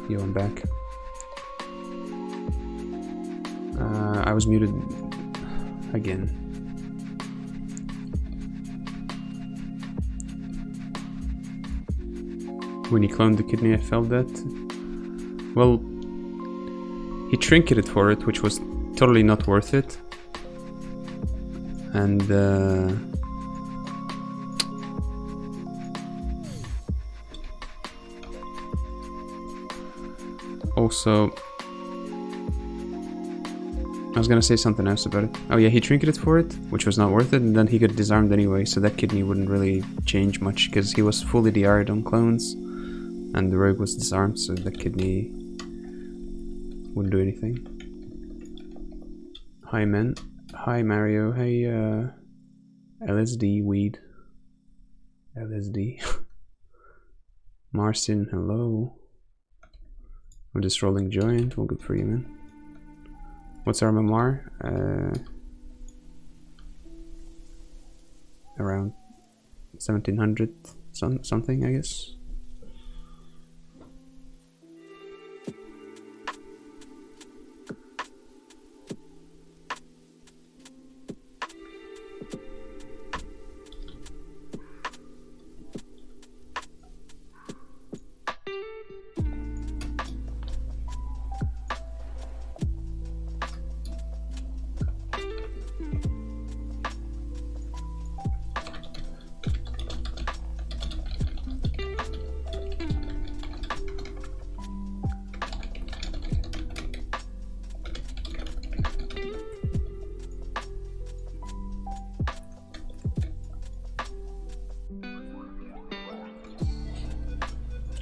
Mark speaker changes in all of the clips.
Speaker 1: Yo, I'm back. I was muted again. When he cloned the kidney, I felt that. Well, he trinketed for it, which was totally not worth it. And also, I was gonna say something else about it. Oh yeah, he trinketed for it, which was not worth it, and then he got disarmed anyway, so that kidney wouldn't really change much, because he was fully DR'd on clones, and the rogue was disarmed, so the kidney wouldn't do anything. Hi men. Hi Mario. Hey LSD weed. LSD. Marcin, hello. I'm just rolling joint. Well, good for you, man. What's our MMR? Around 1700 something, I guess.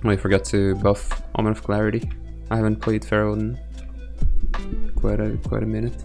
Speaker 1: I forgot to buff Omen of Clarity. I haven't played Pharaoh in quite a minute.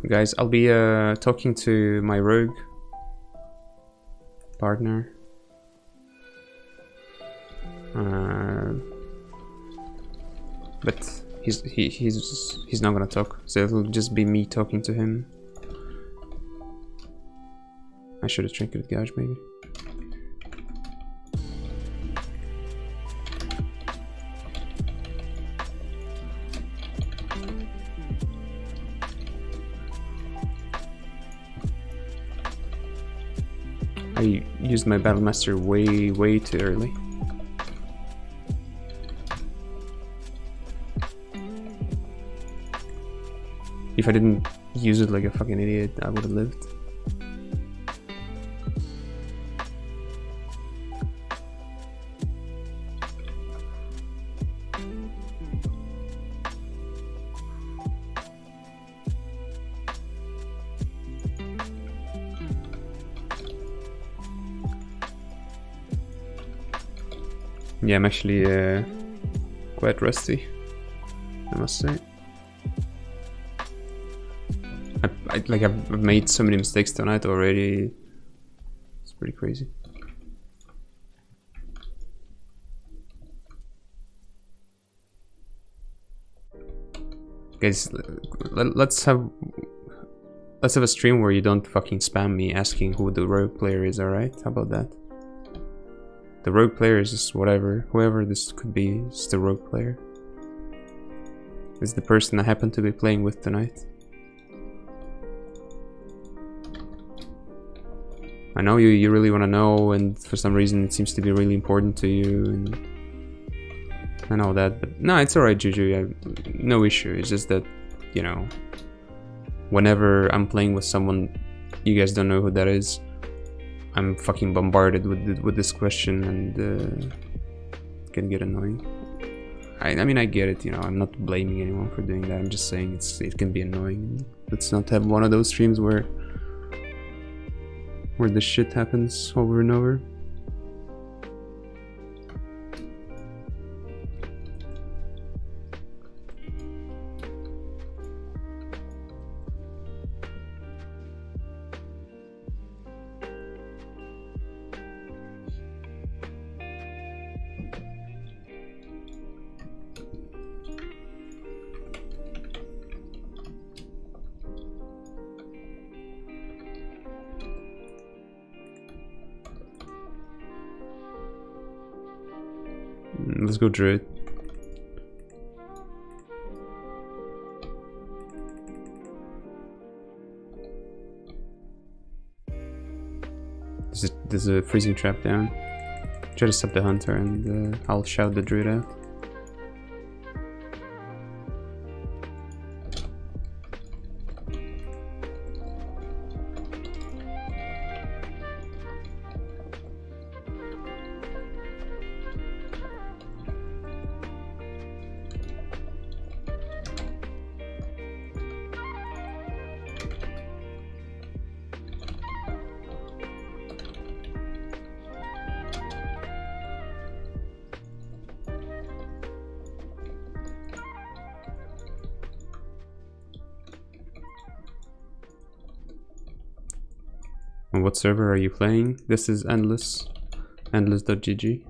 Speaker 1: Guys, I'll be talking to my rogue partner. But he's not gonna talk, so it'll just be me talking to him. I should have trinketed gouge maybe. I used my Battlemaster way too early. If I didn't use it like a fucking idiot, I would have lived. Yeah, I'm actually quite rusty, I must say. I've made so many mistakes tonight already. It's pretty crazy. Guys, let's have a stream where you don't fucking spam me asking who the rogue player is, alright? How about that? The rogue player is just whatever, whoever this could be, is the rogue player. It's the person I happen to be playing with tonight. I know you really want to know, and for some reason it seems to be really important to you, and I know that, but no, it's alright, Juju, no issue. It's just that, you know, whenever I'm playing with someone, you guys don't know who that is, I'm fucking bombarded with this question, and it can get annoying. I mean, I get it, you know, I'm not blaming anyone for doing that, I'm just saying it can be annoying. Let's not have one of those streams where this shit happens over and over. Let's go Druid. There's a freezing trap down. Try to stop the hunter, and I'll shout the Druid out. what server are you playing? This is endless. Endless.gg.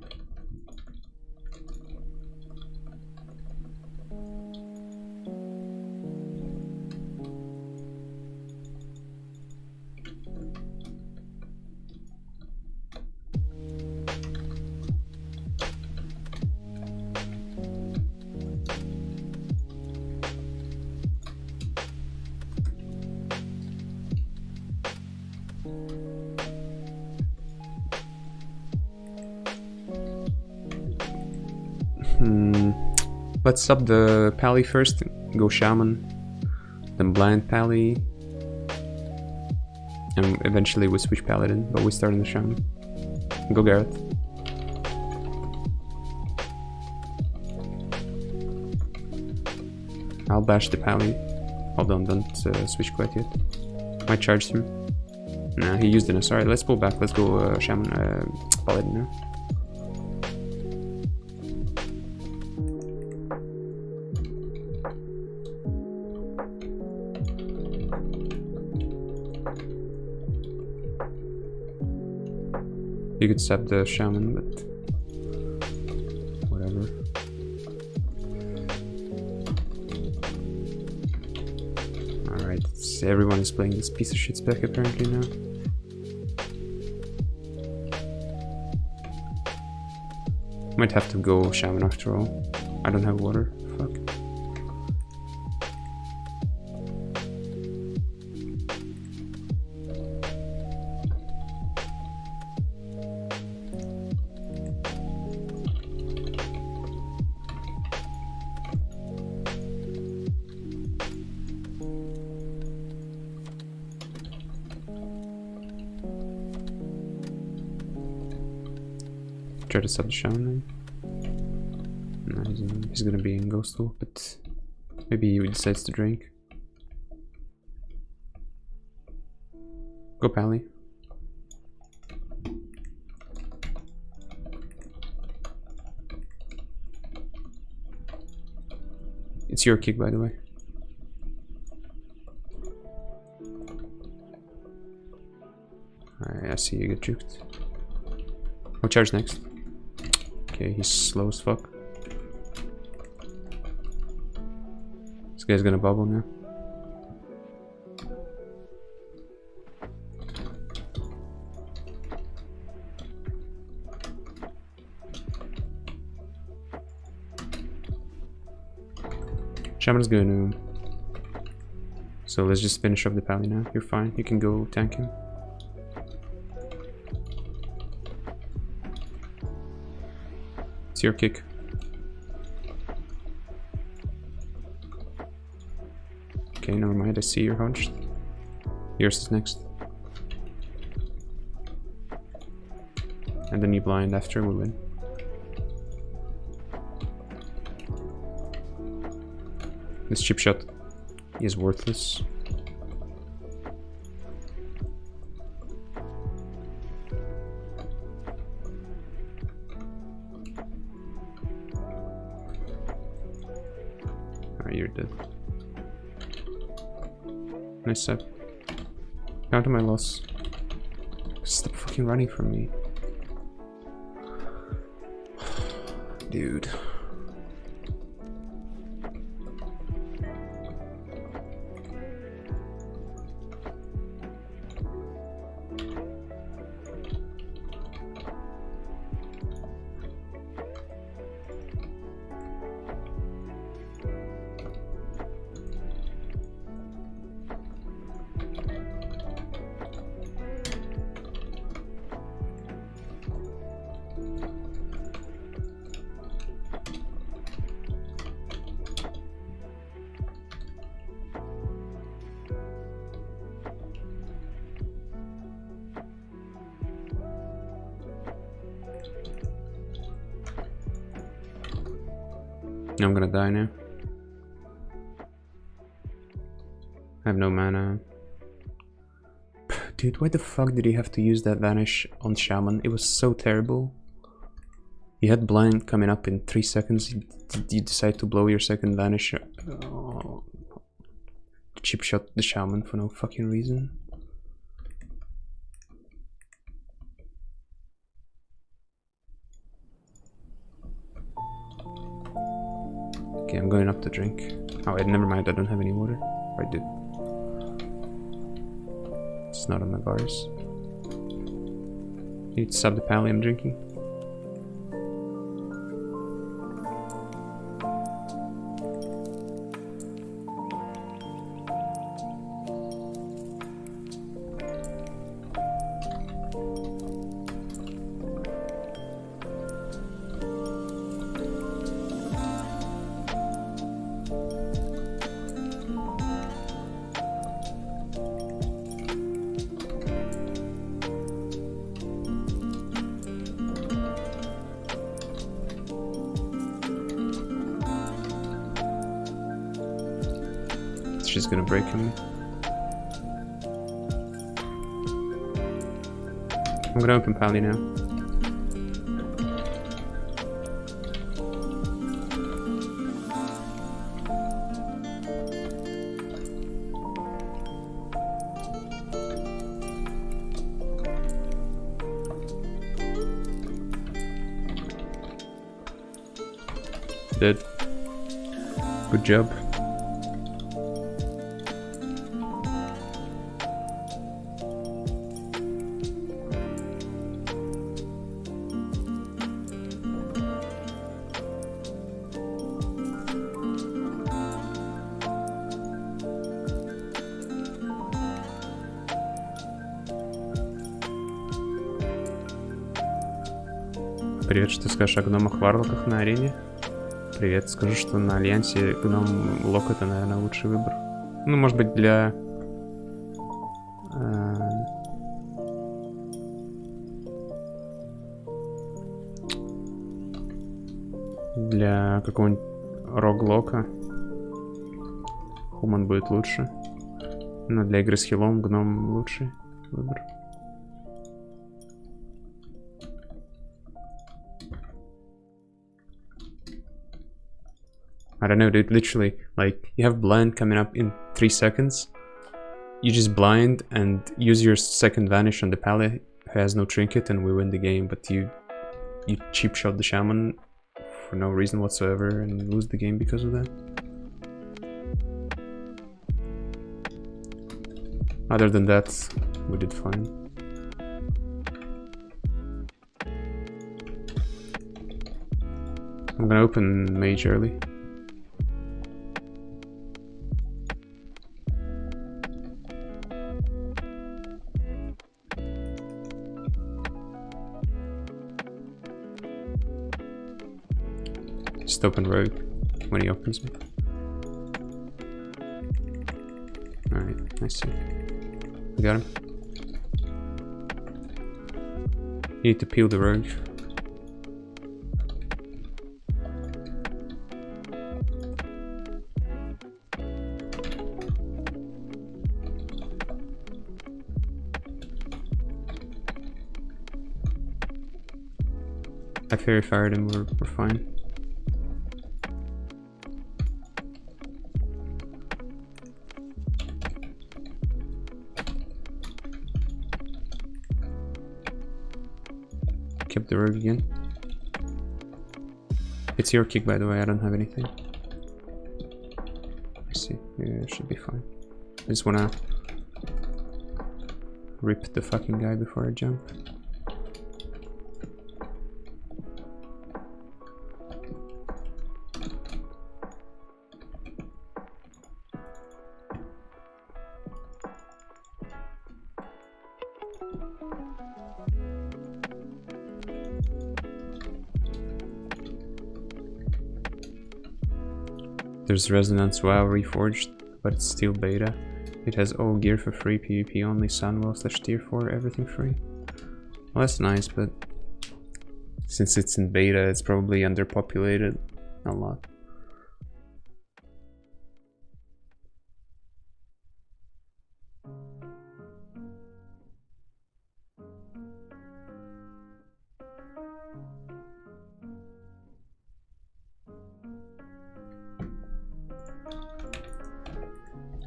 Speaker 1: Let's sub the pally first, go shaman, then blind pally, and eventually we switch paladin, but we start in the shaman. Go Gareth. I'll bash the pally. Hold on, don't switch quite yet. Might charge him. Nah, he used it. Alright, let's pull back. Let's go shaman, paladin now. You could sub the shaman, but whatever. Alright, everyone is playing this piece of shit spec apparently now. Might have to go shaman after all. I don't have water. Fuck. Try to sub the shaman. No, he's gonna be in Ghostal, but maybe he decides to drink. Go pally. It's your kick, by the way. Alright, I see you get juked. Oh, charge next. Okay, he's slow as fuck. This guy's gonna bubble now. Shaman's gonna... So let's just finish up the pally now. You're fine, you can go tank him. It's your kick. Okay, never mind, I see you're hunched. Yours is next. And then you blind after, we win. This chip shot is worthless. You're dead. Nice set. Counter my loss. Stop fucking running from me. Dude. I'm gonna die now. I have no mana. Dude, why the fuck did he have to use that vanish on shaman? It was so terrible. You had blind coming up in 3 seconds. You decide to blow your second vanish. Oh. Chip shot the shaman for no fucking reason. Okay, I'm going up to drink. Oh wait, never mind, I don't have any water. Or I do. It's not on my bars. You need to sub the pally I'm drinking. She's gonna break on me. I'm gonna open Pally now. Dead. Good job. Привет, что скажешь о гномах-варлоках на арене? Привет, скажу, что на альянсе гном Лок это, наверное, лучший выбор. Ну, может быть, для... для какого-нибудь Роглока Хуман будет лучше. Но для игры с хилом гном лучший выбор. I don't know, dude, literally, like, you have blind coming up in 3 seconds. You just blind and use your second vanish on the pally who has no trinket and we win the game, but you cheap shot the shaman for no reason whatsoever and lose the game because of that. Other than that, we did fine. I'm gonna open mage early. Just open rogue when he opens me. Alright, I see. We got him. You need to peel the rogue. I fairy fired him, we're fine. Kept the rogue again. It's your kick, by the way, I don't have anything. I see, yeah, it should be fine. I just wanna rip the fucking guy before I jump. There's Resonance WoW Reforged, but it's still beta. It has all gear for free, PvP only, Sunwell / tier 4, everything free. Well, that's nice, but since it's in beta, it's probably underpopulated a lot.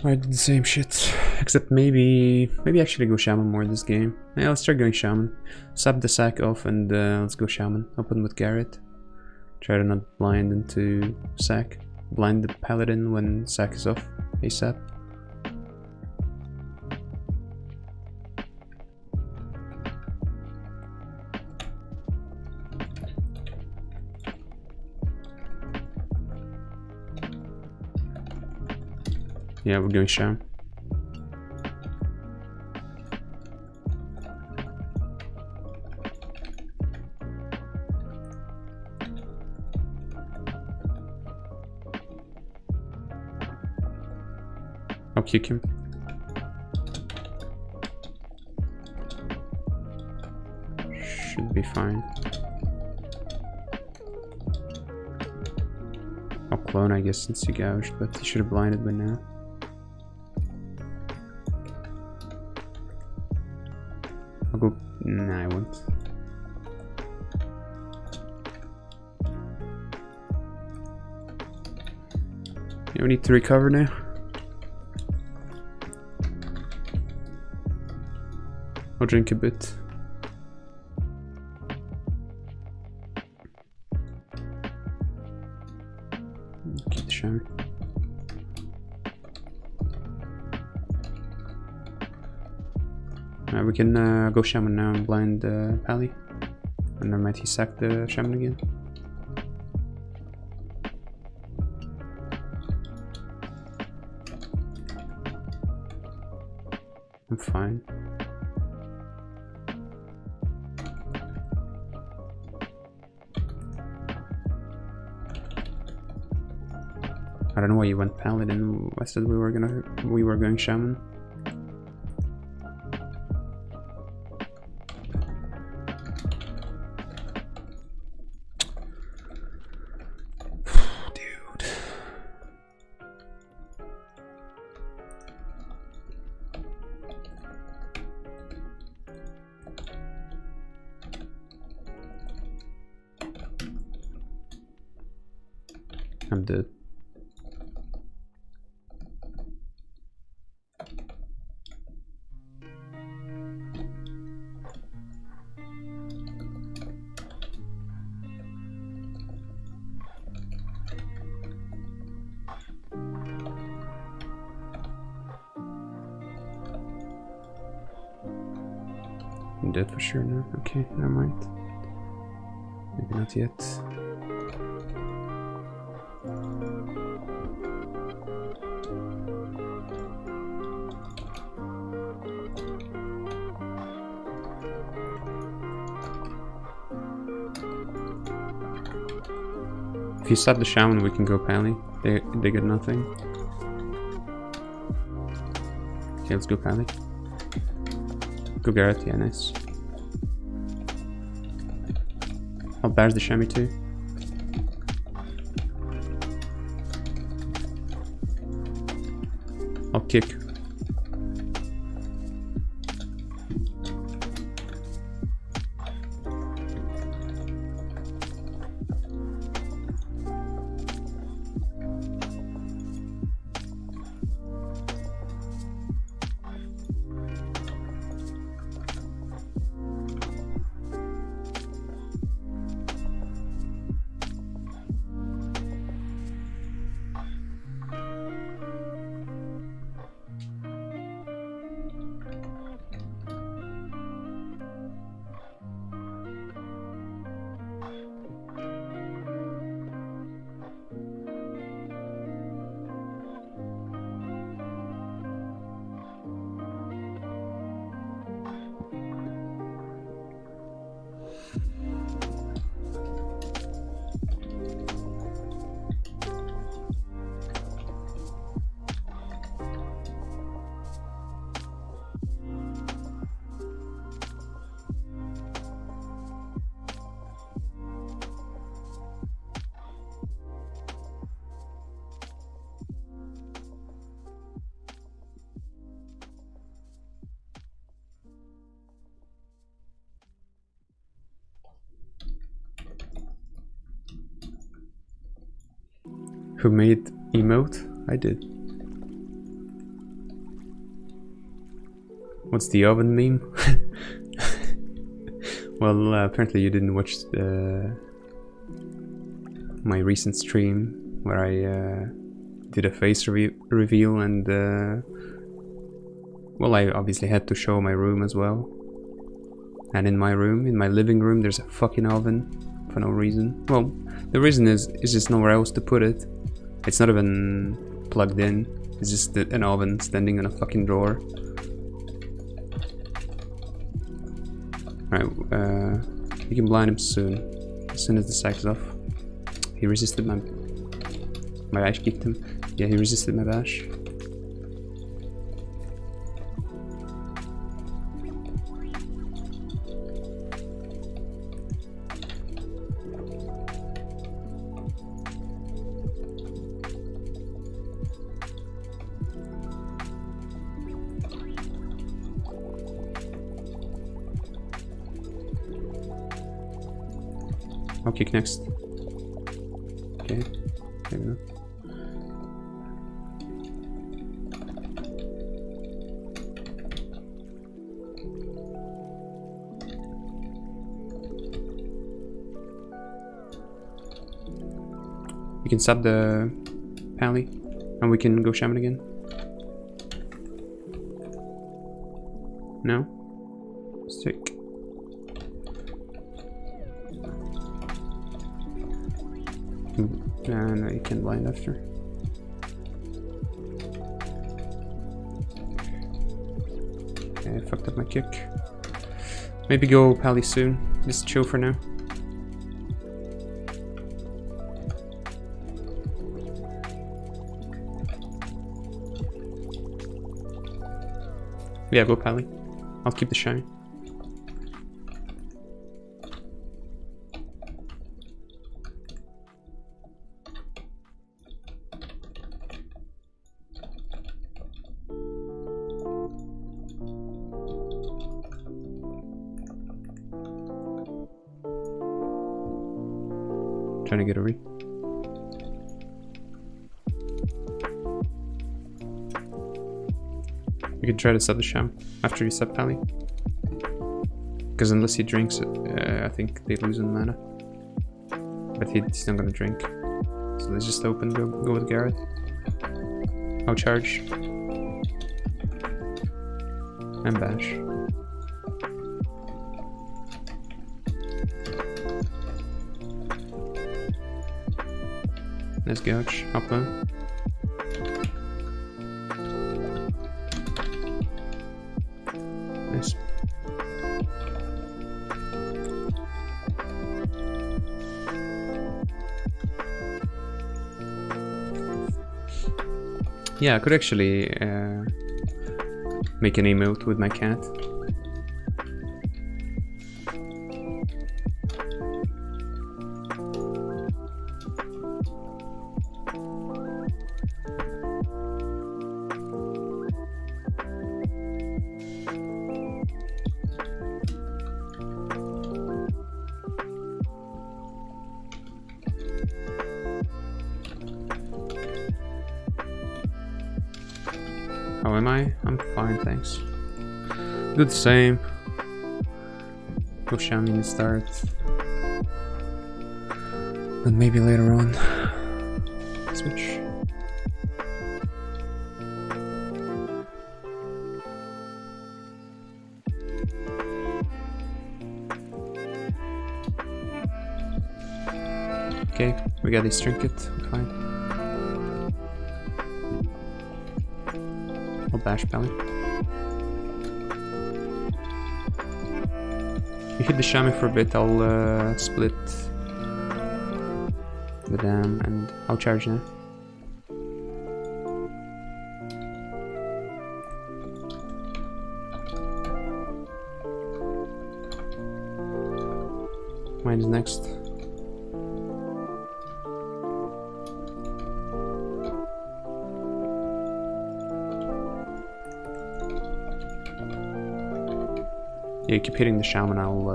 Speaker 1: I did the same shit, except maybe actually go Shaman more this game. Yeah, let's start going Shaman. Sub the sack off and let's go Shaman. Open with Garrett. Try to not blind into sack. blind the paladin when sack is off ASAP. Yeah, we're going shaman. I'll kick him. Should be fine. I'll clone, I guess, since he gouged, but he should have blinded by now. I'll go. Nah, I won't. Yeah, we need to recover now. I'll drink a bit. Keep the shaman. We can go shaman now and blind Pally. And then might he sack the shaman again. I'm fine. I don't know why you went paladin. I said we were going shaman. Dude. I'm dead. I'm dead for sure now. Okay, never mind. Maybe not yet. If you stab the shaman, we can go Pally. They get nothing. Okay, let's go Pally. Go Garrett, yeah, nice. I'll bash the chamois too. I'll kick. Who made emote? I did. What's the oven meme? Well, apparently you didn't watch my recent stream where I did a face reveal, and well, I obviously had to show my room as well. And in my room, in my living room, there's a fucking oven for no reason. Well, the reason is just nowhere else to put it. It's not even plugged in. It's just an oven standing in a fucking drawer. Right, you can blind him soon. As soon as the sack's off. He resisted my bash kicked him. Yeah, he resisted my bash. I'll kick next. Okay, maybe not. We can sub the pally and we can go shaman again. No? Sick. No, you can't blind after. Okay, I fucked up my kick. Maybe go pally soon. Just chill for now. Yeah, go pally. I'll keep the shine. Trying to get a re. We could try to sub the sham after you sub pally. Because unless he drinks it, I think they lose in mana. But he's not gonna drink. So let's just open, go with Garrett. I'll charge. And bash. Let's gouge, up low. Nice. Yeah, I could actually make an emote with my cat. How am I? I'm fine, thanks. Do the same. Go shaman and start. But maybe later on. Switch. Okay, we got this trinket, fine. I'll bash pally. You hit the shaman for a bit, I'll split the dam and I'll charge now. Mine is next. Yeah, you keep hitting the shaman, I'll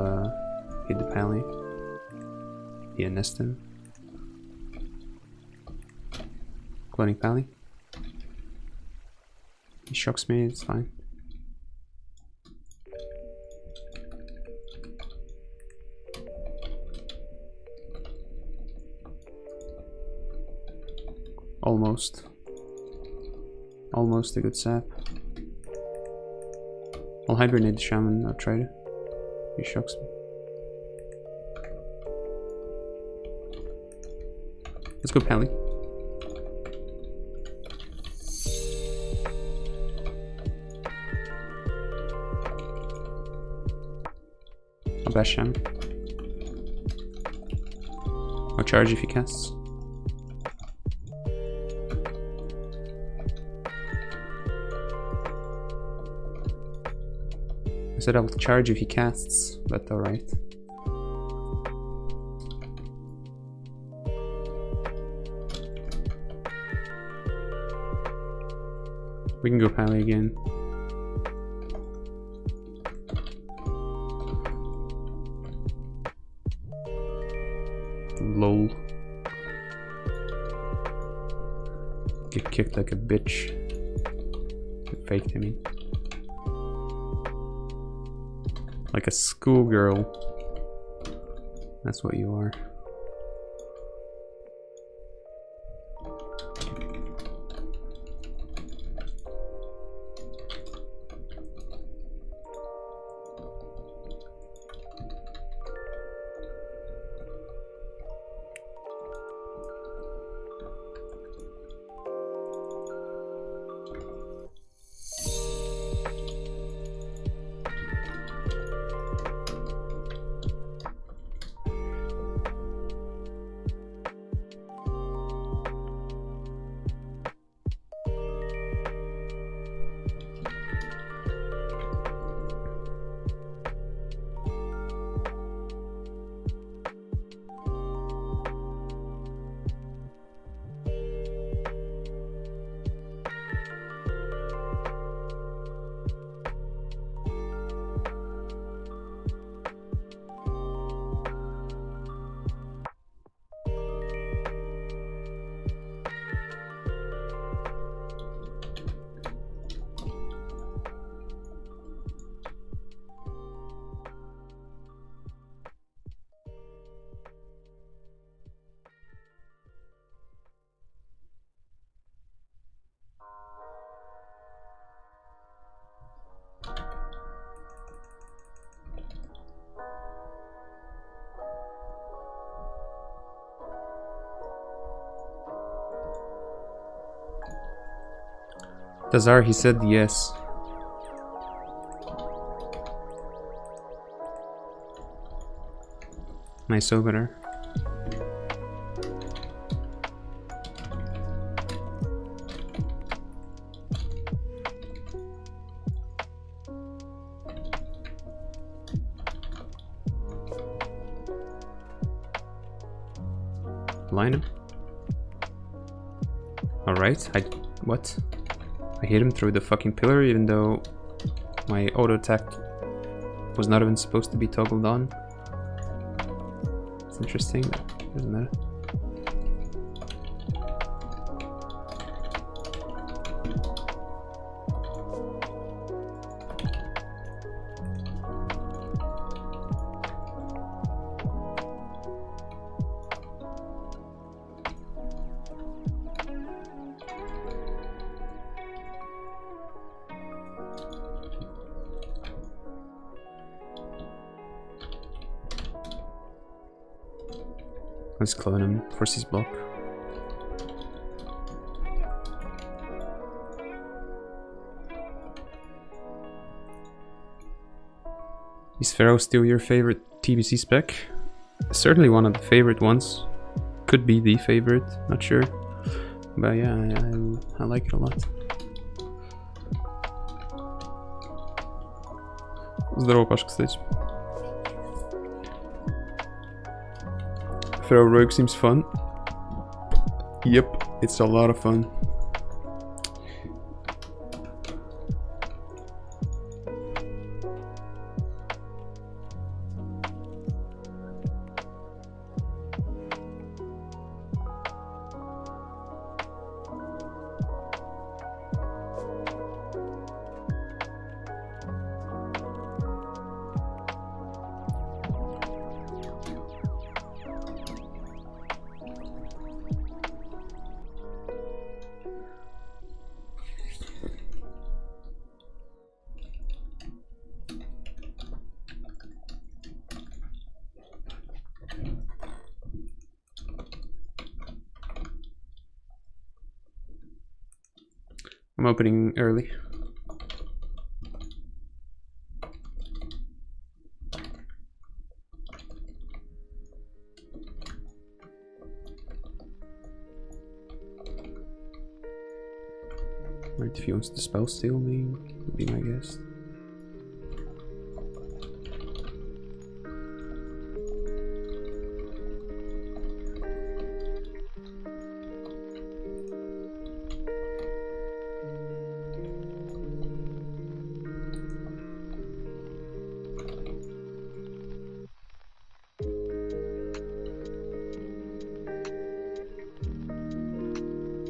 Speaker 1: hit the pally. Yeah, nest him. Cloning pally. He shocks me, it's fine. Almost. Almost a good sap. I'll hibernate the shaman, I'll try to. He shocks me. Let's go Pally. I'll bash shaman. I'll charge if he casts. I said I'll charge if he casts, but alright. We can go Pally again. Lol. Get kicked like a bitch. Get faked, I mean. Like a schoolgirl. That's what you are. Dazar, he said yes. Nice opener. Line him. Alright, what? I hit him through the fucking pillar even though my auto attack was not even supposed to be toggled on. It's interesting, but doesn't matter. Let's clone him, force his block. Is Pharaoh still your favorite TBC spec? Certainly one of the favorite ones. Could be the favorite, not sure. But yeah, I like it a lot. Здорово, Пашка, кстати. Pharaoh Rogue seems fun. Yep, it's a lot of fun. I'm opening early. Right, if he wants to spell steal me, would be my guess.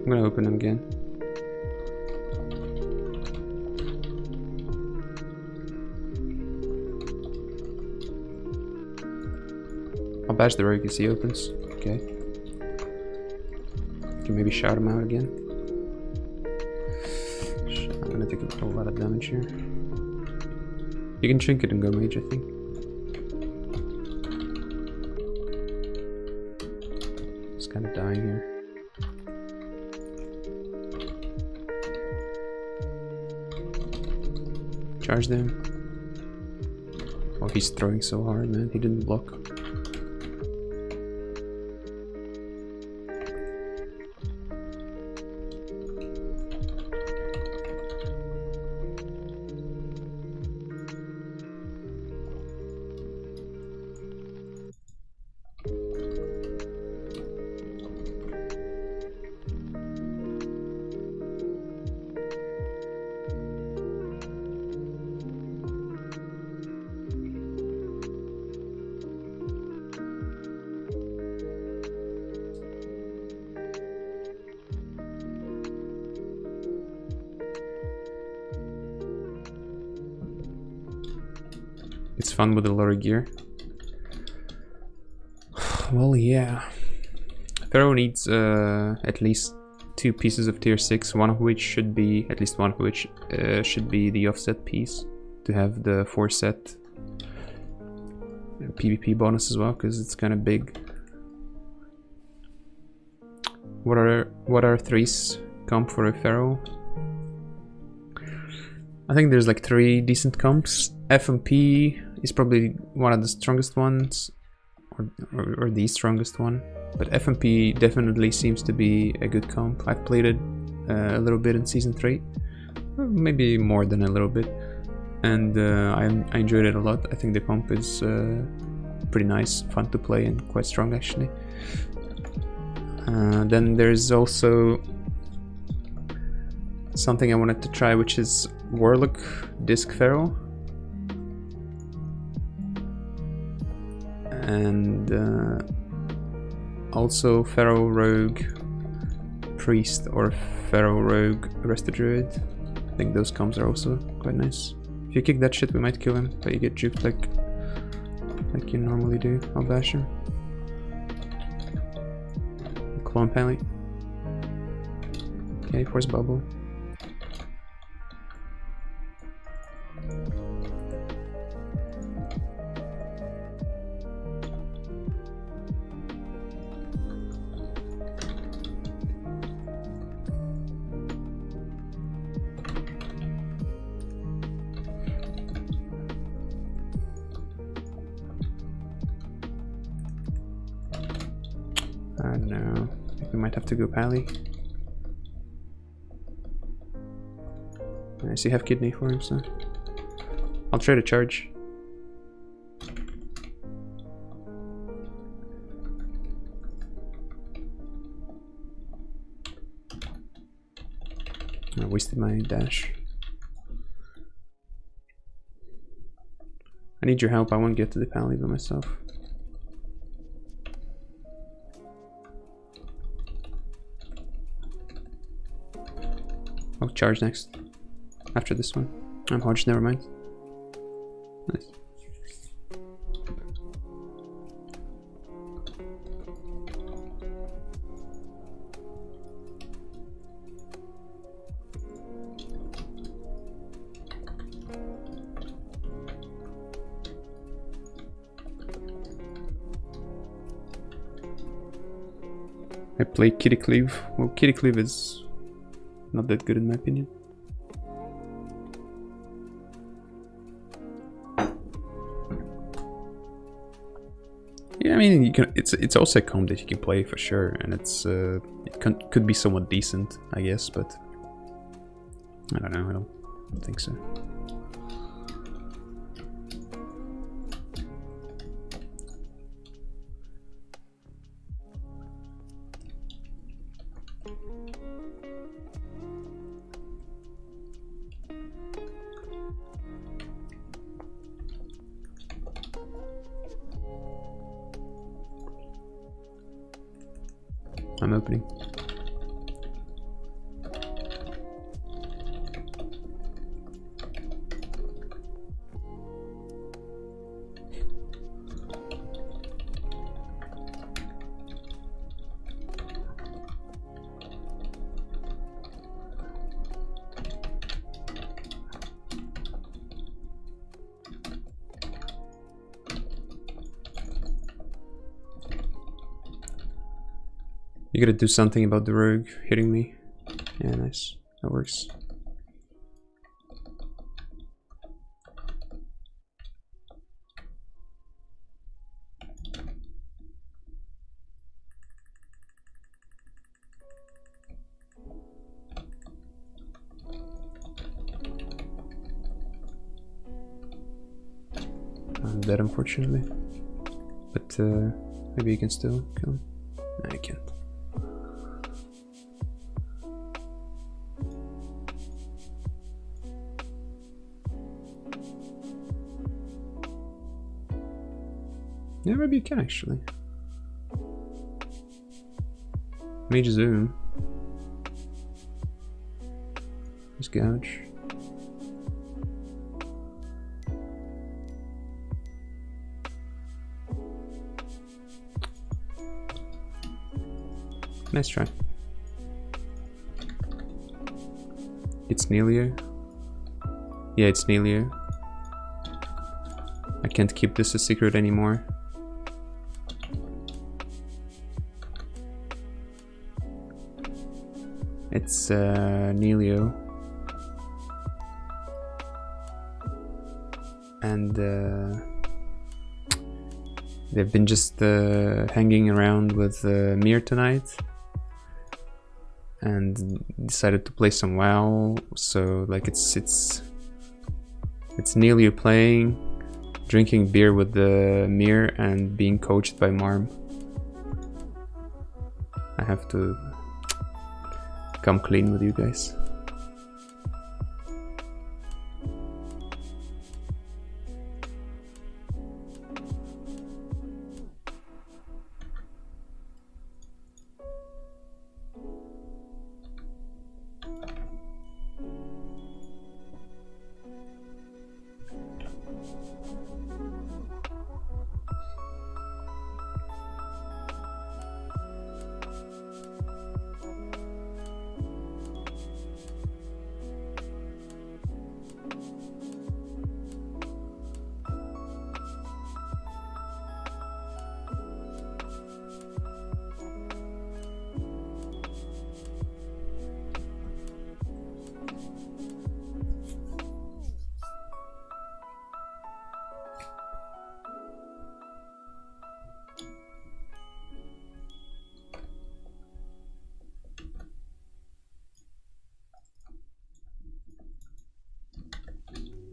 Speaker 1: I'm gonna open them again. I'll bash the rogue as he opens. Okay. Can maybe shout him out again. I'm gonna take a whole lot of damage here. You can trinket and go mage, I think. Just kind of dying here. Charge them. Oh, he's throwing so hard, man. He didn't block. It's fun with a lot of gear. Well, yeah. Pharaoh needs at least 2 pieces of tier 6, one of which should be, at least one of which should be the offset piece to have the 4 set PvP bonus as well, because it's kind of big. What are 3's comp for a Pharaoh? I think there's like 3 decent comps. FMP is probably one of the strongest ones, or the strongest one, but FMP definitely seems to be a good comp. I've played it a little bit in season 3, maybe more than a little bit, and I enjoyed it a lot. I think the comp is pretty nice, fun to play, and quite strong actually. Then there's also something I wanted to try, which is Warlock Disc Pharaoh. And also Pharaoh Rogue Priest or Pharaoh Rogue Arrested Druid. I think those comps are also quite nice. If you kick that shit, we might kill him, but you get juked like you normally do. I'll bash him. Clone Pally. Okay, force bubble. I don't know. I think we might have to go Pally. I see have kidney for him, so I'll try to charge. I wasted my dash. I need your help. I won't get to the Pally by myself. I'll charge next. After this one. I'm hodged, never mind. Nice. I play Kitty Cleave. Well, Kitty Cleave is not that good in my opinion. Yeah, I mean, you can. It's also a comp that you can play for sure, and it's could be somewhat decent, I guess, but I don't know. I don't think so. I'm opening. You gotta do something about the rogue hitting me. Yeah, nice. That works. I'm dead, unfortunately. But maybe you can still kill him. No, I can't. Yeah, maybe you can actually. Mage zoom. Just gouge. Nice try. It's Nelio. Yeah, it's Nelio. I can't keep this a secret anymore. It's Nelio. And they've been just hanging around with Mir tonight. And decided to play some WoW. So like it's Nelio playing, drinking beer with the Mir and being coached by Marm. I have to come clean with you guys.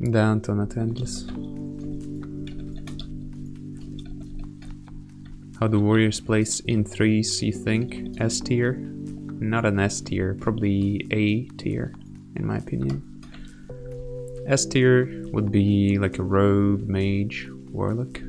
Speaker 1: Down to not endless. How do warriors place in threes, you think? S tier? Not an S tier, probably A tier, in my opinion. S tier would be like a rogue, mage, warlock.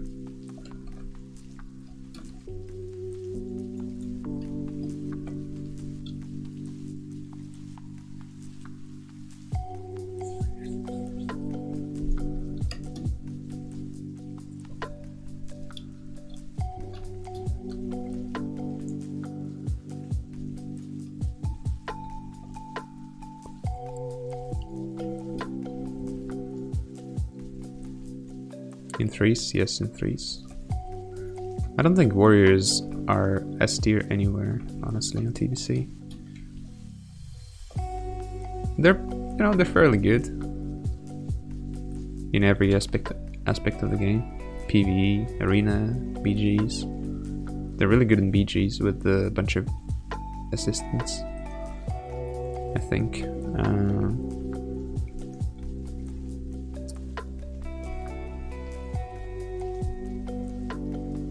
Speaker 1: In threes? Yes, in threes. I don't think warriors are S tier anywhere, honestly, on TBC. They're, you know, they're fairly good in every aspect of the game. PvE, arena, BGs. They're really good in BGs with a bunch of assistants, I think.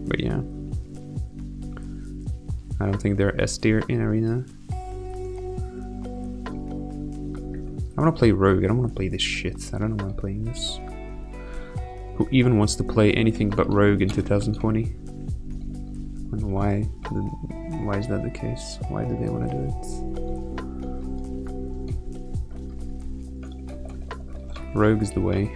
Speaker 1: But yeah, I don't think they're S tier in arena. I want to play Rogue. I don't want to play this shit. I don't know why I'm playing this. Who even wants to play anything but Rogue in 2020? And why is that the case? Why do they want to do it? Rogue is the way.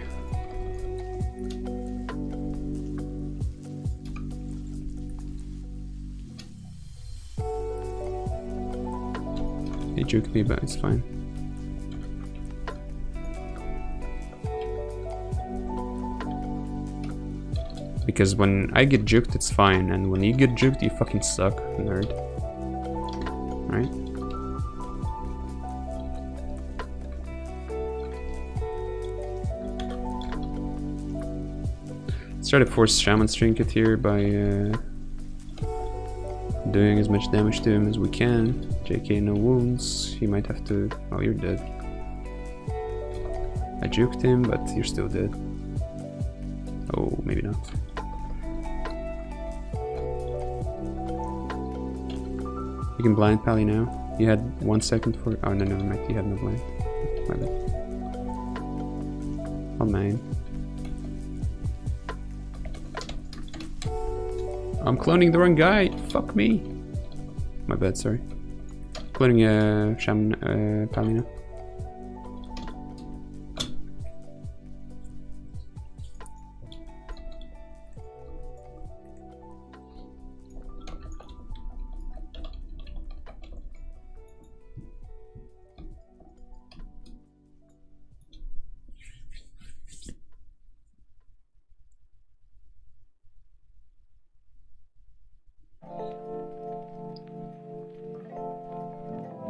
Speaker 1: He juked me, but it's fine. Because when I get juked, it's fine, and when you get juked, you fucking suck, nerd. Right? Let's try to force Shaman's Trinket here by doing as much damage to him as we can. JK, no wounds. He might have to... Oh, you're dead. I juked him, but you're still dead. Oh, maybe not. You can blind Pally now. You had 1 second for... Oh, no, never mind. You had no blind. My bad. Oh, man. I'm cloning the wrong guy. Fuck me. My bad, sorry. Cloning Shaman Pally now.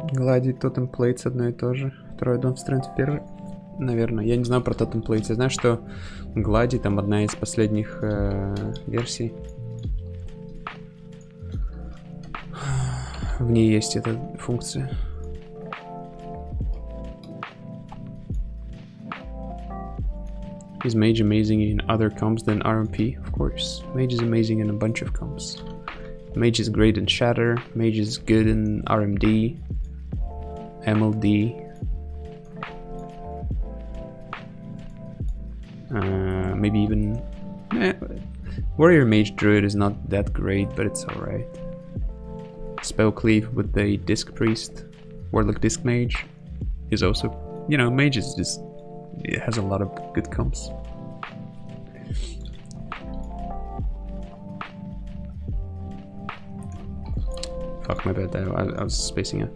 Speaker 1: Гладить тотемплейтс одно и то же. Второй дом стрэнт первый. Наверное. Я не знаю про тотемплейтс. Я знаю, что глади там одна из последних версий. В ней есть эта функция. Is Mage amazing in other comps than RMP? Of course. Mage is amazing in a bunch of comps. Mage is great in Shatter. Mage is good in RMD. MLD. Maybe even... Warrior Mage Druid is not that great, but it's alright. Spell Cleave with the Disc Priest. Warlock Disc Mage is also... You know, Mage is just... It has a lot of good comps. Fuck, my bad, I was spacing out.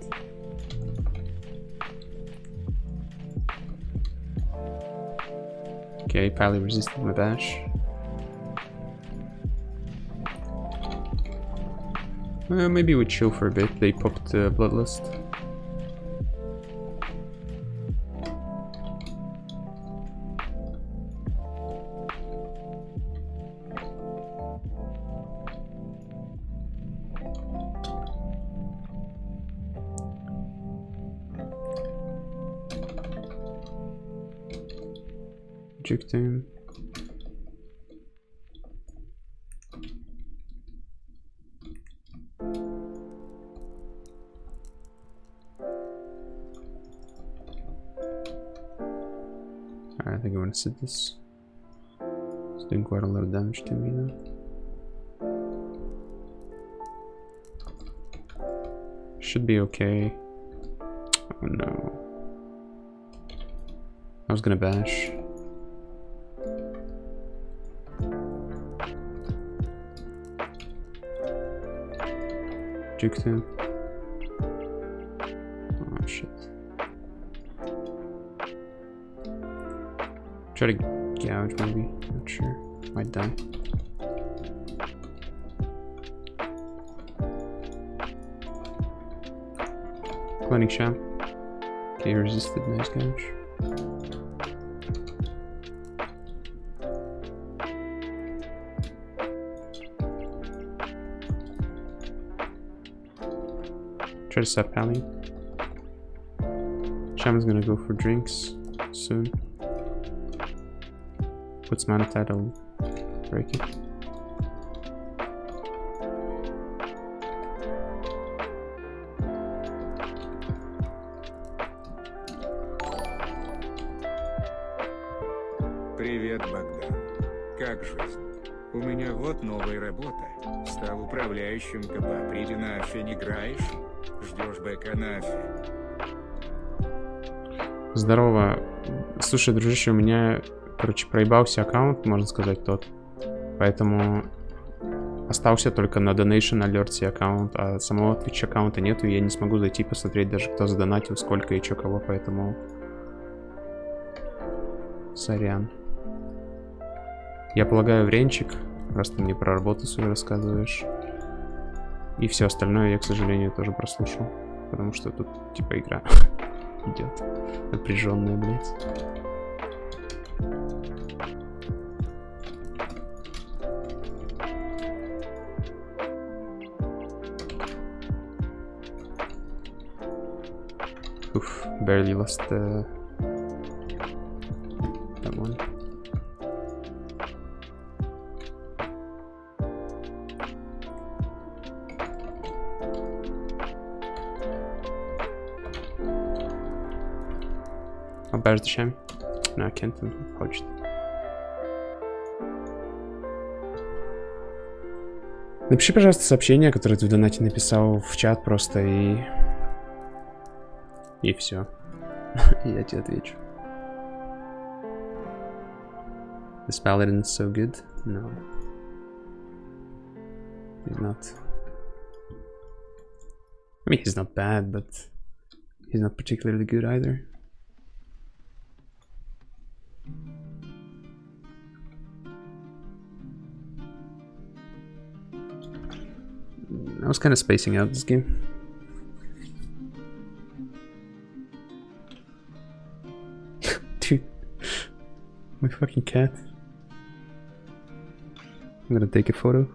Speaker 1: Okay, Pally resisted my bash. Maybe we chill for a bit. They popped Bloodlust. Juked him. I think I'm gonna sit this. It's doing quite a lot of damage to me now. Should be okay. Oh no. I was gonna bash. Juked him. Oh shit. Try to gouge maybe, not sure. Might die. Cloning Sham. Okay, resisted, nice catch. Try to stop palling. Shaman's gonna go for drinks soon. Puts mana title, break it.
Speaker 2: Привет, Богдан. Как жизнь? У меня вот новая работа. Стал управляющим КБ. Приди на Афе, не играешь? Ждешь бэка на Афе.
Speaker 1: Здорово. Слушай, дружище, у меня, короче, проебался аккаунт, можно сказать, тот. Поэтому остался только на Donation Alerts аккаунт, а самого Twitch аккаунта нету, и я не смогу зайти посмотреть даже, кто задонатил, сколько и чё кого, поэтому... Сорян. Я полагаю, Вренчик, просто мне про работу свою рассказываешь. И все остальное я, к сожалению, тоже прослушал. Потому что тут, типа, игра идет напряженная, блядь. Oof, barely lost that one. Поблагодарить? No, I can't. Хочет. Напиши, пожалуйста, сообщение, которое ты в донате написал в чат просто, и все. Я тебе отвечу. This paladin is so good? No. He's not. I mean, he's not bad, but he's not particularly good either. I was kind of spacing out this game. Dude, my fucking cat. I'm gonna take a photo.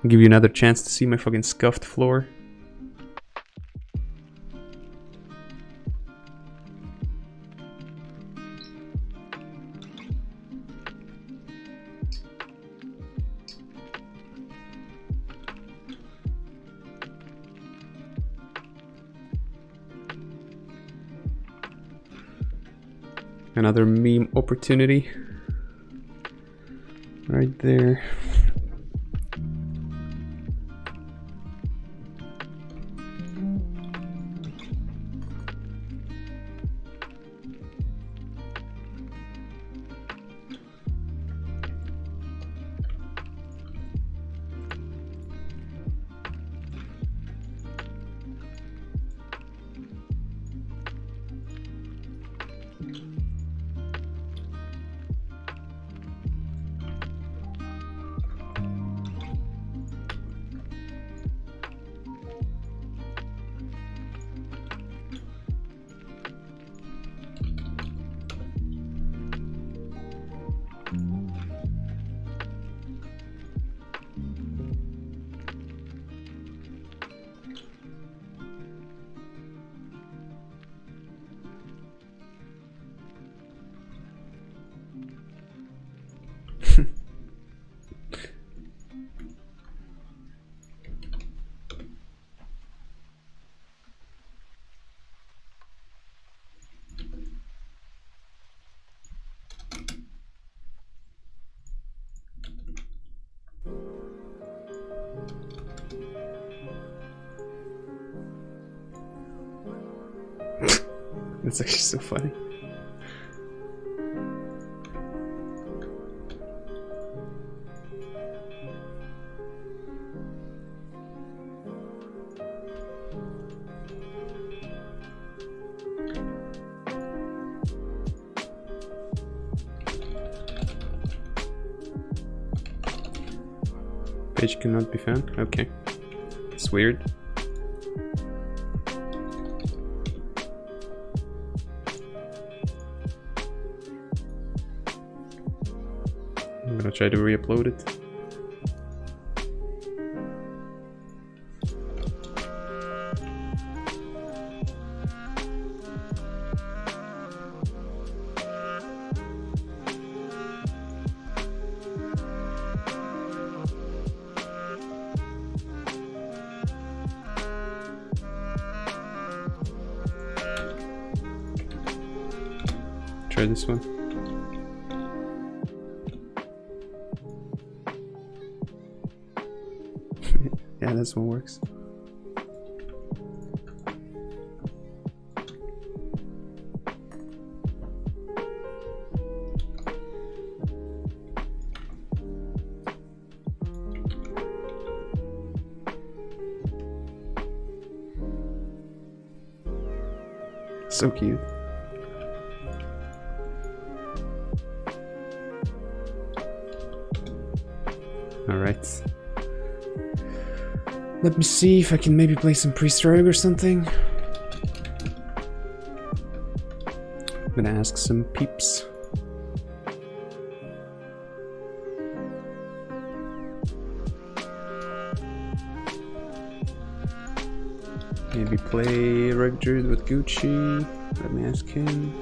Speaker 1: I'll give you another chance to see my fucking scuffed floor. Another meme opportunity right there. That's actually so funny. Page cannot be found? Okay. It's weird. gonna try to re-upload it. Try this one. Yeah, this one works. So cute. Alright. Let me see if I can maybe play some pre-stroke or something. I'm gonna ask some peeps. Maybe play Rug Druid with Gucci. Let me ask him.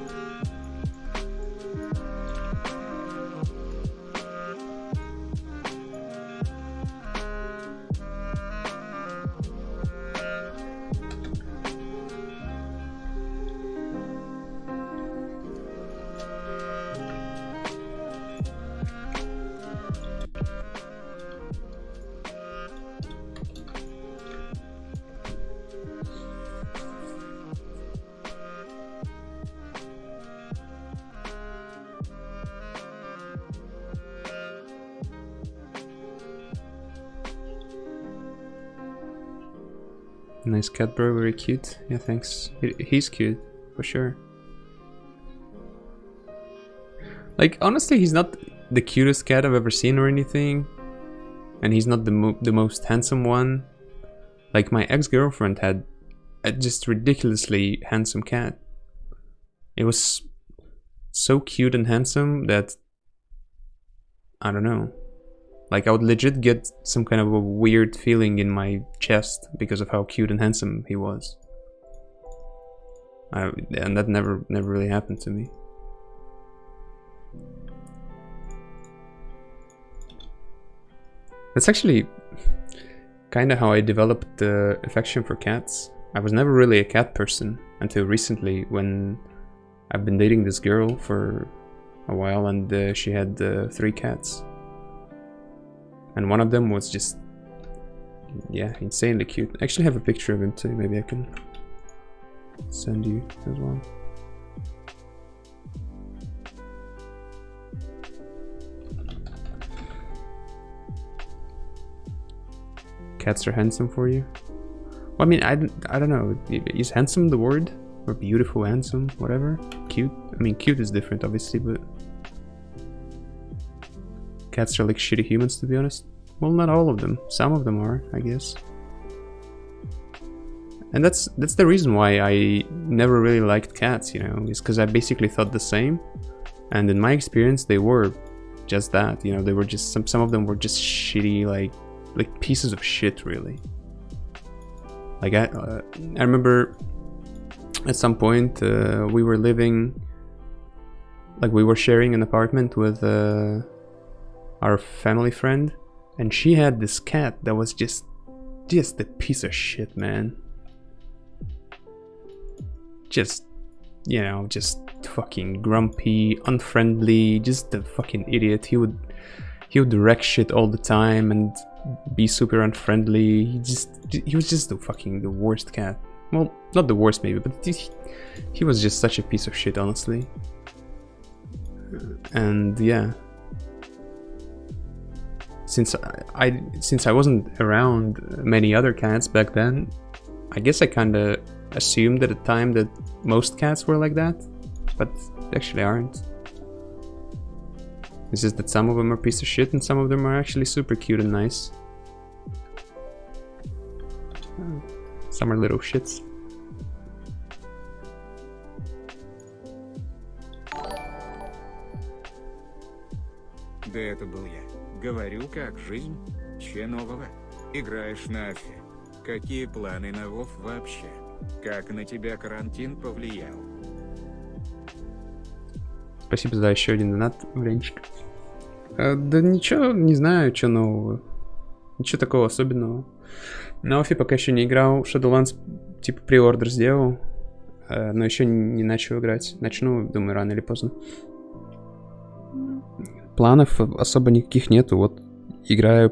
Speaker 1: Nice cat, bro. Very cute. Yeah, thanks. He's cute, for sure. Like, honestly, he's not the cutest cat I've ever seen or anything. And he's not the most handsome one. Like, my ex-girlfriend had a just ridiculously handsome cat. It was so cute and handsome that... I don't know. Like, I would legit get some kind of a weird feeling in my chest because of how cute and handsome he was. And that never really happened to me. That's actually kind of how I developed the affection for cats. I was never really a cat person until recently, when I've been dating this girl for a while, and she had 3 cats. And one of them was just, yeah, insanely cute. I actually have a picture of him too. Maybe I can send you as well. Cats are handsome for you? Well, I mean, I don't know. Is handsome the word? Or beautiful, handsome, whatever? Cute? I mean, cute is different, obviously, but... Cats are like shitty humans, to be honest. Well, not all of them. Some of them are, I guess. And that's the reason why I never really liked cats, you know, is because I basically thought the same. And in my experience, they were just that, you know, they were just, some of them were just shitty, like pieces of shit, really. Like, I remember at some point we were living, like we were sharing an apartment with our family friend, and she had this cat that was just a piece of shit, man. Just, you know, just fucking grumpy, unfriendly, just a fucking idiot. He would wreck shit all the time and be super unfriendly. He was just the worst cat. Well, not the worst maybe, but he was just such a piece of shit, honestly. And yeah, since I wasn't around many other cats back then, I guess I kind of assumed at the time that most cats were like that, but they actually aren't. It's just that some of them are piece of shit and some of them are actually super cute and nice. Some are little shits.
Speaker 2: Да это был я. Говорю, как жизнь? Че нового? Играешь на Афе? Какие планы на Вов вообще? Как на тебя карантин повлиял?
Speaker 1: Спасибо за еще один донат, Вренчик. Да ничего, не знаю, что нового. Ничего такого особенного. На Офи пока еще не играл. Shadowlands типа преордер сделал. Но еще не начал играть. Начну, думаю, рано или поздно. Планов особо никаких нету. Вот играю,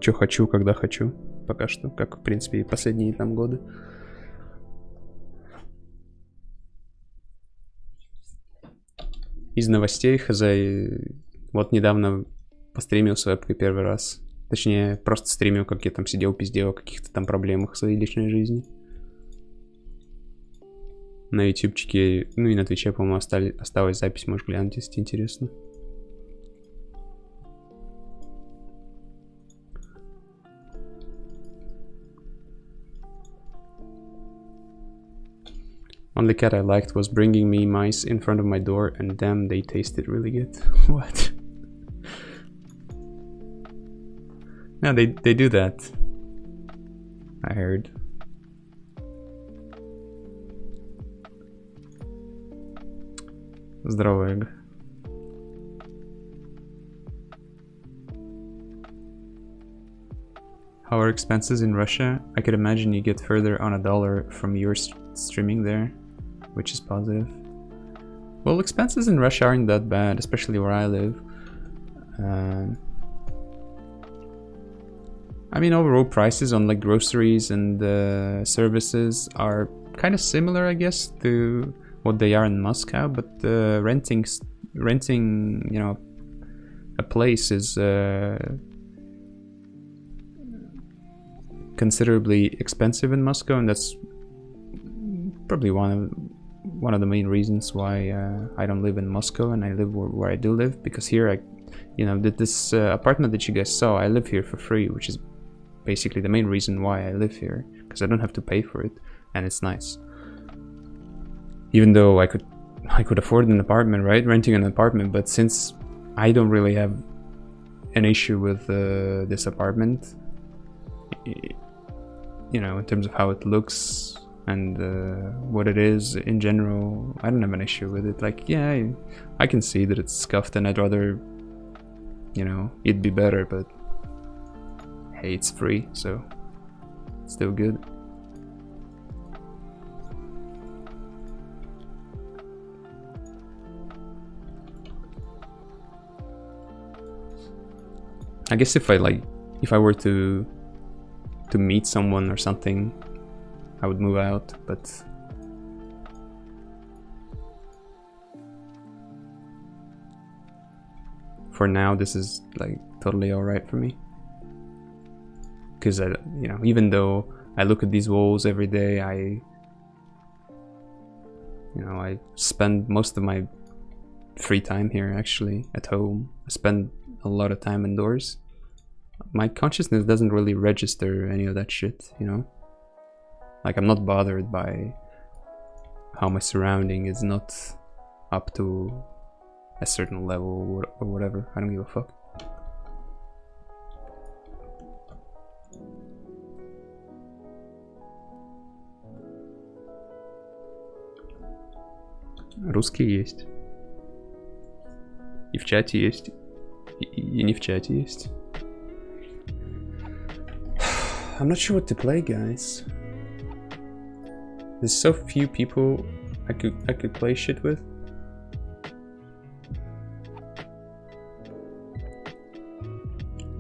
Speaker 1: что хочу, когда хочу. Пока что. Как, в принципе, и последние там годы. Из новостей, хз, вот недавно постримил с вебкой первый раз. Точнее, просто стримил, как я там сидел, пиздел о каких-то там проблемах в своей личной жизни. На ютубчике, ну и на твиче, по-моему, осталась запись, можешь глянуть, если интересно. Only cat I liked was bringing me mice in front of my door, and damn, they tasted really good. What? No, they do that. I heard. Здорово, Эго. How are expenses in Russia? I could imagine you get further on $1 from your streaming there, which is positive. Well, expenses in Russia aren't that bad, especially where I live. I mean, overall prices on like groceries and services are kind of similar, I guess, to what they are in Moscow. But renting, you know, a place is considerably expensive in Moscow, and that's probably one of the main reasons why I don't live in Moscow and I live where I do live, because here you know, this apartment that you guys saw, I live here for free, which is basically the main reason why I live here, because I don't have to pay for it, and it's nice. Even though I could afford an apartment, right, renting an apartment, but since I don't really have an issue with this apartment, you know, in terms of how it looks and what it is in general, I don't have an issue with it. Like, yeah, I can see that it's scuffed and I'd rather, you know, it'd be better, but hey, it's free, so it's still good. I guess if I were to meet someone or something, I would move out, but for now this is like totally alright for me. Because you know, even though I look at these walls every day, I spend most of my free time here actually at home. I spend a lot of time indoors. My consciousness doesn't really register any of that shit, you know? Like, I'm not bothered by how my surrounding is not up to a certain level or whatever. I don't give a fuck. Русские есть. И в чате есть. И не в чате есть. I'm not sure what to play, guys. There's so few people I could play shit with.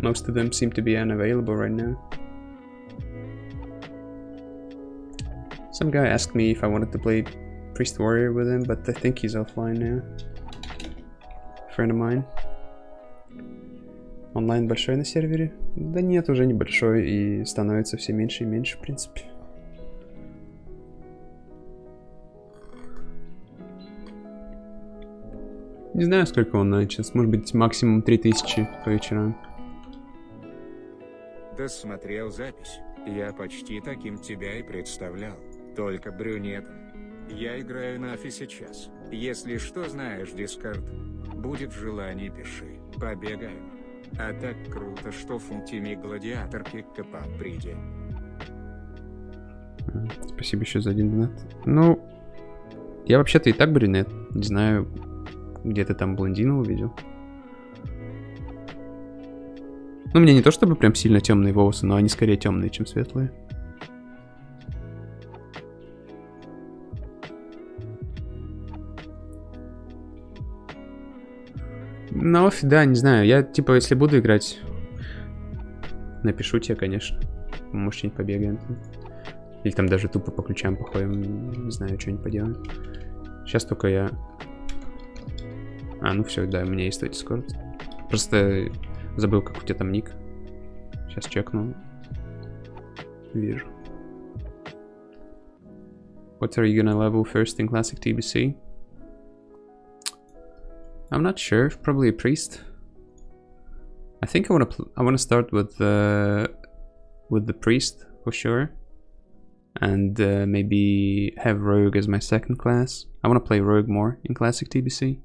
Speaker 1: Most of them seem to be unavailable right now. Some guy asked me if I wanted to play Priest Warrior with him, but I think he's offline now. A friend of mine. Онлайн большой на сервере? Да нет, уже небольшой, и становится все меньше и меньше, в принципе. Не знаю, сколько он сейчас. Может быть, максимум 3000 по вечерам.
Speaker 2: Досмотрел запись. Я почти таким тебя и представлял. Только брюнетом. Я играю на Афе сейчас. Если что, знаешь Дискорд. Будет желание, пиши. Побегаем. А так круто, что в Ultimate гладиаторке КП приди.
Speaker 1: Спасибо еще за 1 донат. Ну, я вообще-то и так брюнет. Не знаю, где ты там блондина увидел. Ну, у меня не то чтобы прям сильно темные волосы, но они скорее темные, чем светлые. Ну, да, не знаю. Я, типа, если буду играть, напишу тебе, конечно. Может, что-нибудь побегаем. Или там даже тупо по ключам походим. Не знаю, что-нибудь поделаем. Сейчас только я... А, ну все, да, у меня есть Discord. Просто забыл, как у тебя там ник. Сейчас чекну. Вижу. What are you gonna level first in classic TBC? I'm not sure. Probably a priest. I think I wanna start with the priest for sure, and maybe have rogue as my second class. I wanna play rogue more in classic TBC.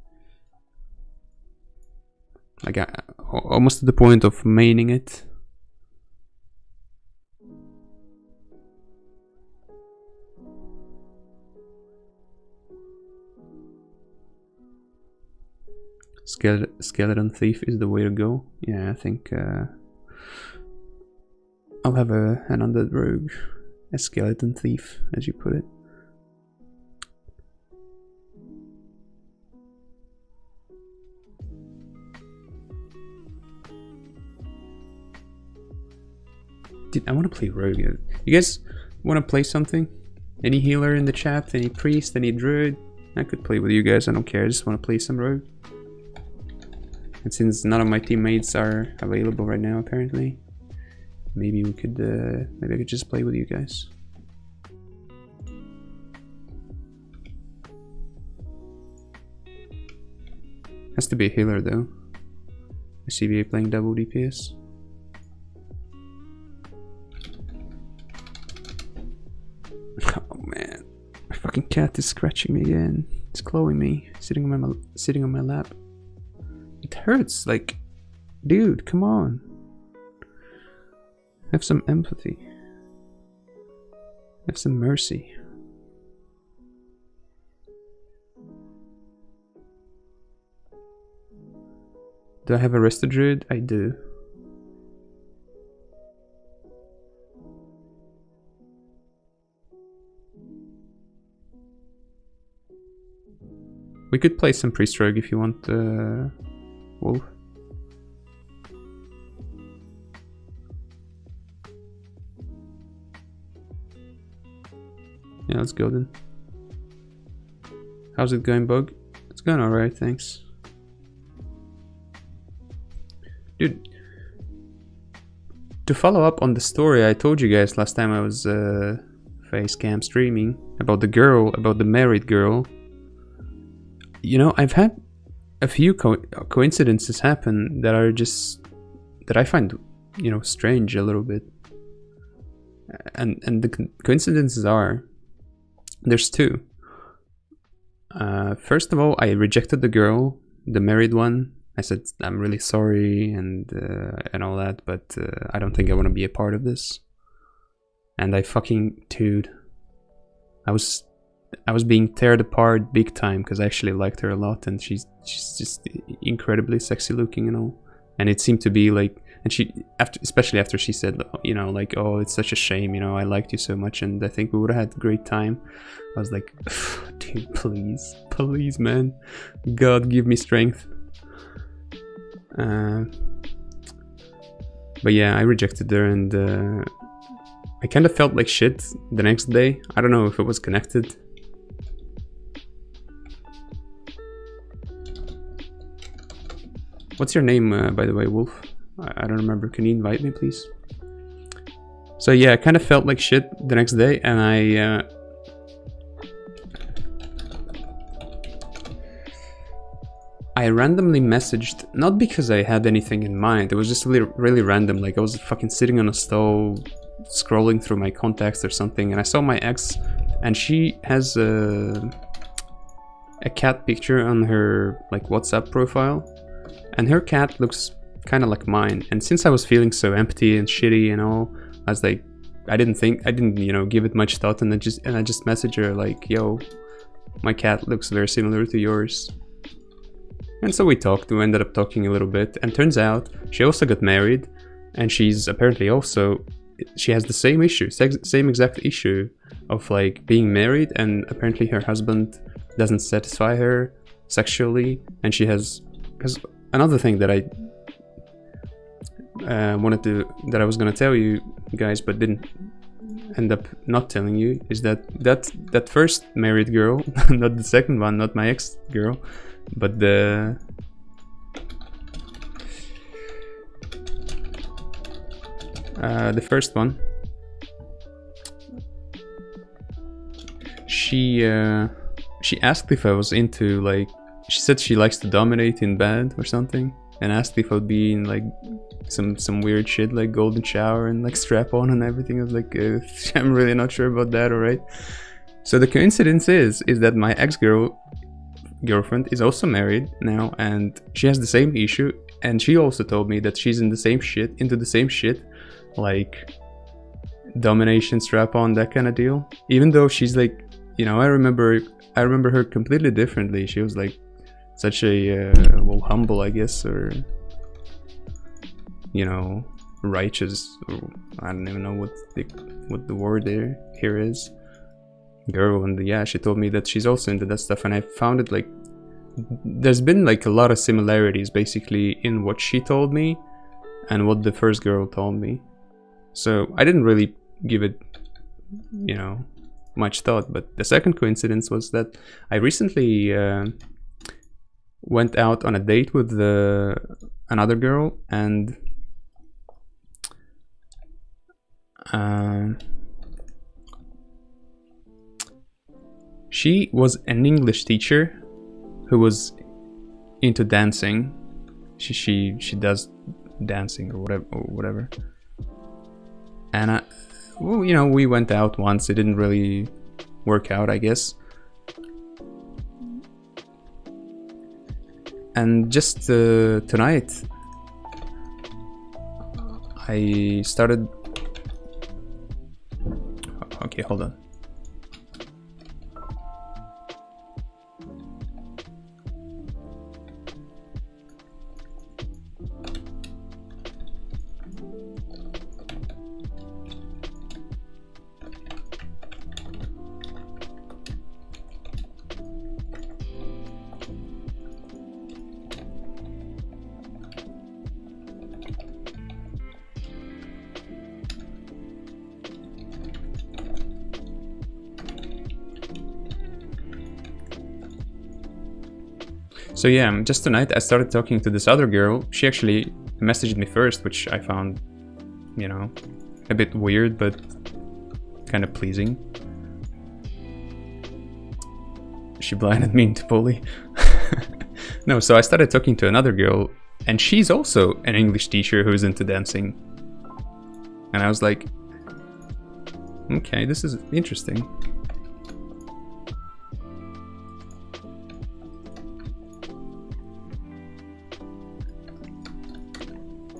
Speaker 1: Like almost to the point of maining it. Skeleton thief is the way to go. Yeah, I think I'll have an undead rogue, a skeleton thief, as you put it. I want to play rogue. You guys want to play something? Any healer in the chat? Any priest? Any druid? I could play with you guys. I don't care. I just want to play some rogue. And since none of my teammates are available right now, apparently, maybe we could, maybe I could just play with you guys. Has to be a healer though. A CBA playing double DPS. Oh man, my fucking cat is scratching me again. It's clawing me, sitting on my lap. It hurts, like, dude, come on. Have some empathy. Have some mercy. Do I have a rested druid? I do. We could play some priest rogue if you want, Wolf. Yeah, let's go then. How's it going, Bug? It's going alright, thanks. Dude, to follow up on the story I told you guys last time I was facecam streaming about the girl, about the married girl. You know, I've had a few coincidences happen that are just, that I find, you know, strange a little bit. And the coincidences are, there's two. First of all, I rejected the girl, the married one. I said, I'm really sorry and all that, but I don't think I want to be a part of this. And I fucking, dude, I was being teared apart big time because I actually liked her a lot, and she's just incredibly sexy looking and all. And it seemed to be like, and she, especially after she said, you know, like, oh, it's such a shame, you know, I liked you so much and I think we would have had a great time. I was like, dude, please, please, man, God, give me strength. But yeah, I rejected her, and I kind of felt like shit the next day. I don't know if it was connected. What's your name, by the way, Wolf? I don't remember. Can you invite me, please? So yeah, I kind of felt like shit the next day, and I randomly messaged, not because I had anything in mind, it was just really random. Like I was fucking sitting on a stall, scrolling through my contacts or something, and I saw my ex, and she has a a cat picture on her like WhatsApp profile, and her cat looks kind of like mine. And since I was feeling so empty and shitty and all, I was like, I didn't you know, give it much thought, and I just messaged her like, yo, my cat looks very similar to yours. And so we ended up talking a little bit, and turns out she also got married, and she's apparently also, she has the same issue, same exact issue of like being married, and apparently her husband doesn't satisfy her sexually, and she has, because another thing that I that I was gonna tell you guys but didn't end up not telling you, is that first married girl, not the second one, not my ex girl, but the first one, she asked if I was into, like, she said she likes to dominate in bed or something, and asked if I'd be in like some weird shit like golden shower and like strap on and everything. I was like, I'm really not sure about that, alright? So the coincidence is that my girlfriend is also married now, and she has the same issue, and she also told me that she's into the same shit, like domination, strap on, that kind of deal. Even though she's like, you know, I remember her completely differently. She was like such a well, humble, I guess, or, you know, righteous, or I don't even know what the word here is, girl. And yeah, she told me that she's also into that stuff, and I found it like there's been like a lot of similarities basically in what she told me and what the first girl told me. So I didn't really give it, you know, much thought. But the second coincidence was that I recently went out on a date with another girl, and she was an English teacher who was into dancing. She does dancing or whatever. And well, you know, we went out once. It didn't really work out, I guess. And just tonight, I started. Okay, hold on. So yeah, just tonight I started talking to this other girl. She actually messaged me first, which I found, you know, a bit weird, but kind of pleasing. She blinded me into Polly. No, so I started talking to another girl, and she's also an English teacher who's into dancing. And I was like, okay, this is interesting.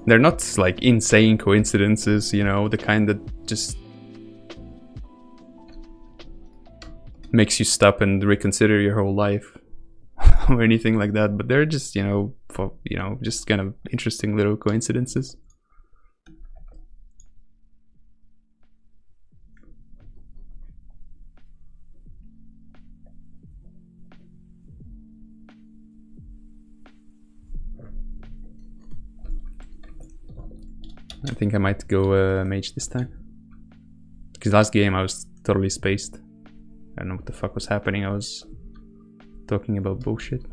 Speaker 1: They're not like insane coincidences, you know, the kind that just makes you stop and reconsider your whole life or anything like that, but they're just, just kind of interesting little coincidences. I think I might go mage this time. Because last game I was totally spaced. I don't know what the fuck was happening. I was talking about bullshit.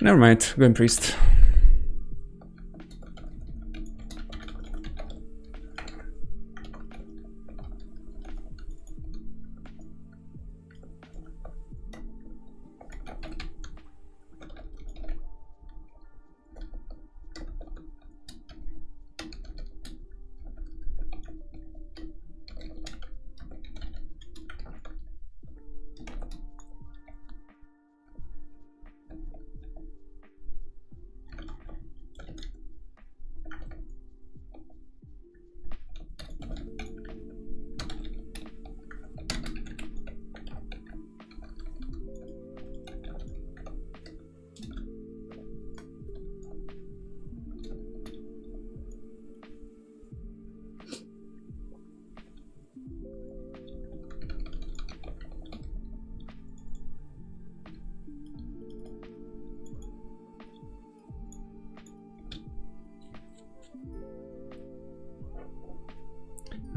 Speaker 1: Never mind, going priest.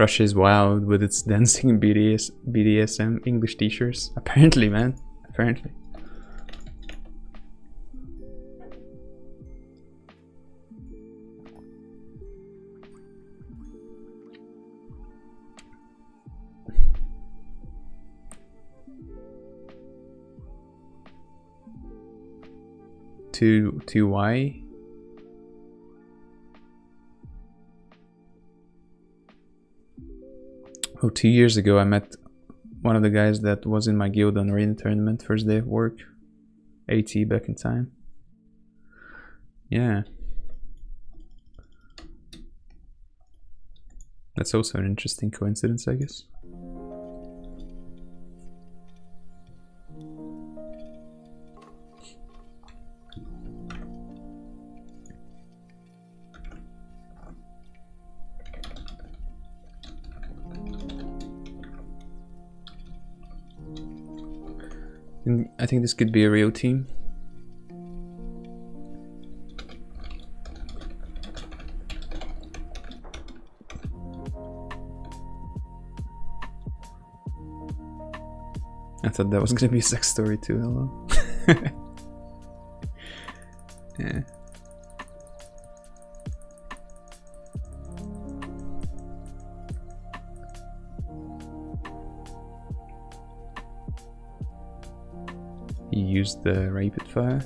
Speaker 1: Russia is wild with its dancing BDSM English teachers. Apparently, man. Apparently. To why? Oh, 2 years ago I met one of the guys that was in my guild on raid tournament, first day of work. AT back in time. Yeah. That's also an interesting coincidence, I guess. I think this could be a real team. I thought that was gonna be a sex story too, hello. Yeah. He used the rapid fire.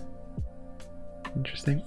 Speaker 1: Interesting.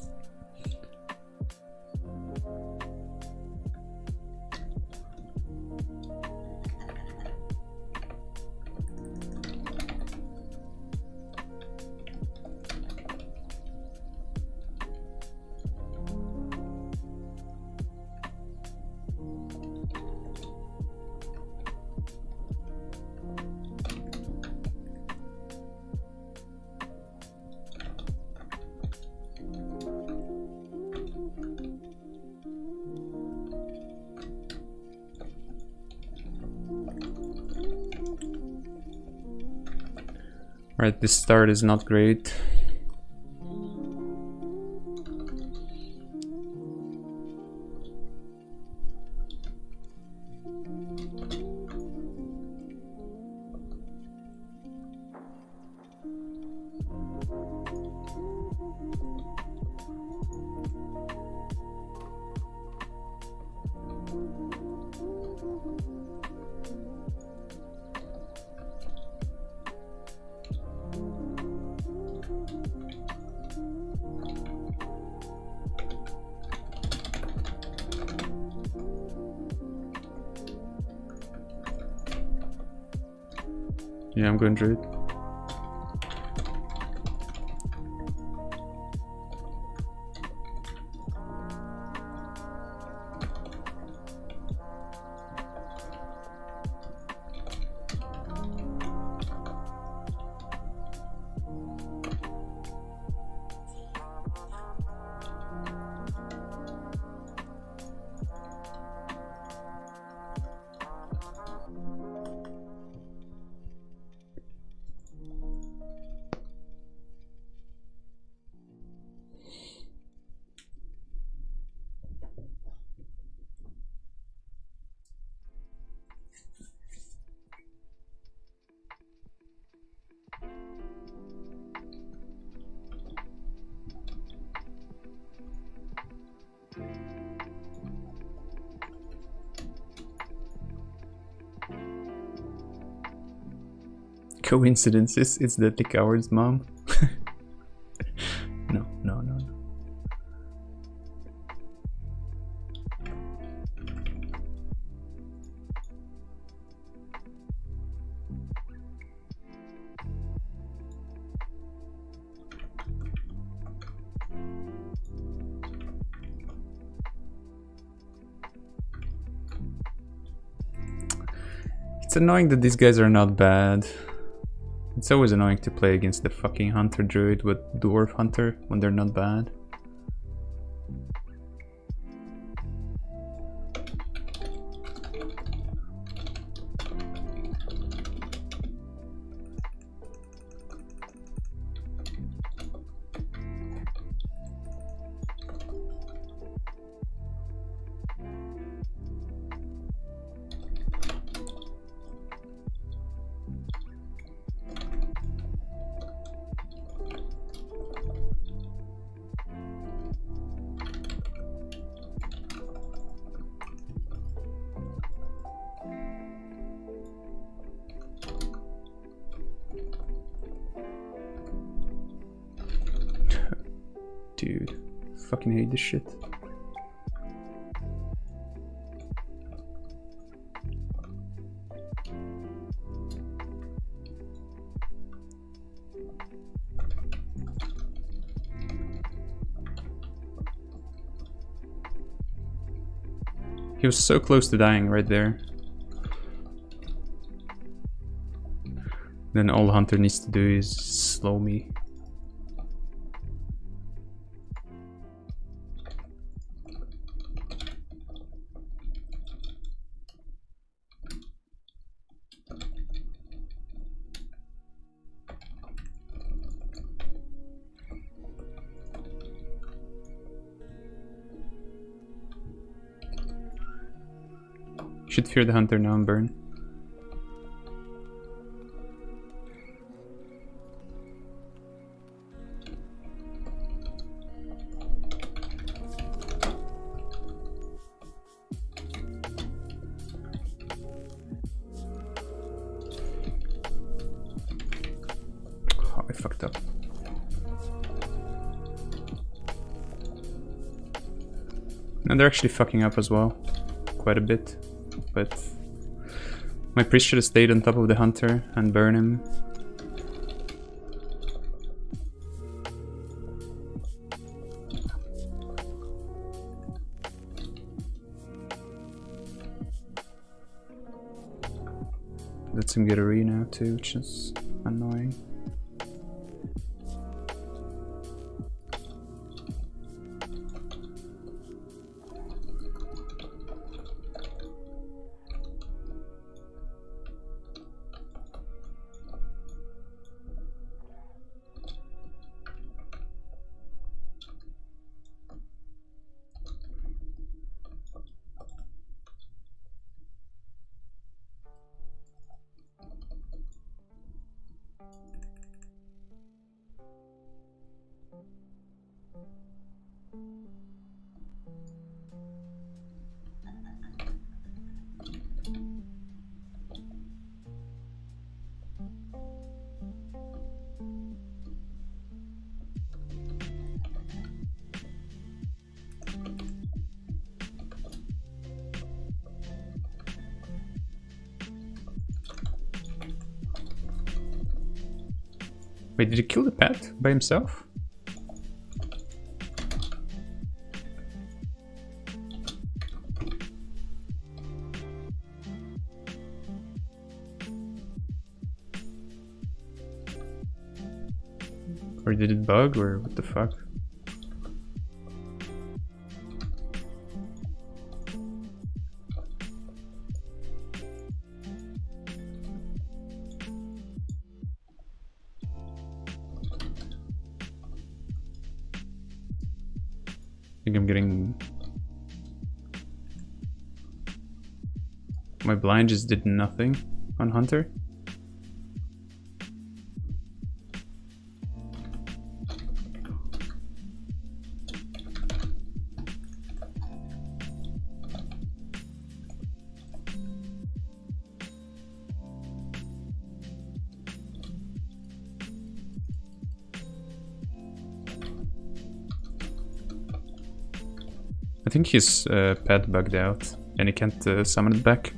Speaker 1: Right, this start is not great. Yeah, I'm going druid. Coincidences? It's the coward's mom. No. It's annoying that these guys are not bad. It's always annoying to play against the fucking hunter druid with dwarf hunter when they're not bad. Dude, fucking hate this shit. He was so close to dying right there. Then all the hunter needs to do is slow me. Should fear the hunter now and burn. Oh, I fucked up. And they're actually fucking up as well, quite a bit. But my priest should have stayed on top of the hunter and burn him. Lets him get a re now too, which is annoying. Wait, did he kill the pet by himself? Or did it bug, or what the fuck? I think I'm getting... My blind just did nothing on Hunter. I think his pet bugged out and he can't summon it back.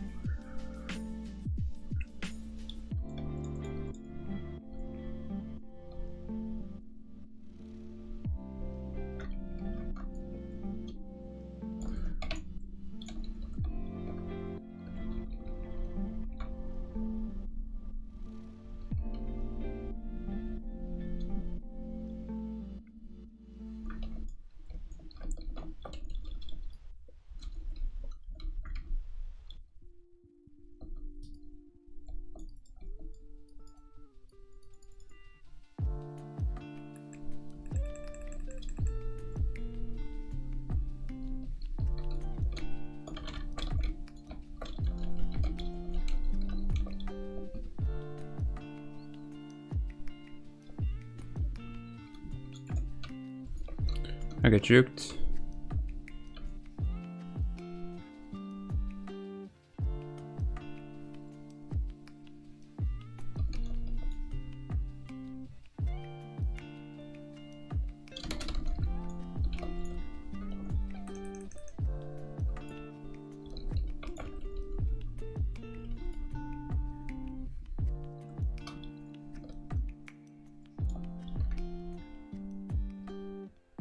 Speaker 1: I got juked.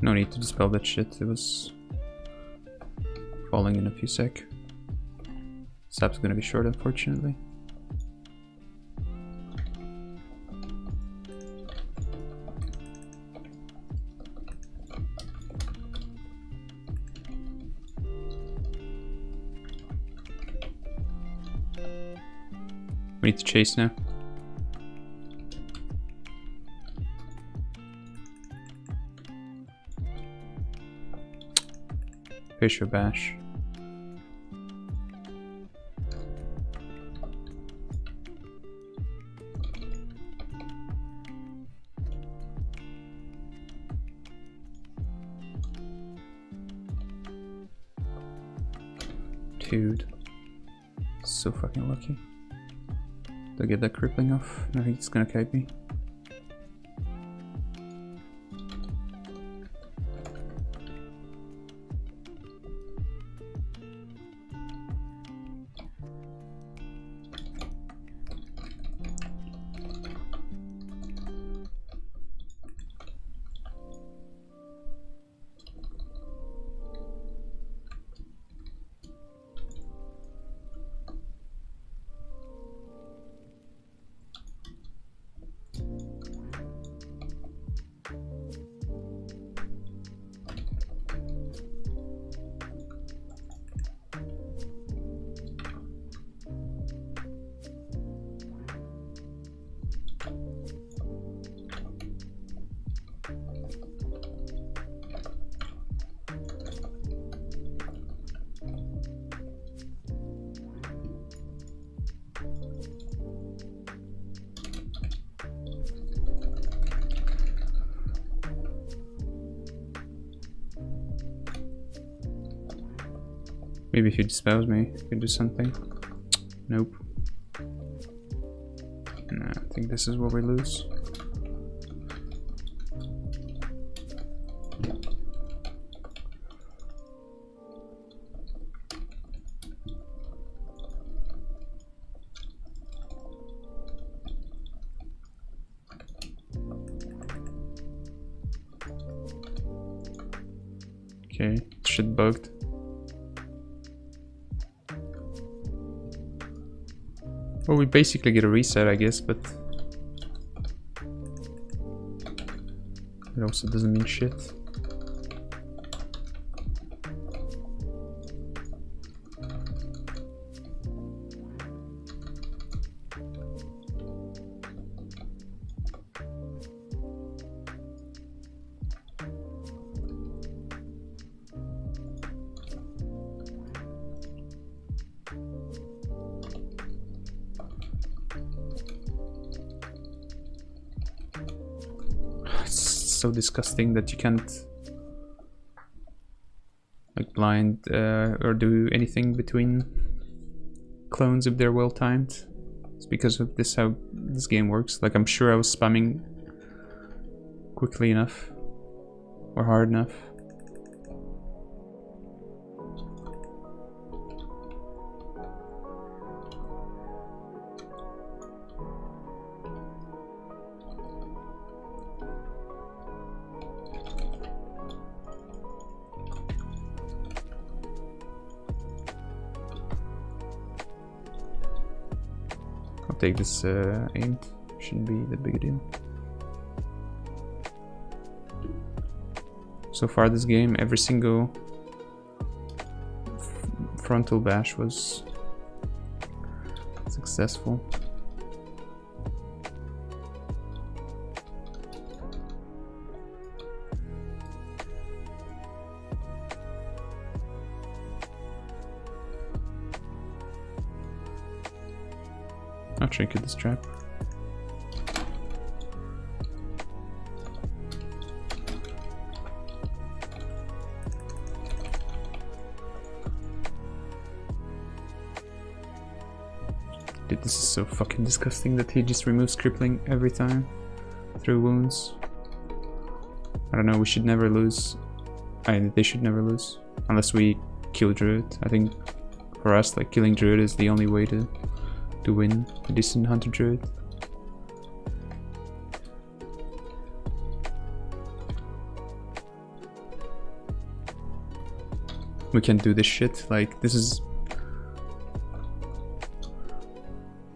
Speaker 1: No need to dispel that shit, it was falling in a few sec. Sap's gonna be short, unfortunately. We need to chase now. Fish or bash. Dude, so fucking lucky. Do I get that crippling off? No, he's gonna kite me. Maybe if you dispels me, you can do something. Nope. No, I think this is what we lose. Okay, shit bugged. Well, we basically get a reset, I guess, but it also doesn't mean shit. So disgusting that you can't like blind or do anything between clones if they're well timed. It's because of this how this game works. Like I'm sure I was spamming quickly enough or hard enough. Take this aim, shouldn't be that big a deal. So far this game, every single frontal bash was successful. I'll trinket this trap. Dude, this is so fucking disgusting that he just removes crippling every time through wounds. I don't know, we should never lose. They should never lose. Unless we kill Druid. I think for us, like, killing Druid is the only way to win a decent Hunter Druid. We can't do this shit. Like, this is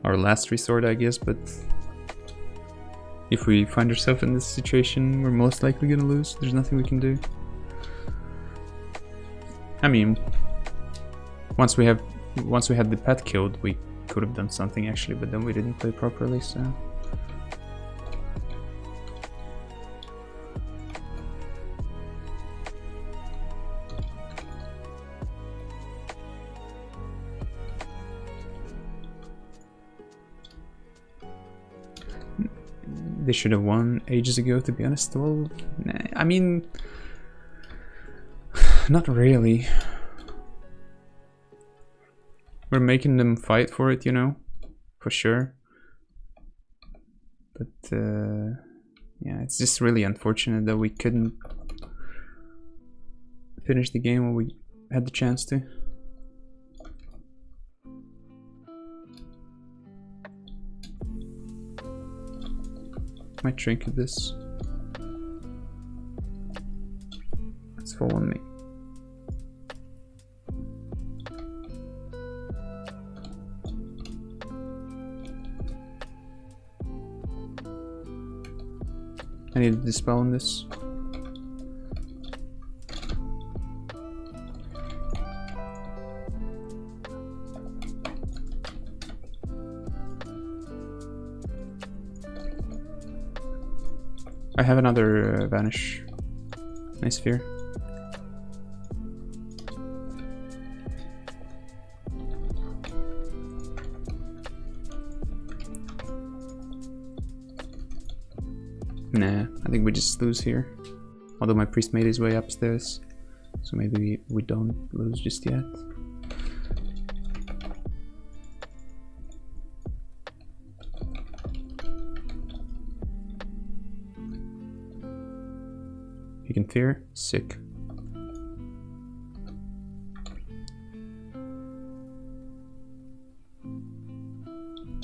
Speaker 1: our last resort, I guess, but if we find ourselves in this situation, we're most likely gonna lose. There's nothing we can do. I mean, once we had the pet killed, we could have done something actually, but then we didn't play properly, so. They should have won ages ago, to be honest. Well, nah, I mean, not really. We're making them fight for it, you know, for sure. But yeah, it's just really unfortunate that we couldn't finish the game when we had the chance to. Might trinket this. It's following me. I need to dispel on this. I have another vanish. Nice sphere. Nah, I think we just lose here. Although my priest made his way upstairs, so maybe we don't lose just yet. You can fear? Sick.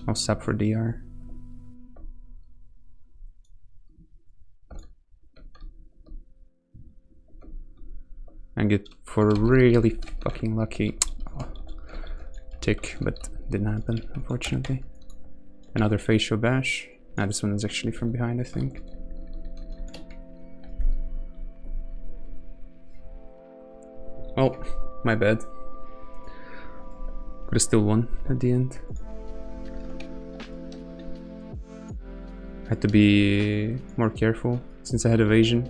Speaker 1: I'll sub for DR. And get for a really fucking lucky tick, but didn't happen, unfortunately. Another facial bash. Now this one is actually from behind, I think. Oh, my bad. Could have still won at the end. Had to be more careful since I had evasion.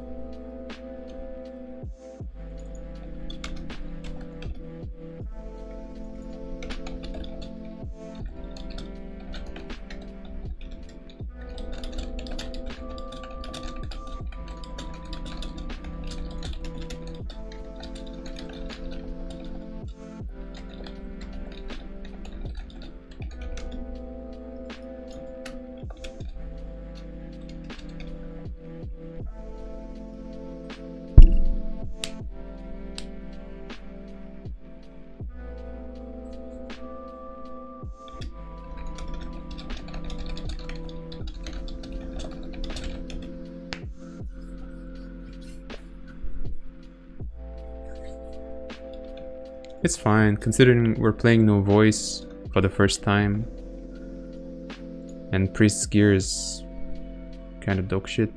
Speaker 1: It's fine, considering we're playing no voice for the first time. And Priest's gear is kind of dog shit.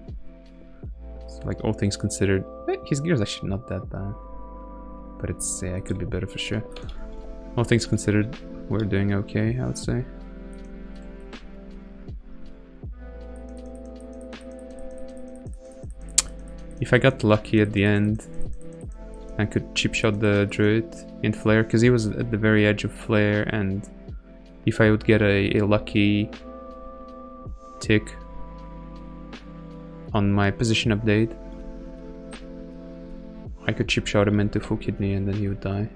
Speaker 1: So, like, all things considered, his gear is actually not that bad. But it's, yeah, it could be better for sure. All things considered, we're doing okay, I would say. If I got lucky at the end, I could chip shot the druid in flare, because he was at the very edge of flare, and if I would get a lucky tick on my position update, I could chip shot him into full kidney and then he would die.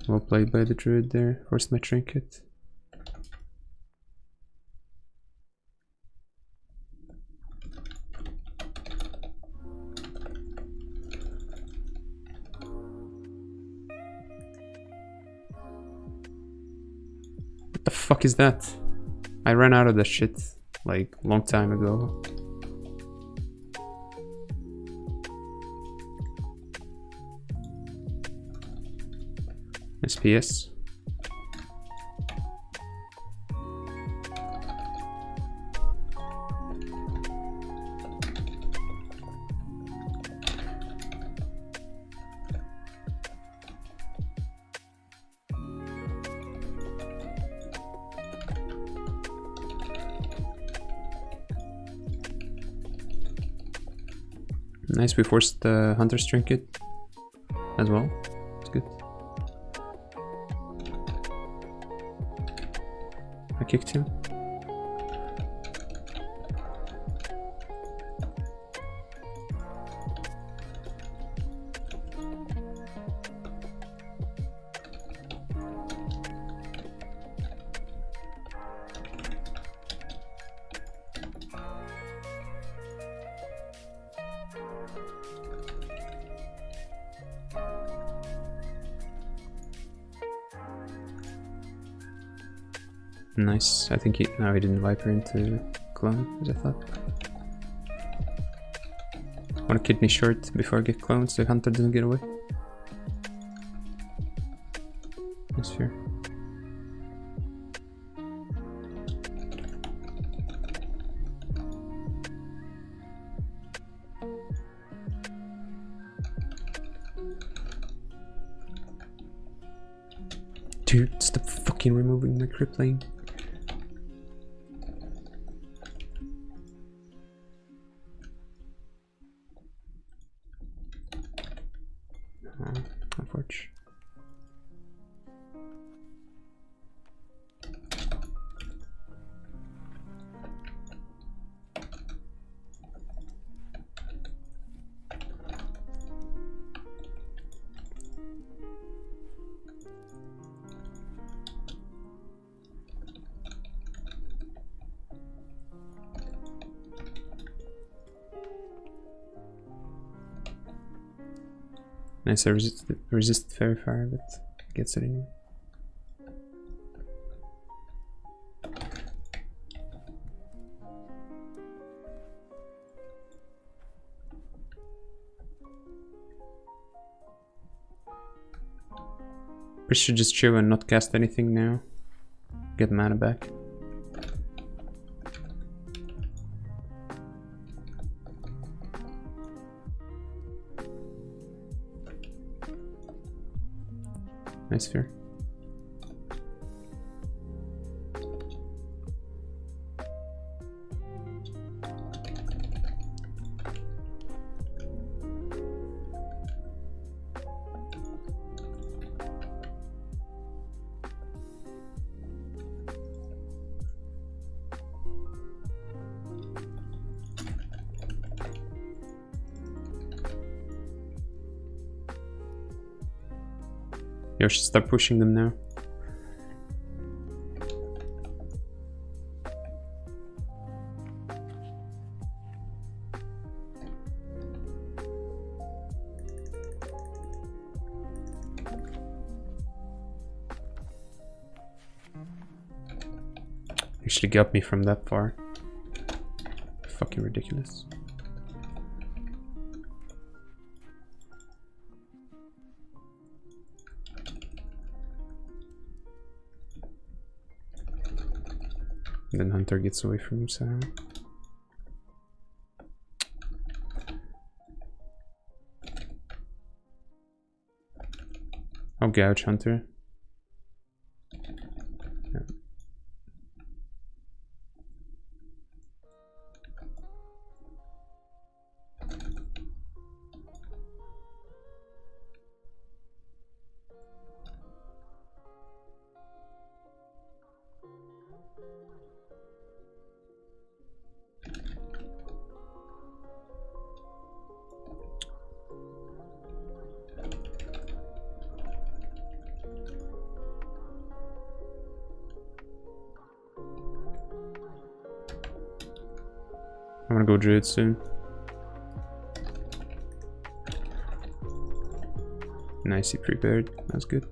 Speaker 1: Well played by the druid there, forced my trinket. The fuck is that? I ran out of that shit like long time ago. SPS. Nice, we forced the Hunter's Trinket as well. It's good. I kicked him. Nice. I think he didn't Viper into clone, as I thought. Want a kidney short before I get cloned so Hunter doesn't get away. Nice fear. Dude, stop fucking removing my crippling. Unfortunate. Nice, I resist very far, but gets it anyway. We should just chill and not cast anything now. Get mana back. Nice fear. Yeah, we should start pushing them now. Actually got me from that far. Fucking ridiculous. Then Hunter gets away from him somehow. I'll gouge Hunter. Yeah. I'm gonna go Druid soon. Nice, he prepared. That's good.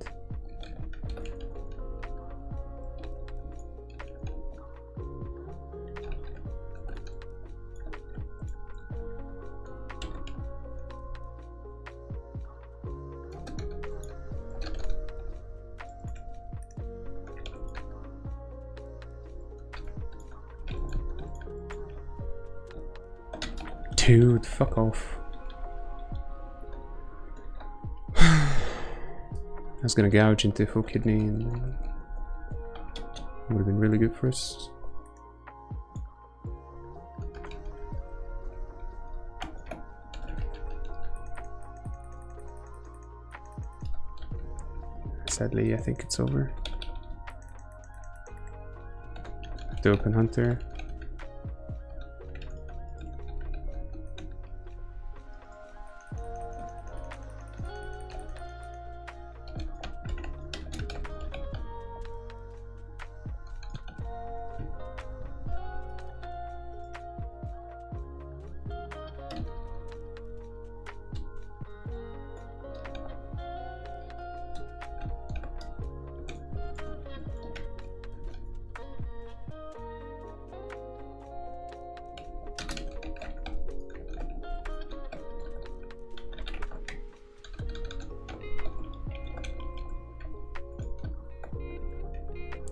Speaker 1: Dude, fuck off. I was gonna gouge into full kidney and would have been really good for us. Sadly, I think it's over. The open hunter.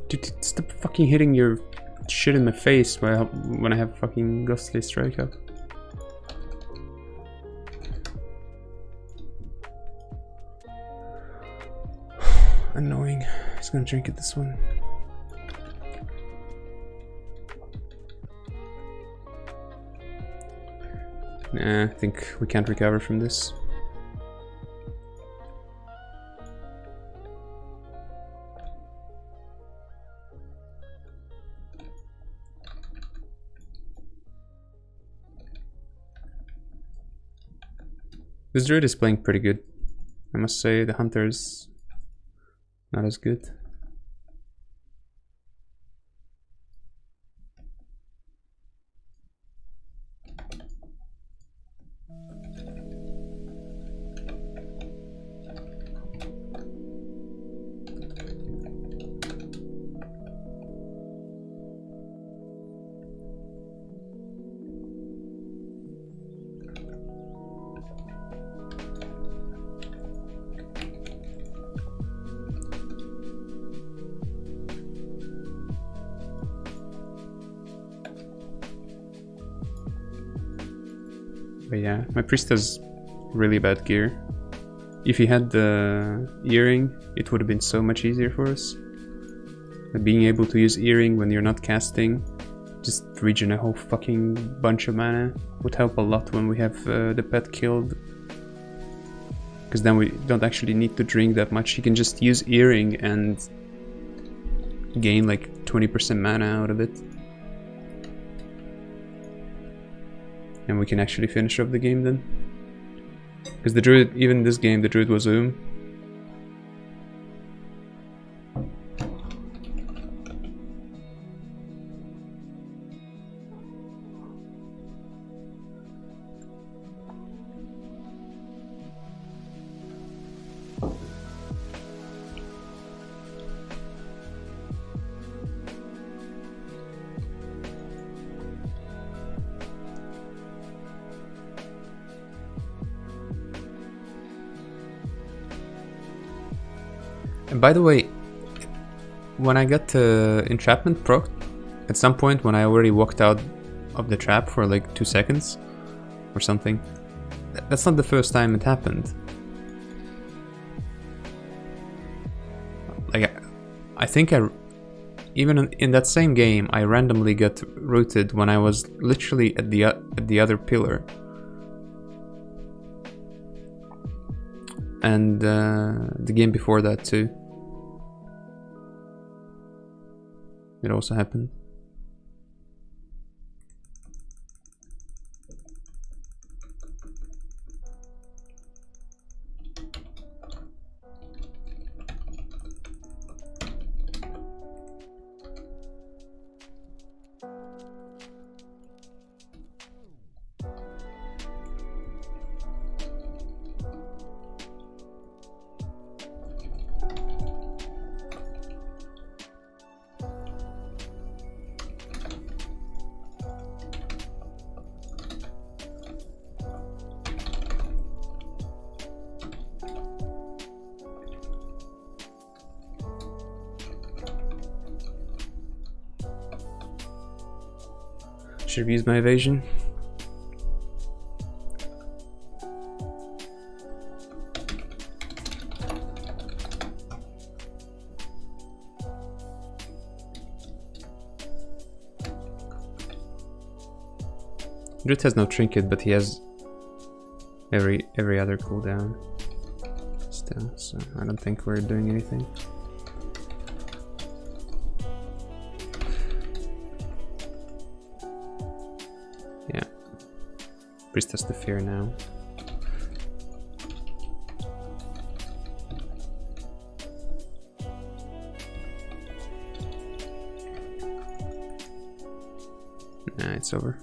Speaker 1: Dude, stop fucking hitting your shit in my face when I have fucking ghostly strike up. Annoying. He's gonna drink it this one. Nah, I think we can't recover from this. This druid is playing pretty good. I must say the hunter's not as good. But yeah, my priest has really bad gear. If he had the earring, it would have been so much easier for us. But being able to use earring when you're not casting, just regen a whole fucking bunch of mana, would help a lot when we have the pet killed. Because then we don't actually need to drink that much. You can just use earring and gain like 20% mana out of it. And we can actually finish off the game then. Because the druid, even in this game, the druid was And by the way, when I got entrapment proc, at some point when I already walked out of the trap for like 2 seconds or something, that's not the first time it happened. Like, I think even in that same game, I randomly got rooted when I was literally at the other pillar. And the game before that too. It also happened. Should have used my evasion. Druid has no trinket, but he has every other cooldown still, so I don't think we're doing anything. Yeah. Priest has the fear now. Nah, it's over.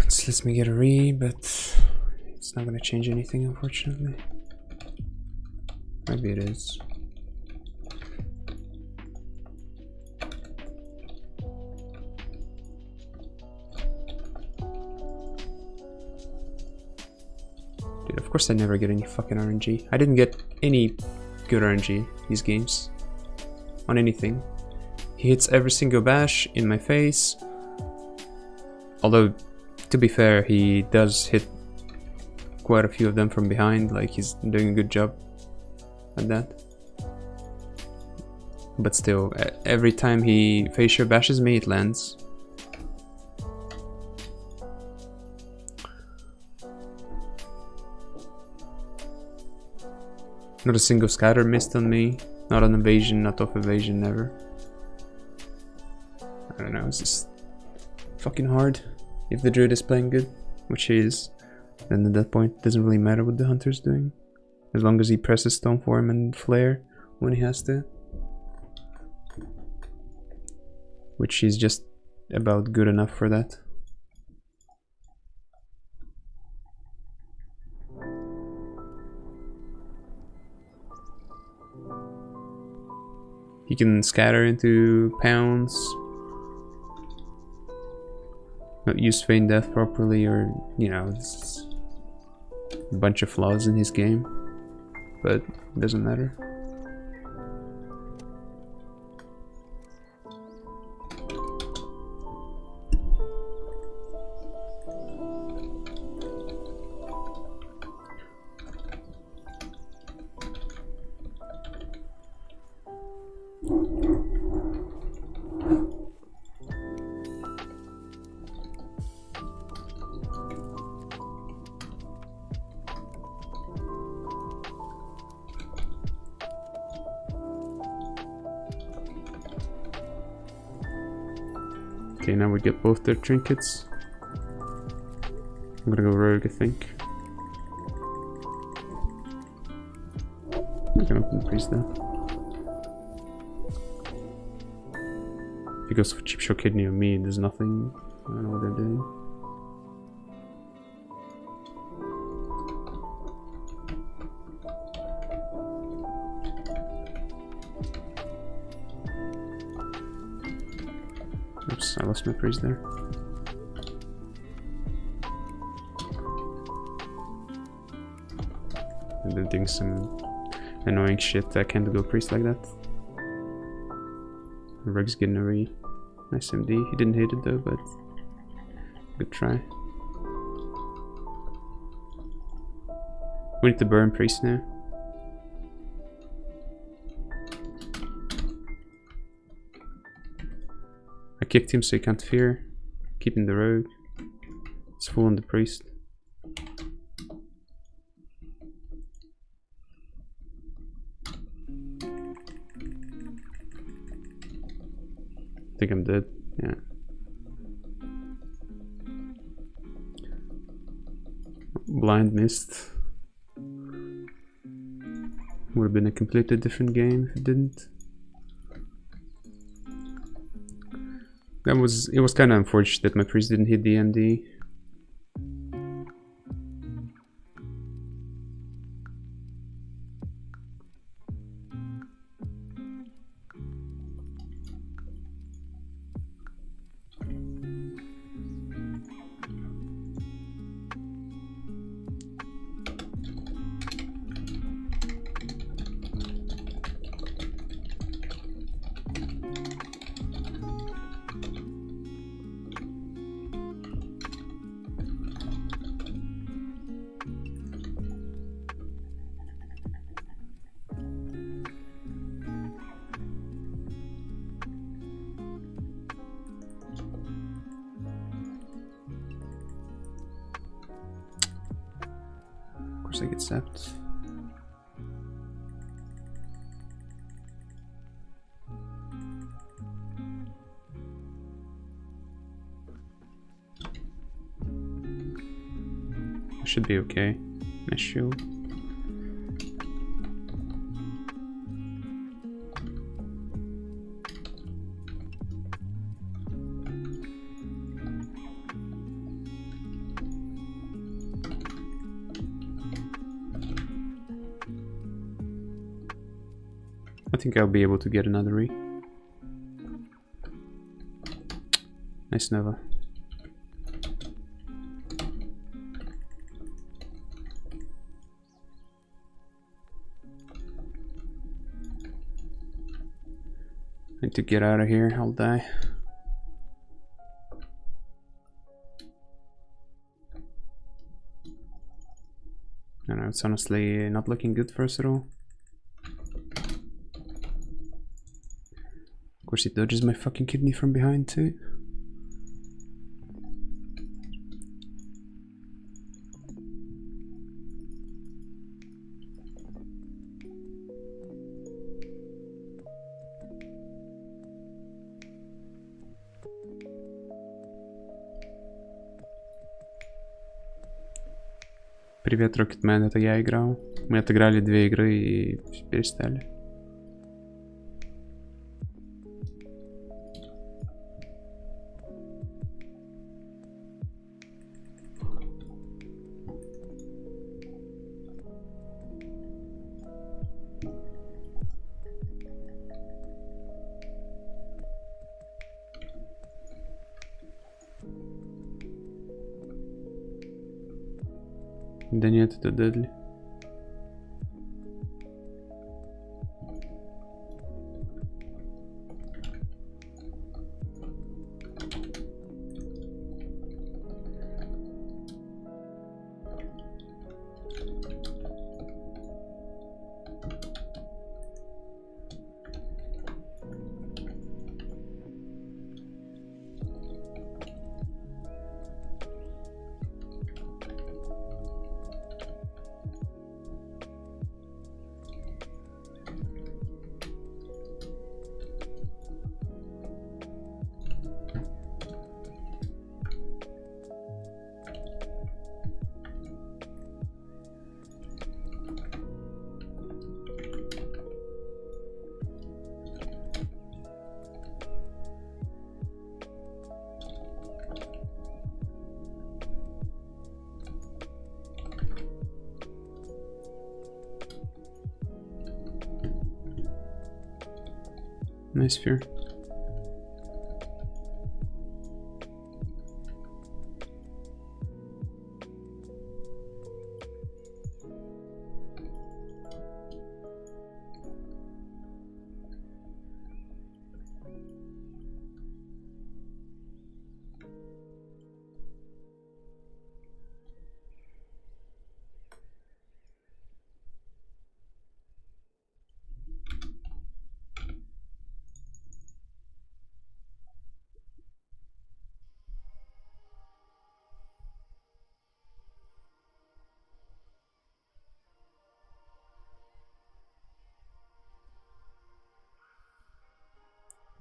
Speaker 1: This lets me get a re, but it's not gonna change anything, unfortunately. Maybe it is. Dude, of course I never get any fucking RNG. I didn't get any good RNG these games on anything. He hits every single bash in my face. Although, to be fair, he does hit quite a few of them from behind, like he's doing a good job at that. But still, every time he facial bashes me, it lands. Not a single scatter missed on me, not on evasion, not off evasion, never. I don't know, it's just fucking hard. If the druid is playing good, which he is, then at that point it doesn't really matter what the hunter's doing. As long as he presses Stoneform and Flare when he has to. Which he's just about good enough for that. He can scatter into pounds, not use feign death properly, or, you know, it's a bunch of flaws in his game, but it doesn't matter. Okay, now we get both their trinkets. I'm gonna go rogue, I think. I can open the priest though. If he goes for cheap shot kidney on me, there's nothing. I don't know what they're doing. Oops, I lost my priest there. And they're doing some annoying shit. I can't go priest like that. Rug's getting a re. Nice MD. He didn't hit it though, but good try. We need to burn priest now. I kicked him so he can't fear. Keeping the rogue. It's full on the priest. I think I'm dead. Yeah. Blind missed. Would have been a completely different game if it didn't. It was kind of unfortunate that my priest didn't hit the MD. like accept. Should be okay. Nice shield. I think I'll be able to get another re. Nice Nova. Need to get out of here, I'll die. I don't know, it's honestly not looking good for us at all. Of course he dodges my fucking kidney from behind too. Привет, Rocketman, это я играл. Мы отыграли 2 игры и перестали. Да нет, это Deadly. Nice fear.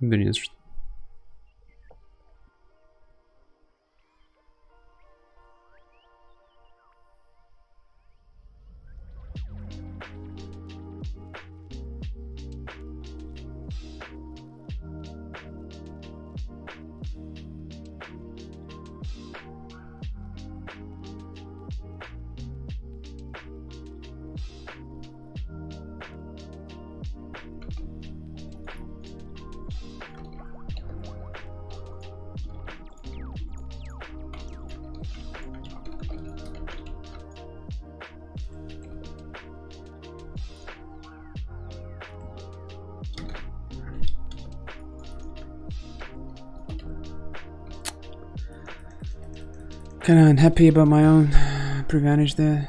Speaker 1: Да не за что. Kinda unhappy about my own pre-advantage there.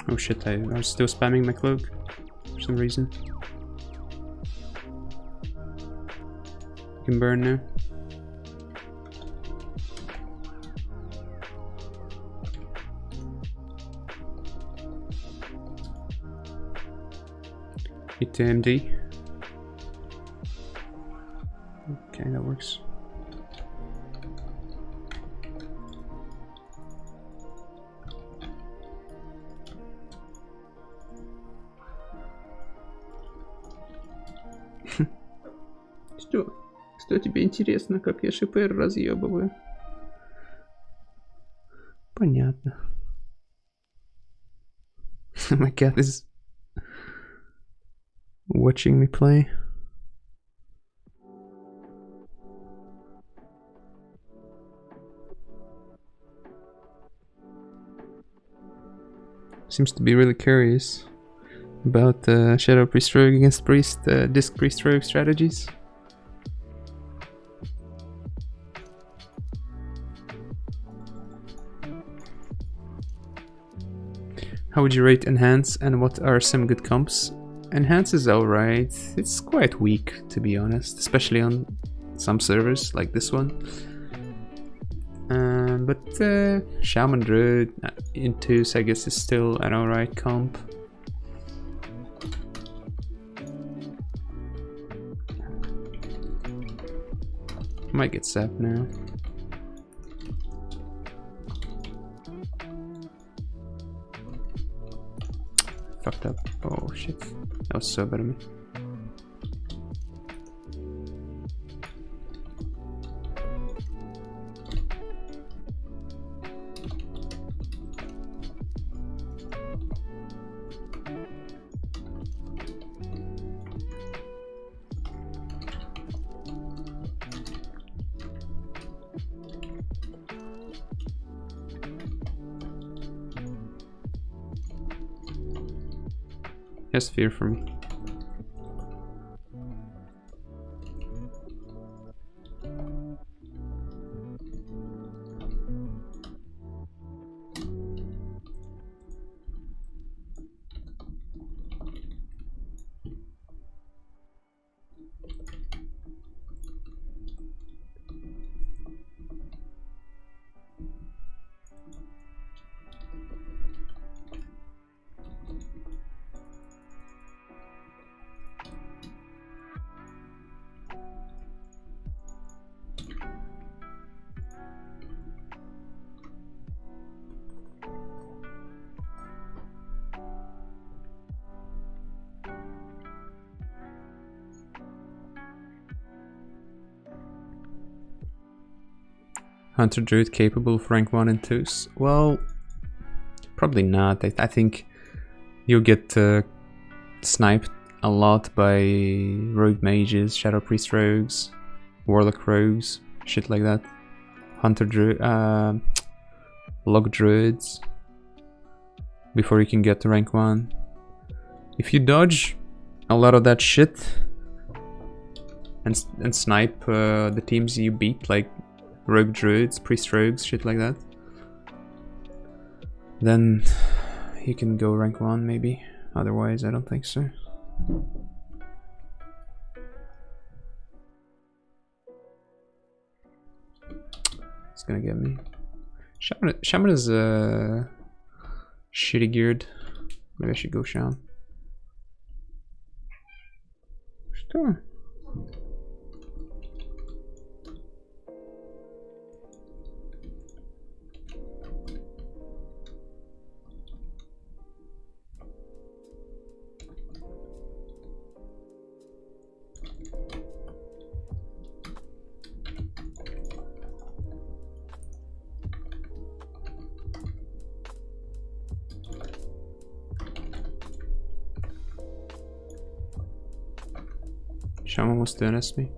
Speaker 1: Oh shit, I was still spamming my cloak for some reason. You can burn now. Hit to MD. Okay, that works. Что тебе интересно, как я ШПР разъебываю? Понятно. My cat is watching me play. Seems to be really curious about Shadow Priest Rogue against Priest, Disc Priest Rogue strategies. How would you rate Enhance and what are some good comps? Enhance is alright, it's quite weak to be honest, especially on some servers like this one. But Shaman Druid Intus I guess is still an alright comp. Might get sapped now. Fucked up. Oh shit. That was so bad of me. Has fear for me. Hunter Druid capable of rank 1 and 2s? Well, probably not. I think you'll get sniped a lot by rogue mages, shadow priest rogues, warlock rogues, shit like that. Hunter Druid, log druids, before you can get to rank 1. If you dodge a lot of that shit and snipe the teams you beat, like rogue druids, priest rogues, shit like that, then you can go rank 1 maybe. Otherwise I don't think so. It's gonna get me. Shaman is shitty geared. Maybe I should go Shaman. Что? Shaman wants to NS me.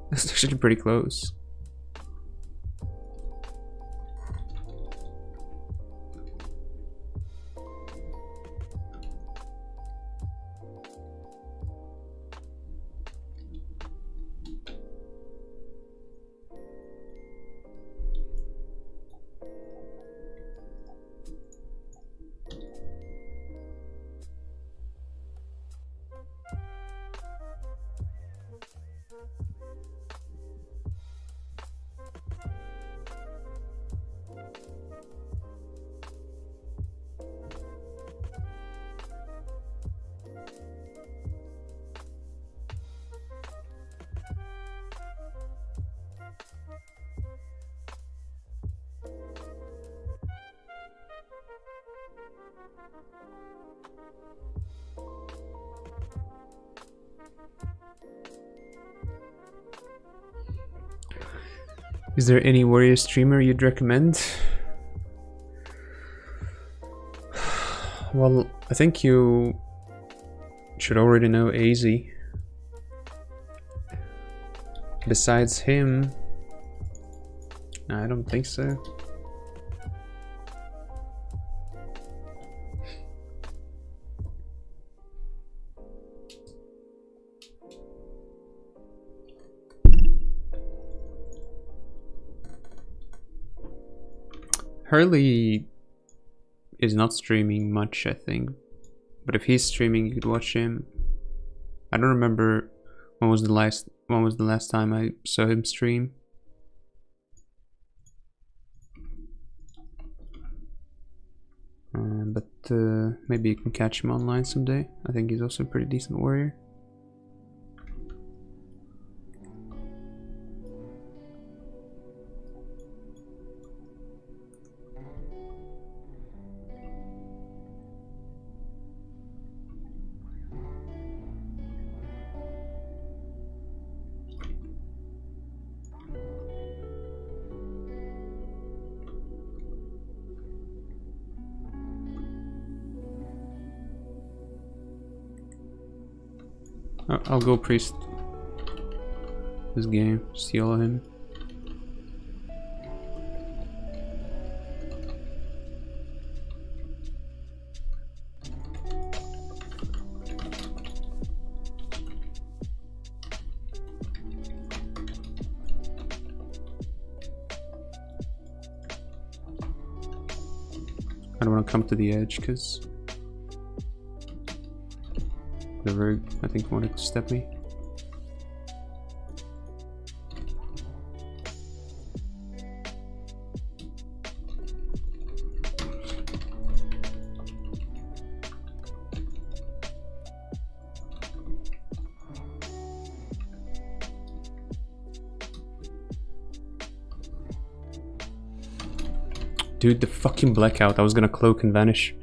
Speaker 1: That's actually pretty close. Is there any warrior streamer you'd recommend? Well, I think you should already know AZ. Besides him, I don't think so. Hurley is not streaming much, I think. But if he's streaming, you could watch him. I don't remember when was the last time I saw him stream. But maybe you can catch him online someday. I think he's also a pretty decent warrior. I'll go priest this game, steal him. I don't want to come to the edge because the rogue, I think, wanted to step me. Dude, the fucking blackout. I was gonna cloak and vanish,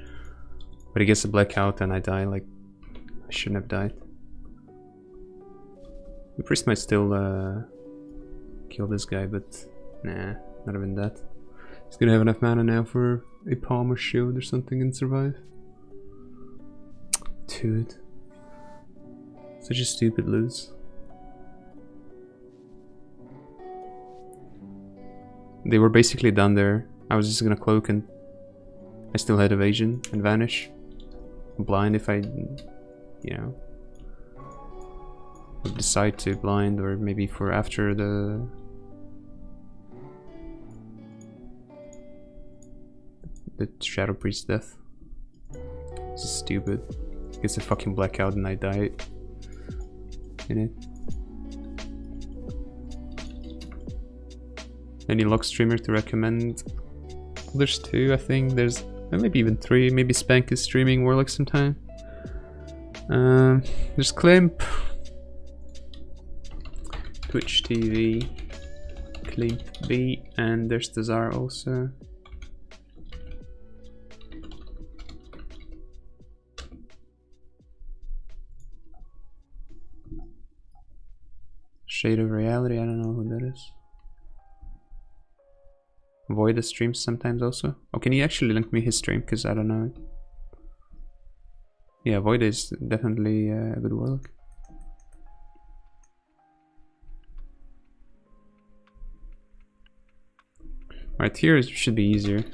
Speaker 1: but he gets a blackout and I die. Like, I shouldn't have died. The priest might still kill this guy, but nah, not even that. He's gonna have enough mana now for a palm or shield or something and survive. Dude, such a stupid lose. They were basically done there. I was just gonna cloak and I still had evasion and vanish. Blind if I, you know, would decide to blind, or maybe for after the Shadow Priest death. This is stupid. Gets a fucking blackout and I die in it. Any lock streamer to recommend? There's two, I think. There's maybe even three. Maybe Spank is streaming Warlock sometime. There's Klimp, Twitch TV, Klimp B, and there's Tazar also. Shade of Reality, I don't know who that is. Void streams sometimes also. Oh, can you actually link me his stream? Because I don't know. Yeah, Void is definitely a good warlock. Right, here should be easier.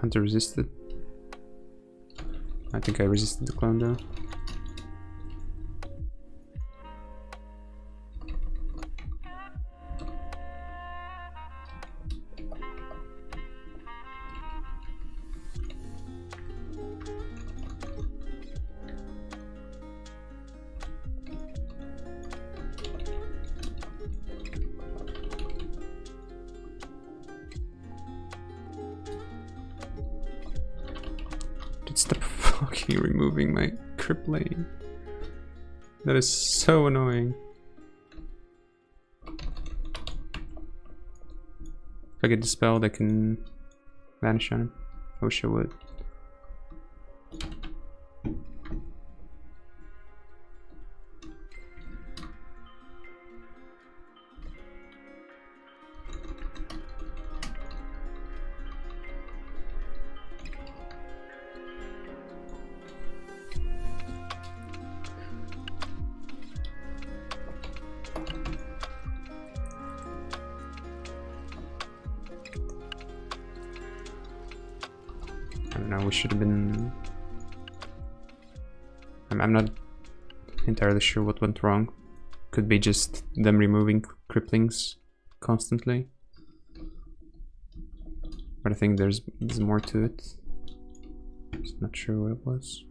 Speaker 1: Hunter resisted. I think I resisted the clone though. fucking removing my crippling. That is so annoying. If I get dispelled, I can vanish on him. I wish I would. I don't know, we should have been... I'm not entirely sure what went wrong. Could be just them removing cripplings constantly. But I think there's more to it. Just not sure what it was.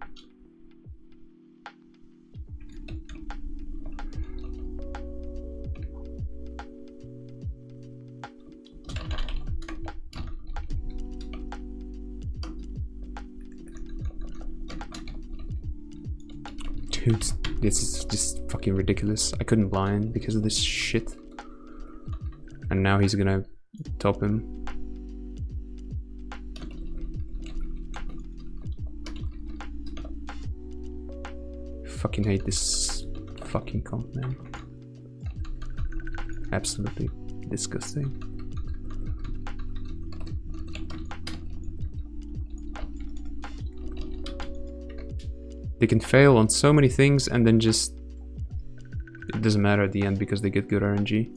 Speaker 1: Dude, this is just fucking ridiculous. I couldn't blind because of this shit. And now he's gonna top him. Fucking hate this fucking comp, man. Absolutely disgusting. They can fail on so many things and then just... It doesn't matter at the end because they get good RNG.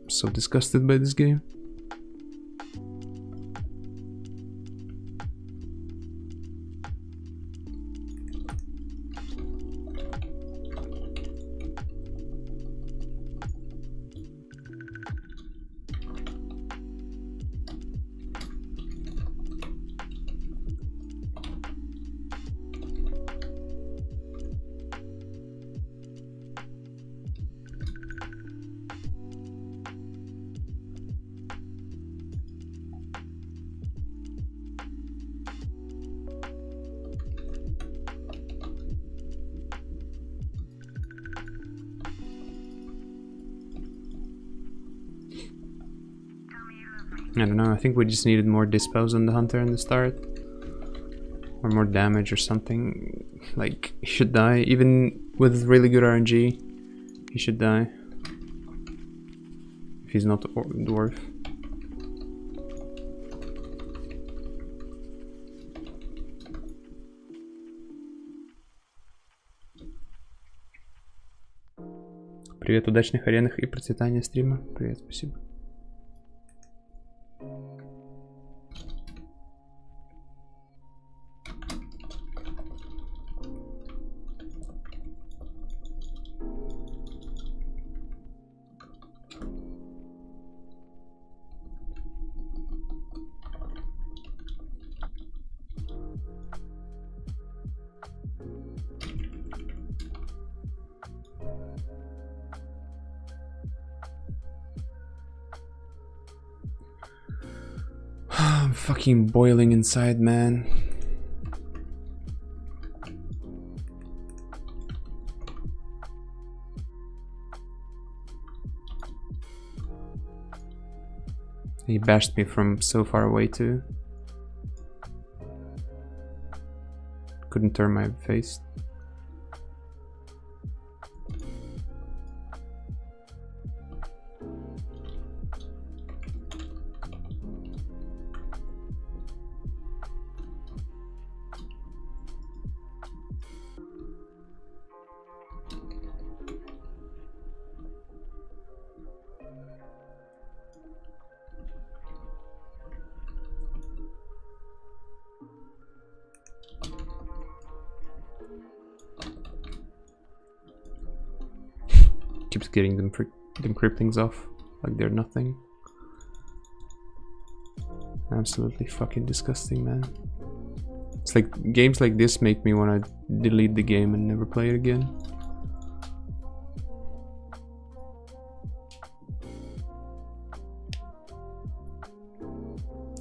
Speaker 1: I'm so disgusted by this game. I don't know, I think we just needed more dispels on the hunter in the start. Or more damage or something. Like, he should die. Even with really good RNG, he should die. If he's not a dwarf. Привет, удачных аренах и процветания стрима. Привет, спасибо. I'm fucking boiling inside, man. He bashed me from so far away too. Couldn't turn my face. Keeps getting them cripplings off like they're nothing. Absolutely fucking disgusting, man. It's like games like this make me want to delete the game and never play it again.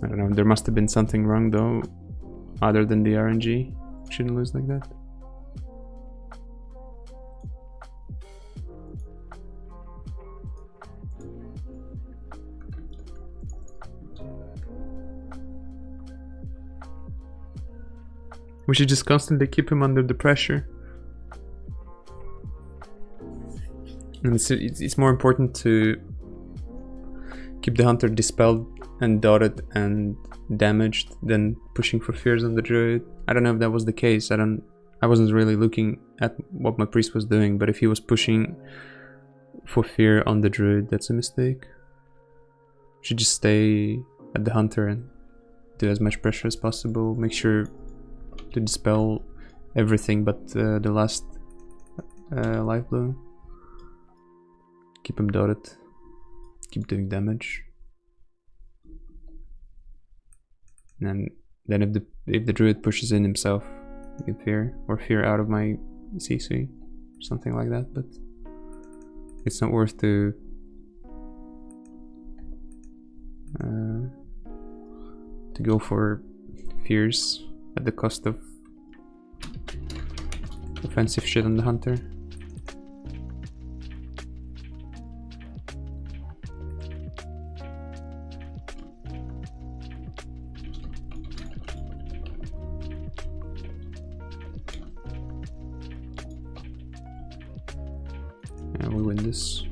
Speaker 1: I don't know, there must have been something wrong though, other than the RNG. Shouldn't lose like that. We should just constantly keep him under the pressure. And it's more important to keep the hunter dispelled and dotted and damaged than pushing for fears on the druid. I don't know if that was the case. I wasn't really looking at what my priest was doing, but if he was pushing for fear on the druid, that's a mistake. Should just stay at the hunter and do as much pressure as possible. Make sure to dispel everything but the last life blow. Keep him dotted. Keep doing damage. And then if the druid pushes in himself, you can fear, or fear out of my CC, something like that. But it's not worth to go for fears at the cost of offensive shit on the hunter. Yeah, we win this.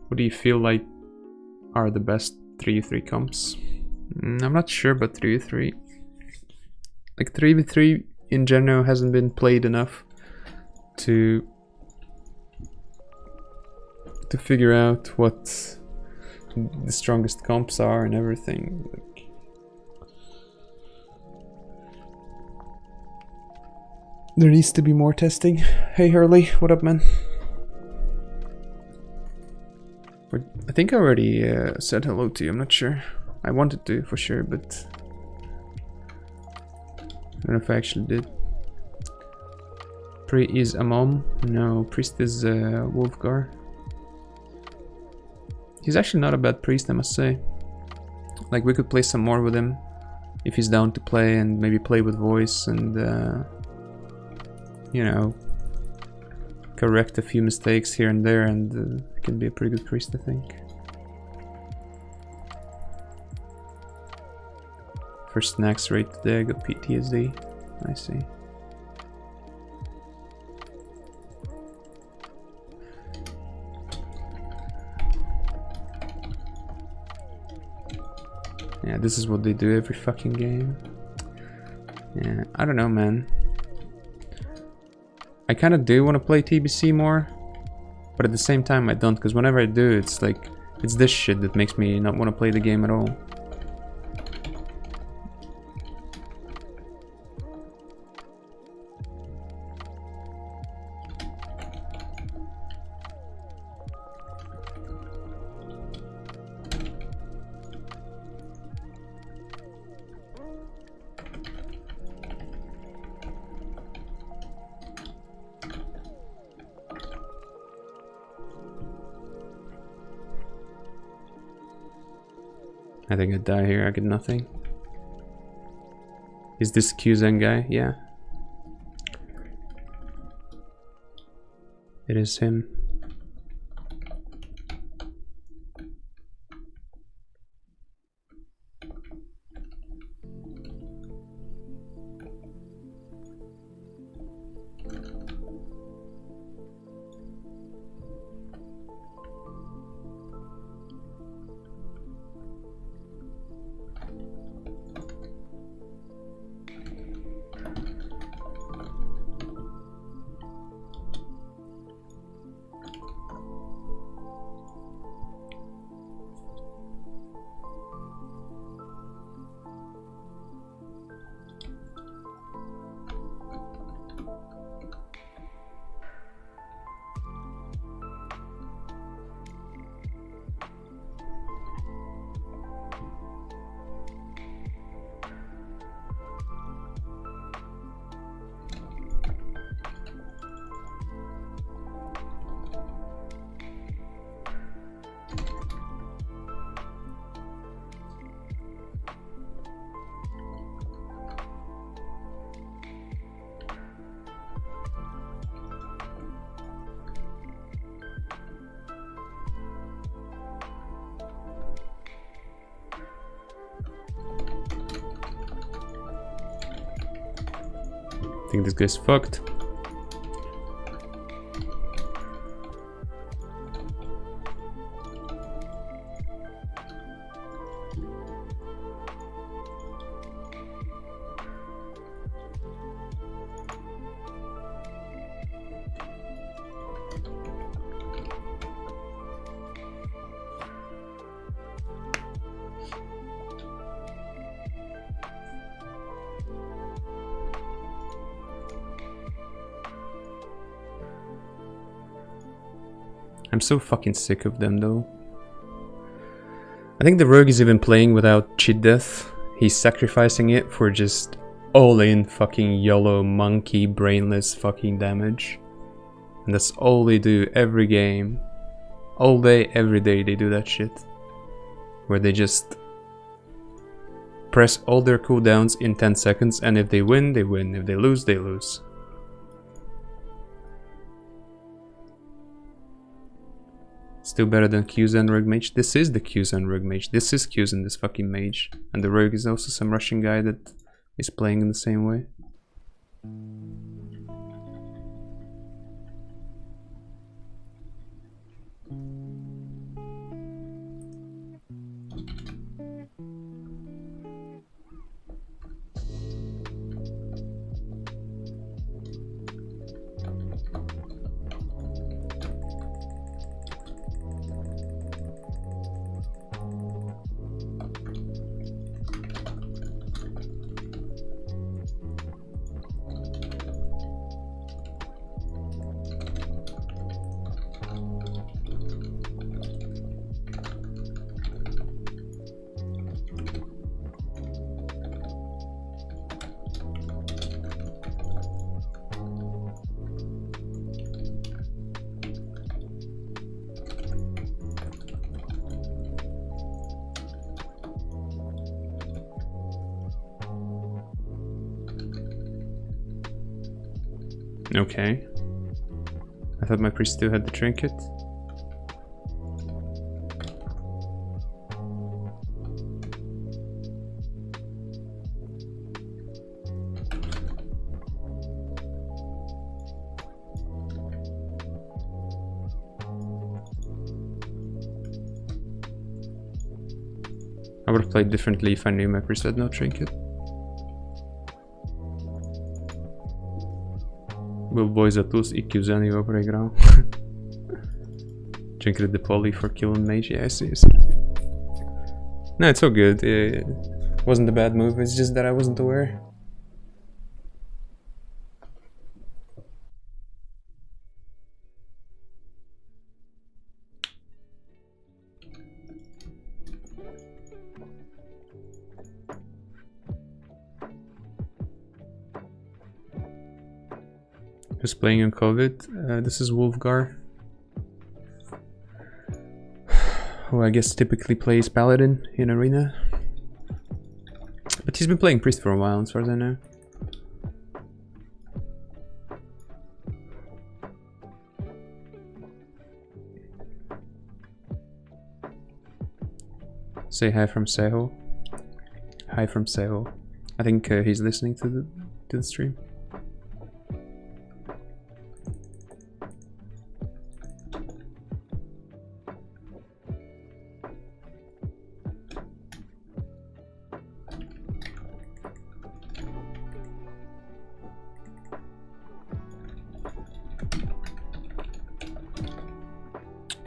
Speaker 1: What do you feel like are the best 3v3 comps? I'm not sure about 3v3. Like 3v3 in general hasn't been played enough to figure out what the strongest comps are and everything. Like, there needs to be more testing. Hey Hurley, what up, man? I think I already said hello to you, I'm not sure. I wanted to, for sure, but I don't know if I actually did. Pri is Amom? No, priest is Wolfgar. He's actually not a bad priest, I must say. Like, we could play some more with him if he's down to play, and maybe play with voice and you know, correct a few mistakes here and there, and can be a pretty good priest, I think. First snacks rate today, I got PTSD. I see. Yeah, this is what they do every fucking game. Yeah, I don't know, man. I kind of do want to play TBC more, but at the same time I don't, because whenever I do, it's like, it's this shit that makes me not want to play the game at all. I think I die here, I get nothing. Is this Qzen guy? Yeah. It is him. I think this guy's fucked. I'm so fucking sick of them though. I think the rogue is even playing without cheat death. He's sacrificing it for just all-in fucking YOLO monkey brainless fucking damage. And that's all they do every game. All day, every day they do that shit. Where they just press all their cooldowns in 10 seconds, and if they win, they win. If they lose, they lose. Still better than Q's and Rogue Mage. This is the Q's and Rogue Mage. This is Q's and this fucking Mage. And the Rogue is also some Russian guy that is playing in the same way. Okay. I thought my priest still had the trinket. I would have played differently if I knew my priest had no trinket. Byl boj za tools i Qzany ho prohrál. Trinket the poly for killing mage. Yeah, I see. No, it's all good. It wasn't a bad move, it's just that I wasn't aware. Who's playing on COVID? This is Wolfgar, who I guess typically plays Paladin in Arena. But he's been playing Priest for a while, as far as I know. Say hi from Seho. Hi from Seho. I think he's listening to the stream.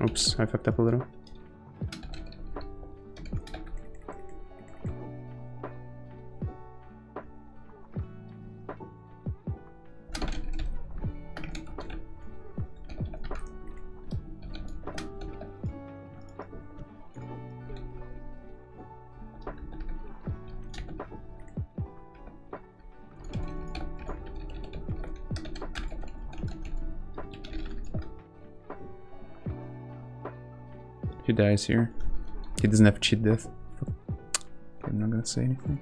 Speaker 1: Oops, I fucked up a little. He dies here. He doesn't have cheat death. Okay, I'm not gonna say anything.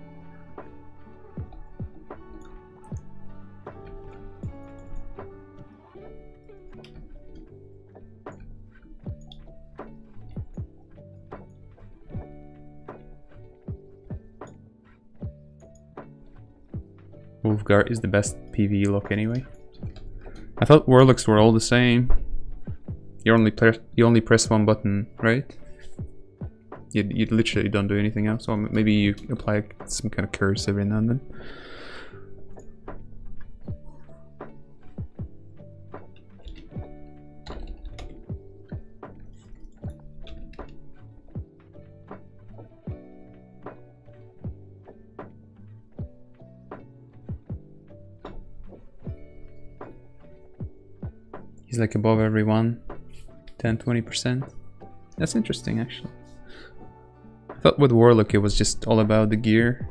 Speaker 1: Wolfgar is the best PvE lock anyway. I thought warlocks were all the same. You only press one button, right? You literally don't do anything else. Or maybe you apply some kind of curse every now and then. He's like above everyone, 10-20%. That's interesting, actually. I thought with Warlock it was just all about the gear.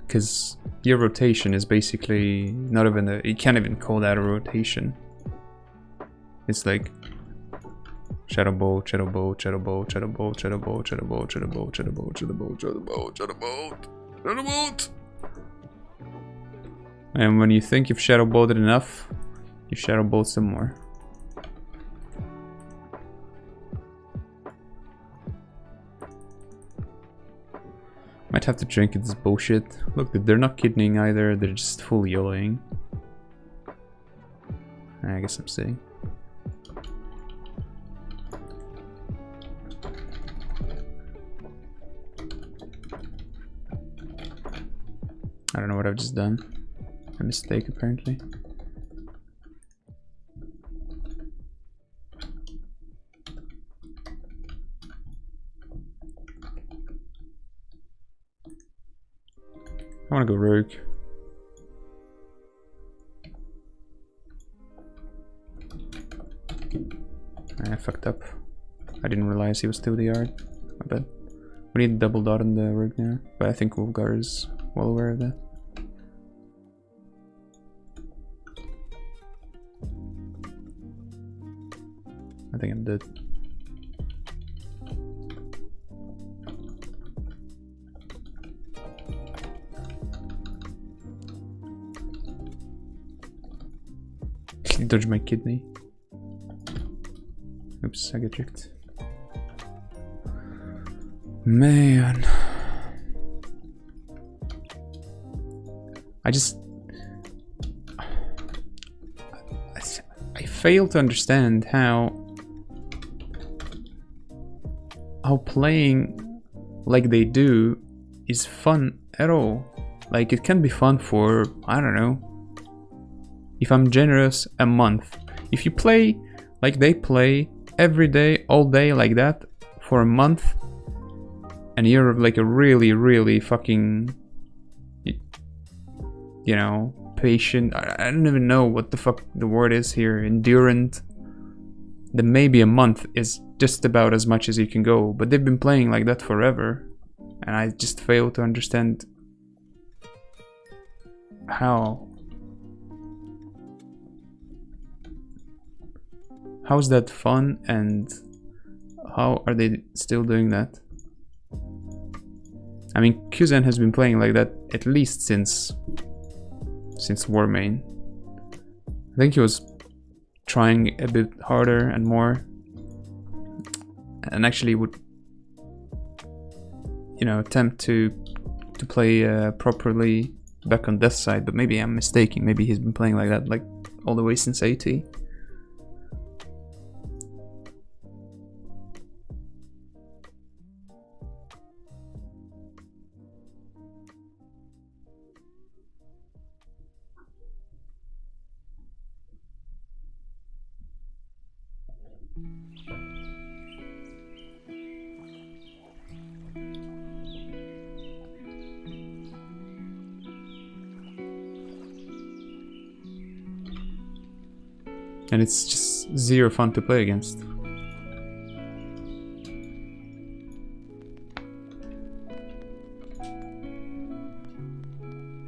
Speaker 1: Because your rotation is basically not even a... You can't even call that a rotation. It's like... Shadow Bolt, Shadow Bolt, Shadow Bolt, Shadow Bolt, Shadow Bolt, Shadow Bolt, Shadow Bolt, Shadow Bolt, Shadow Bolt, Shadow Bolt, Shadow Bolt, Shadow Bolt! And when you think you've Shadow Bolted enough, you Shadow Bolt some more. Might have to drink this bullshit. Look, they're not kidneying either, they're just full YOLOing. I guess I'm sitting. I don't know what I've just done. A mistake, apparently. I want to go rogue. I fucked up. I didn't realize he was still the yard. My bad. We need a double dot on the rogue now, but I think Wolfgar is well aware of that. I think I'm dead. He dodged my kidney. Oops, I got tricked. Man. I fail to understand how playing like they do is fun at all. Like, it can be fun for, I don't know, if I'm generous, a month. If you play like they play every day, all day like that for a month, and you're like a really fucking, you know, patient, I don't even know what the fuck the word is here, endurant, then maybe a month is just about as much as you can go. But they've been playing like that forever, and I just fail to understand how is that fun, and how are they still doing that? I mean, Kuzen has been playing like that at least since Warmane. I think he was trying a bit harder and more, and actually would, you know, attempt to play properly back on Death's side, but maybe I'm mistaken. Maybe he's been playing like that like all the way since AT. And it's just zero fun to play against.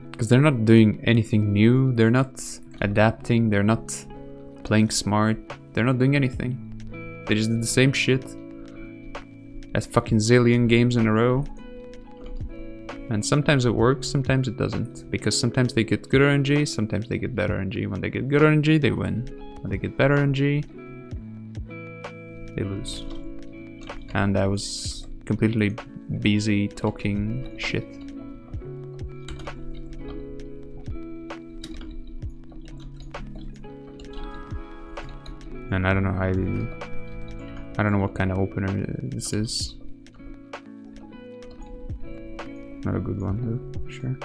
Speaker 1: Because they're not doing anything new, they're not adapting, they're not playing smart, they're not doing anything. They just did the same shit as fucking zillion games in a row. And sometimes it works, sometimes it doesn't. Because sometimes they get good RNG, sometimes they get better RNG. When they get good RNG, they win. When they get better RNG, they lose. And I was completely busy talking shit. And I don't know I don't know what kind of opener this is. Not a good one though, for sure.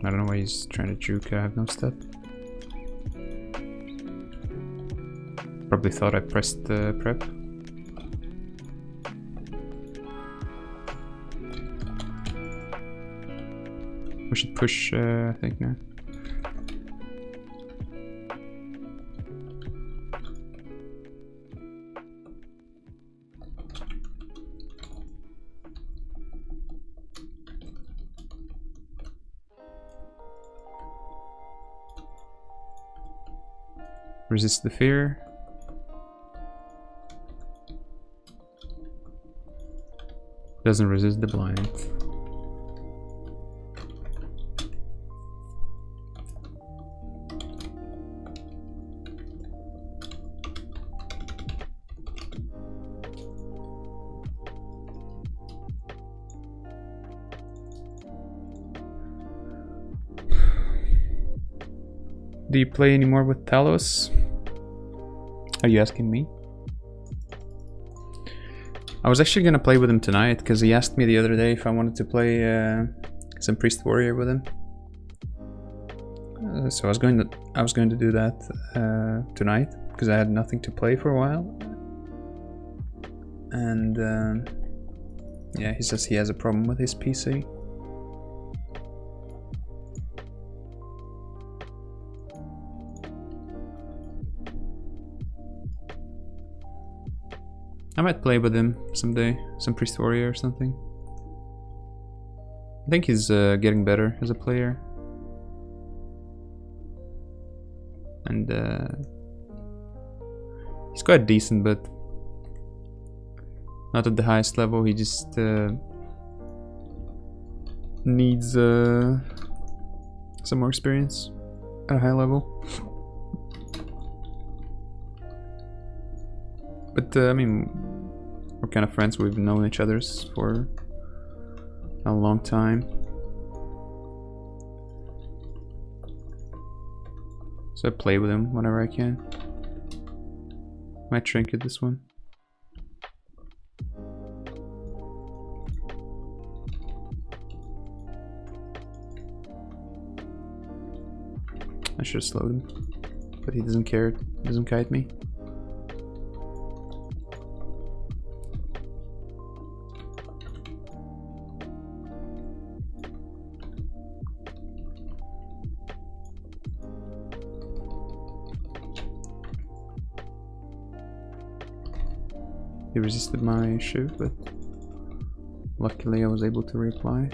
Speaker 1: I don't know why he's trying to juke. I have no step. Probably thought I pressed the prep. We should push, I think, now. Resist the fear. Doesn't resist the blind. Do you play anymore with Talos? Are you asking me? I was actually gonna play with him tonight because he asked me the other day if I wanted to play some Priest Warrior with him. So I was going to do that tonight because I had nothing to play for a while. And yeah, he says he has a problem with his PC. I might play with him someday, some Priest Warrior or something. I think he's getting better as a player. And he's quite decent, but not at the highest level. He just needs some more experience at a high level. But I mean, we're kind of friends. We've known each other for a long time. So I play with him whenever I can. Might trinket this one. I should have slowed him, but he doesn't care. He doesn't kite me. He resisted my shoot, but luckily I was able to reply.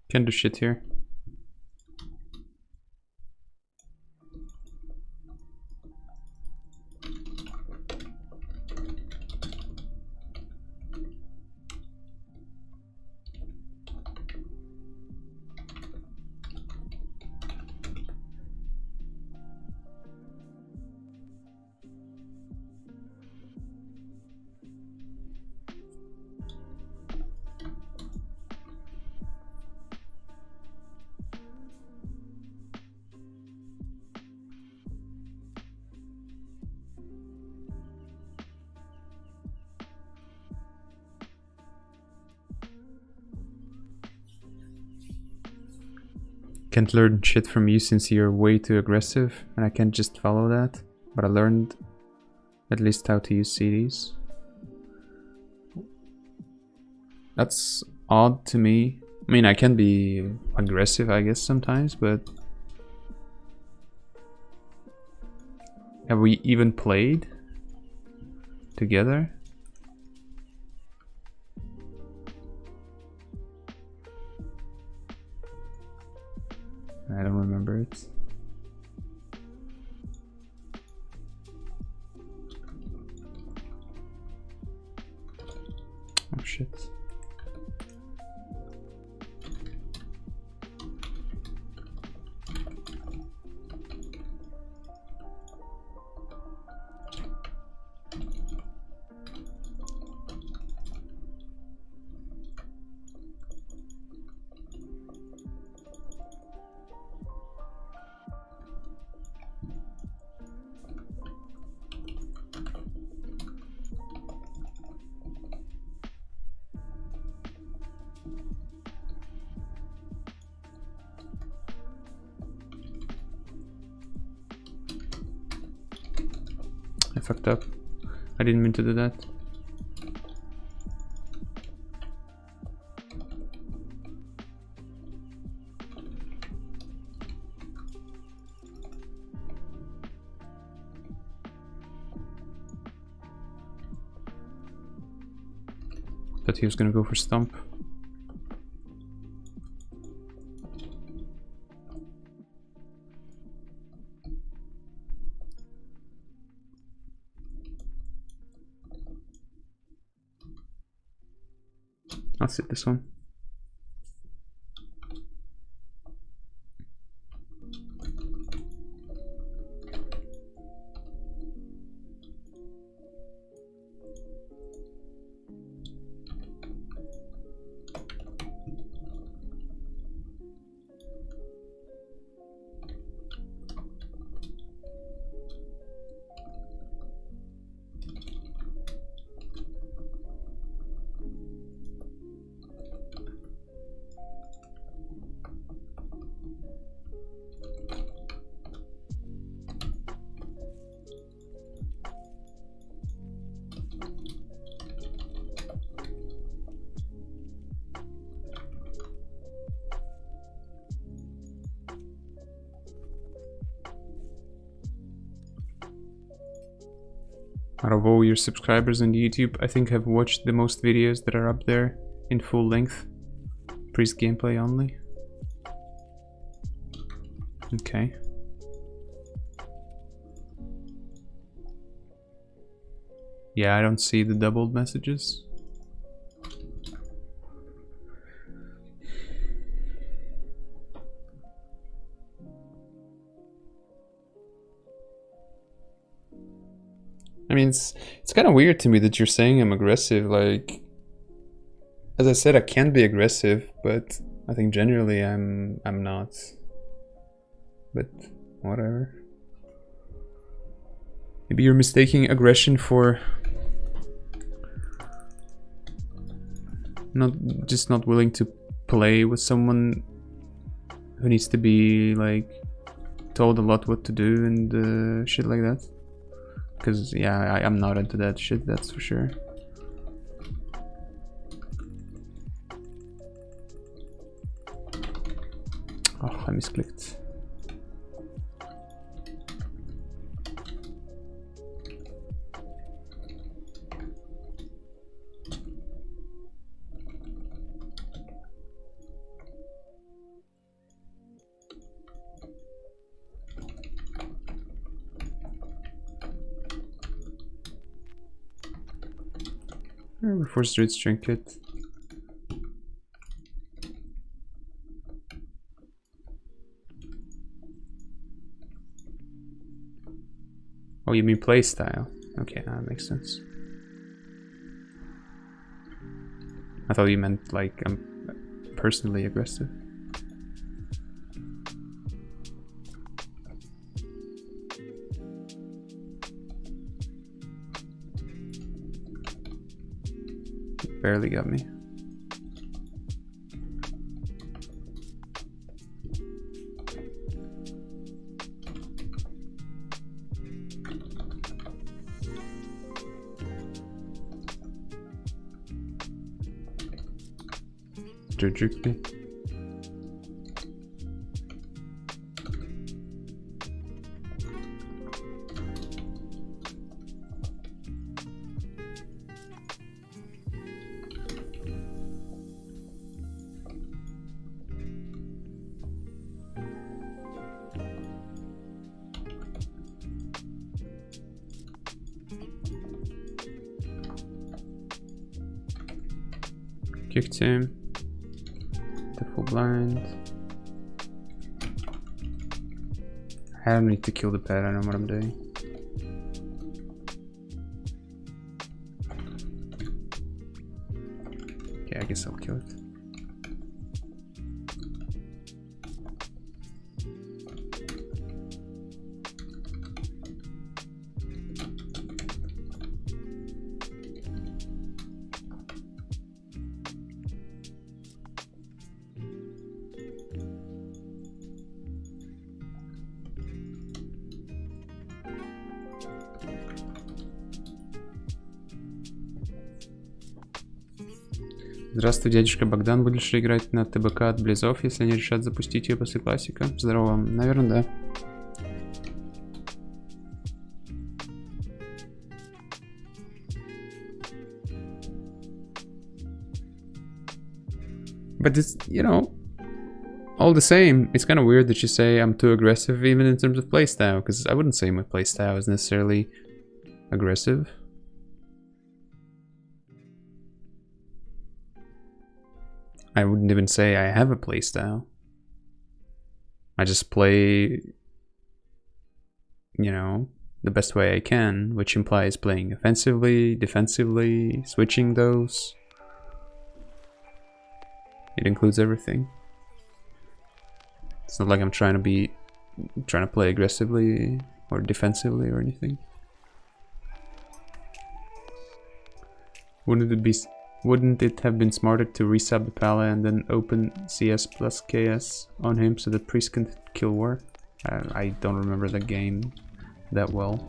Speaker 1: Can't do shit here. can't learn shit from you since you're way too aggressive, and I can't just follow that. But I learned at least how to use CDs. That's odd to me. I mean, I can be aggressive, I guess, sometimes, but have we even played together? I don't remember it. Oh shit. I fucked up. I didn't mean to do that. Thought he was gonna go for stomp. I'll sit this one. Out of all your subscribers on YouTube, I think I've watched the most videos that are up there in full length. Priest gameplay only. Okay. Yeah, I don't see the doubled messages. I mean, it's kind of weird to me that you're saying I'm aggressive. Like, as I said, I can be aggressive, but I think generally I'm not. But whatever. Maybe you're mistaking aggression for not willing to play with someone who needs to be like told a lot what to do and shit like that. Because yeah, I'm not into that shit, that's for sure. Oh, I misclicked. Before streets trinket. Oh, you mean play style? Okay, that makes sense. I thought you meant like I'm personally aggressive. Barely got me. Jujutsu. Kicked him. The full blind. I don't need to kill the pet, I know what I'm doing. Okay, I guess I'll kill it. Здравствуй, дядюшка Богдан. Будешь ли играть на ТБК от Близов, если они решат запустить ее после классика? Здорово. Наверное, да. But it's, you know, all the same, it's kind of weird that you say I'm too aggressive even in terms of playstyle, because I wouldn't say my playstyle is necessarily aggressive. I wouldn't even say I have a playstyle. I just play, you know, the best way I can, which implies playing offensively, defensively, switching those. It includes everything. It's not like I'm trying to play aggressively or defensively or anything. Wouldn't it have been smarter to resub the Pala and then open CS plus KS on him so that Priest can kill War? I don't remember the game that well.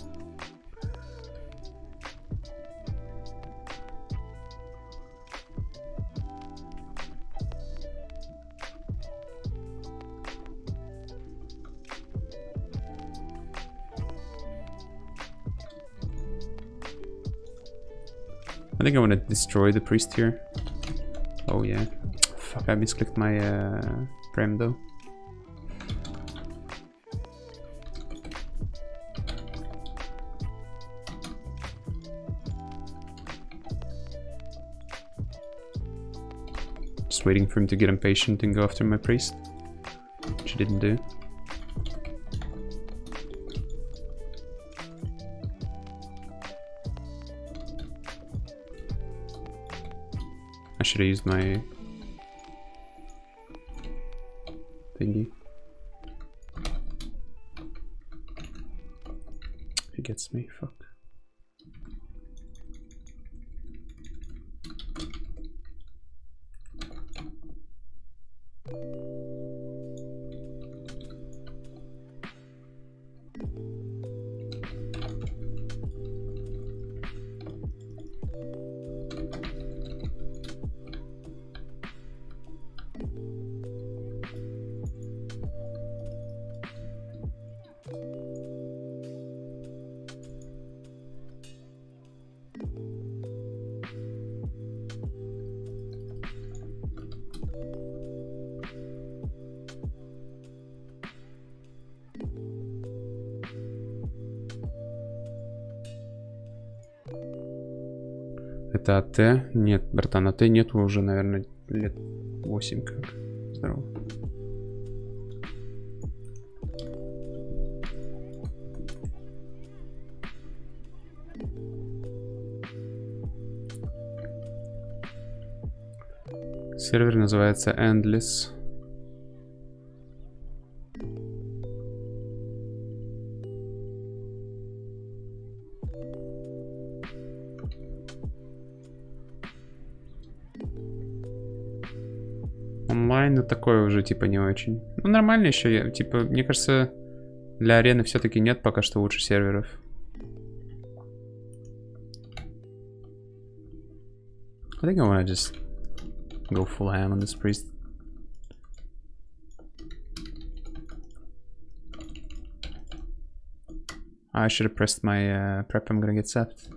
Speaker 1: I think I want to destroy the priest here. Oh yeah. Fuck, I misclicked my prem though. Just waiting for him to get impatient and go after my priest, which he didn't do. I should have used my thingy. He gets me, fuck. Это АТ? Нет, братан, АТ нету уже, наверное, лет 8 как. Здорово. Сервер называется Endless. Онлайн, ну такое уже типа не очень. Ну нормально еще, типа, мне кажется, для арены все-таки нет пока что лучше серверов. I think I wanna just Go full ham on this priest. I should have pressed my prep. I'm gonna get sapped.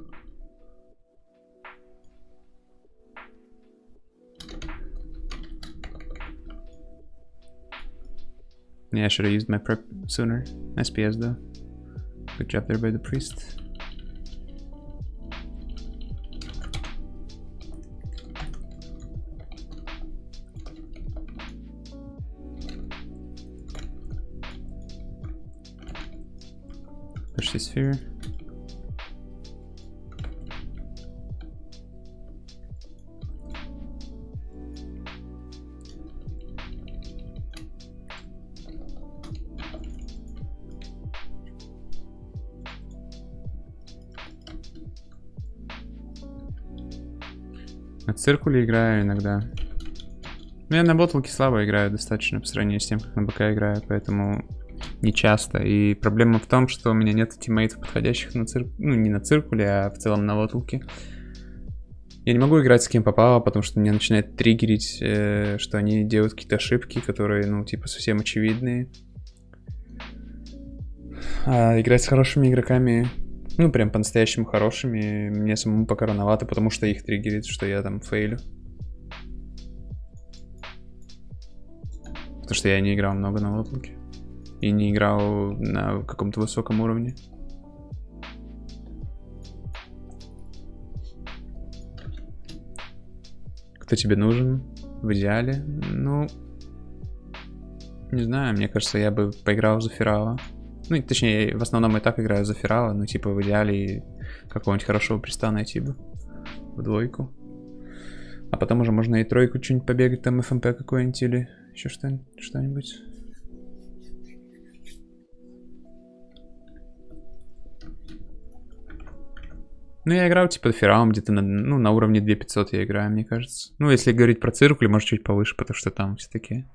Speaker 1: Yeah, I should have used my prep sooner. SPS though. Good job there by the priest. Push this sphere. На циркуле играю иногда. Но я на ботлке слабо играю достаточно по сравнению с тем, как на БК играю, поэтому не часто. И проблема в том, что у меня нет тиммейтов, подходящих на циркуле. Ну, не на циркуле, а в целом на ботлке. Я не могу играть с кем попало, потому что меня начинает триггерить, что они делают какие-то ошибки, которые, ну, типа, совсем очевидные. А играть с хорошими игроками, ну, прям по-настоящему хорошими, мне самому пока рановато, потому что их триггерит, что я там фейлю. Потому что я не играл много на ботлке. И не играл на каком-то высоком уровне. Кто тебе нужен? В идеале? Ну, не знаю, мне кажется, я бы поиграл за Ферала. Ну, точнее, в основном я так играю за Ферала, но типа в идеале какого-нибудь хорошего приста найти бы. В двойку. А потом уже можно и тройку что-нибудь побегать, там ФМП какой-нибудь или еще что-нибудь. Ну, я играл типа Фералом где-то на уровне 2500 я играю, мне кажется. Ну, если говорить про циркуль, может чуть повыше, потому что там все-таки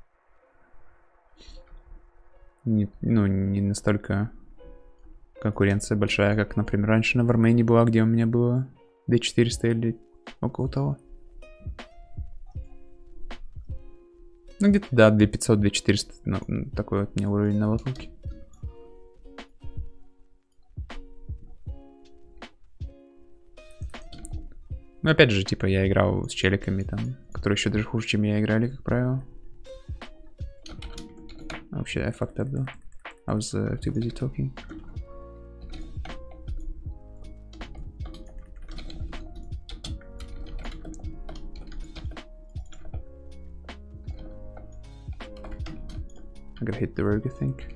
Speaker 1: не настолько конкуренция большая, как, например, раньше на Вармейне была, где у меня было 2400 или около того. Ну, где-то, да, 2500-2400, ну, такой вот у меня уровень на лоталке. Ну, опять же, типа, я играл с челиками, там, которые еще даже хуже, чем я играли, как правило. Вообще, I fucked up, though. I was too busy talking. I gotta hit the rogue, I think.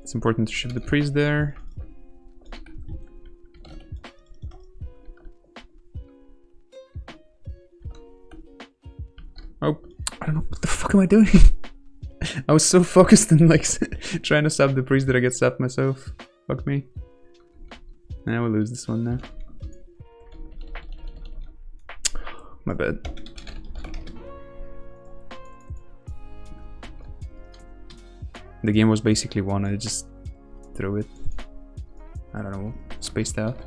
Speaker 1: It's important to shoot the priest there. Oh, I don't know what the fuck am I doing? I was so focused on like trying to sub the priest that I get sapped myself. Fuck me. Now we'll lose this one now. My bad. The game was basically won, I just threw it. I don't know, spaced out.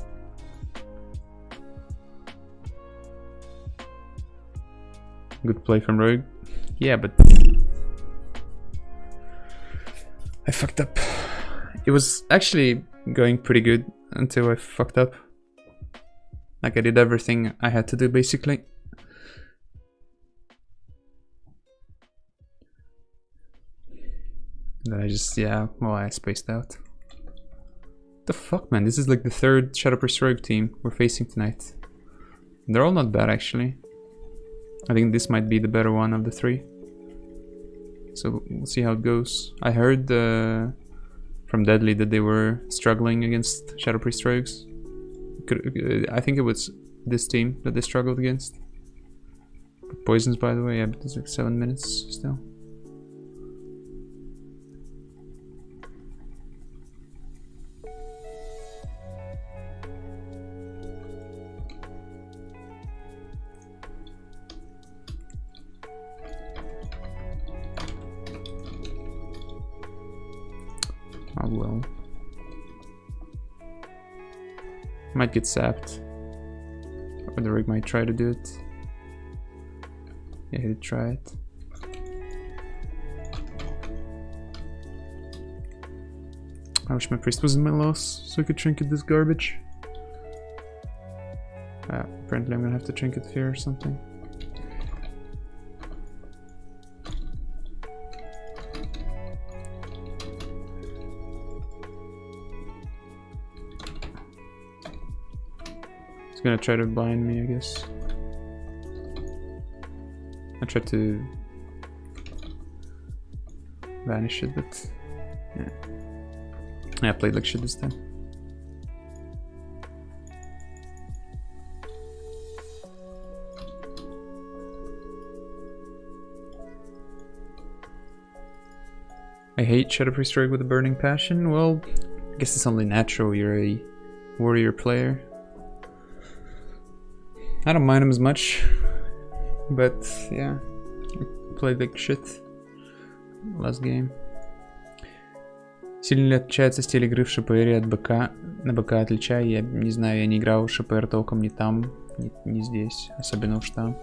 Speaker 1: Good play from Rogue. Yeah, but I fucked up. It was actually going pretty good until I fucked up. Like I did everything I had to do basically. Then I just, yeah, well, I spaced out. What the fuck, man? This is like the third Shadowpriest Rogue team we're facing tonight. They're all not bad, actually. I think this might be the better one of the three. So we'll see how it goes. I heard from Deadly that they were struggling against Shadowpriest Rogues. I think it was this team that they struggled against. Poisons, by the way, yeah, but it's like 7 minutes still. Oh well. Might get sapped. Or the rig might try to do it. Yeah, he'd try it. I wish my priest was in my loss so I could trinket this garbage. Apparently I'm gonna have to trinket fear or something. He's gonna try to bind me, I guess. I tried to vanish it, but yeah. I played like shit this time. I hate Shadow Priest Rogue with a burning passion. Well, I guess it's only natural. You're a warrior player. I don't mind him as much, but yeah, I played like shit last game. Сильно ли отличается стиль игры в ШПР от БК? На БК отличаю, я не знаю, я не играл в ШПР толком ни там, ни здесь, особенно уж там.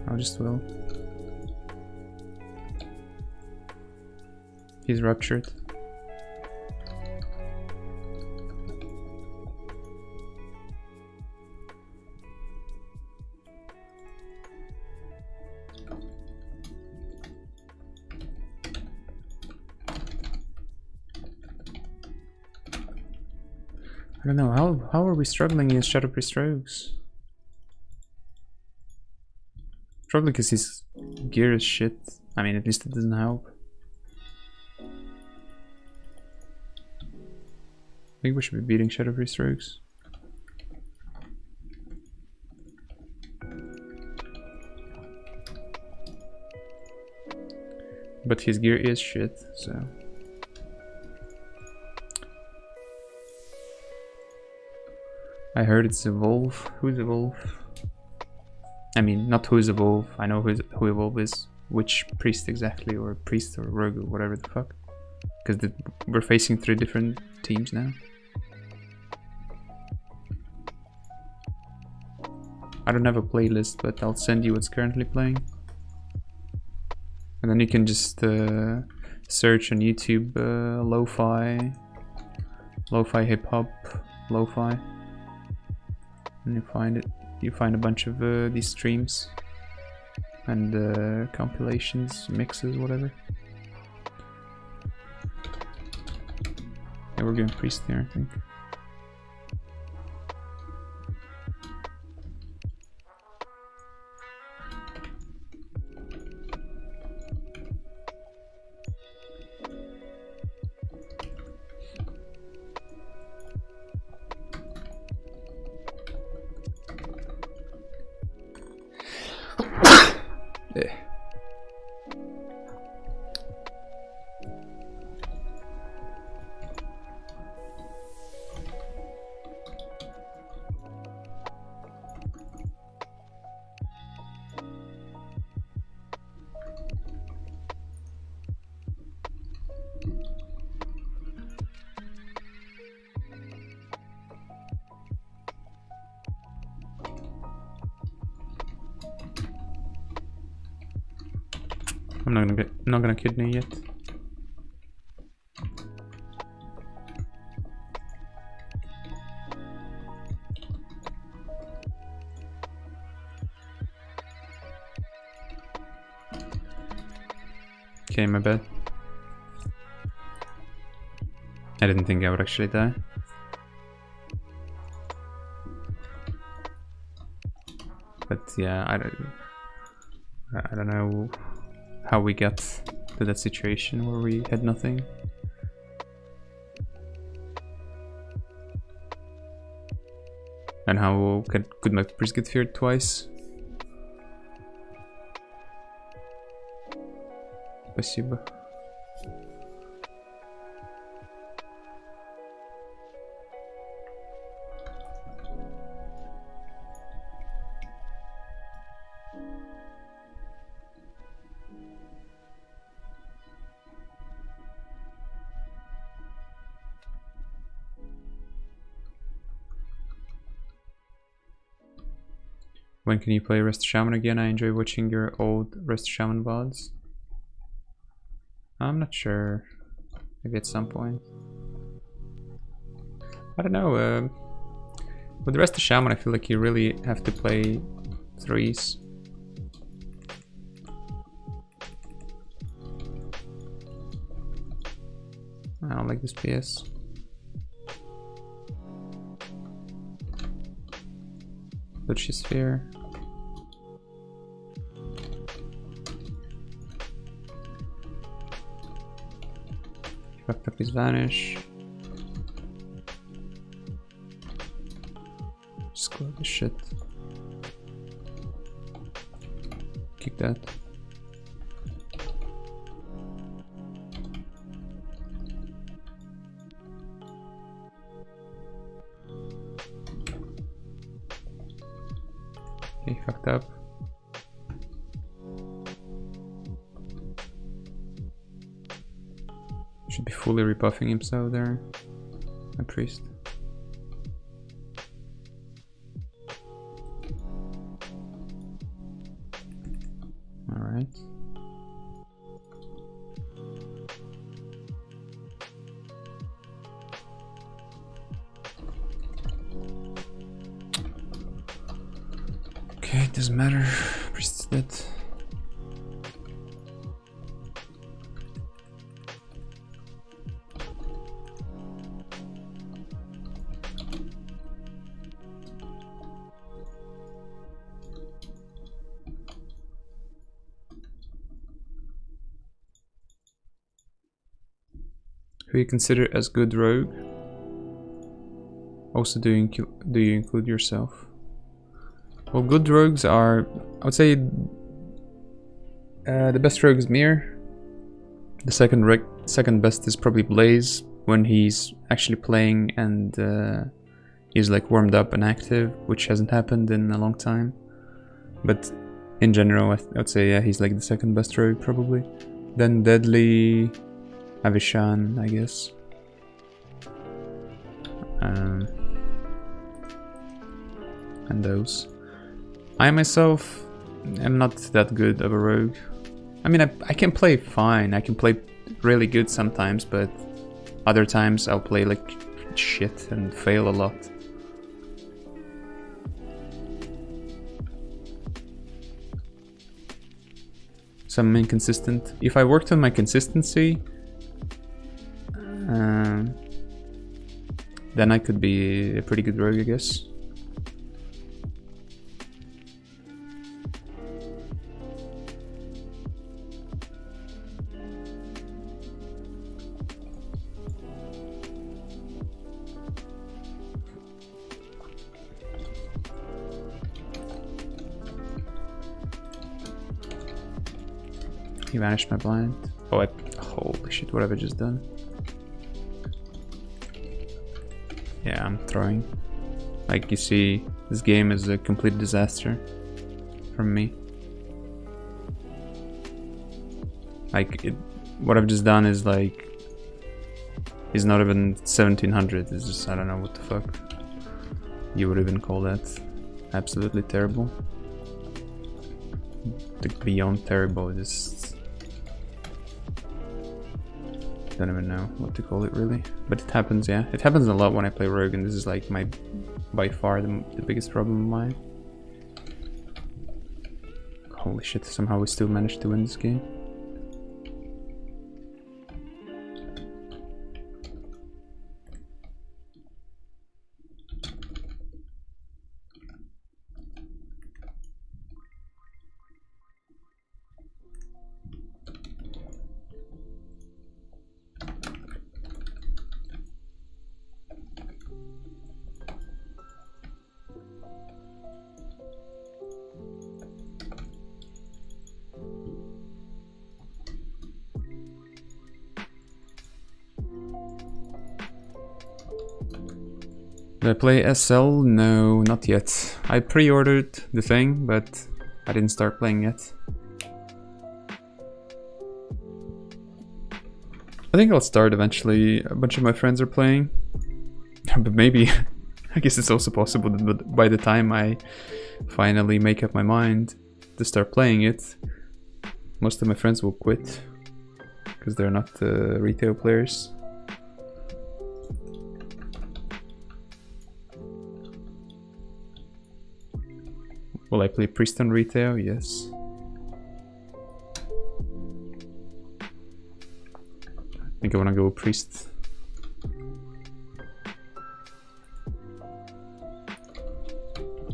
Speaker 1: I just will. He's ruptured. I don't know, how are we struggling against Shadow Priest Rogues? Probably because his gear is shit. I mean, at least it doesn't help. I think we should be beating Shadow Priest Rogues. But his gear is shit, so... I heard it's Evolve. Who's Evolve? I mean, not who's Evolve. I know who Evolve is. Which priest exactly, or priest or rogue or whatever the fuck. Because we're facing 3 different teams now. I don't have a playlist, but I'll send you what's currently playing. And then you can just search on YouTube lo-fi hip-hop, lo-fi. And you find it. You find a bunch of these streams and compilations, mixes, whatever. Yeah, we're going priest there, I think. I'm not gonna kidney yet. Okay, my bad. I didn't think I would actually die. But yeah, I don't know how we got to that situation where we had nothing. And how could my priest get feared twice? Спасибо. When can you play Rest Shaman again? I enjoy watching your old Rest Shaman VODs. I'm not sure. Maybe at some point. I don't know. With the Rest Shaman, I feel like you really have to play threes. I don't like this PS. Sphere. Fucked up his vanish. Score the shit. Kick that. Okay, fucked up. Should be fully rebuffing himself there. My priest. Alright. Okay, it doesn't matter. Priest is dead. Who you consider as good rogue? Also, do you include yourself? Well, good rogues are, I would say, the best rogue is Mir. The second best is probably Blaze when he's actually playing and he's like warmed up and active, which hasn't happened in a long time. But in general, I would say yeah, he's like the second best rogue probably. Then Deadly, Avishan, I guess. And those. I myself am not that good of a rogue. I mean, I can play fine. I can play really good sometimes, but other times I'll play like shit and fail a lot. So I'm inconsistent. If I worked on my consistency, then I could be a pretty good rogue, I guess. He vanished my blind. Oh, holy shit, what have I just done? Yeah, I'm throwing. Like you see, this game is a complete disaster from me. Like, what I've just done is like, is not even 1700. It's just, I don't know what the fuck you would even call that. Absolutely terrible. Beyond terrible, just don't even know what to call it really. But it happens, yeah. It happens a lot when I play rogue, and this is like my, by far the biggest problem of mine. Holy shit, somehow we still managed to win this game. Did I play SL? No, not yet. I pre-ordered the thing, but I didn't start playing yet. I think I'll start eventually. A bunch of my friends are playing. But maybe, I guess it's also possible that by the time I finally make up my mind to start playing it, most of my friends will quit. Because they're not retail players. Will I play Priest on retail? Yes. I think I want to go Priest.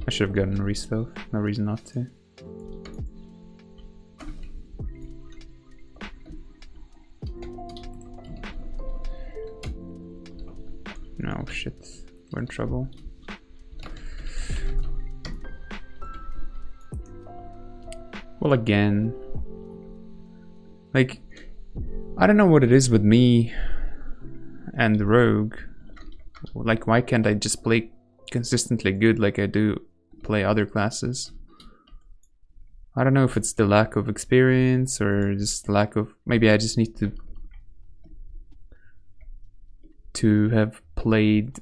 Speaker 1: I should have gotten Restove. No reason not to. No, shit. We're in trouble. Well, again, like, I don't know what it is with me and the rogue. Like, why can't I just play consistently good like I do play other classes? I don't know if it's the lack of experience or just the lack of, maybe I just need to have played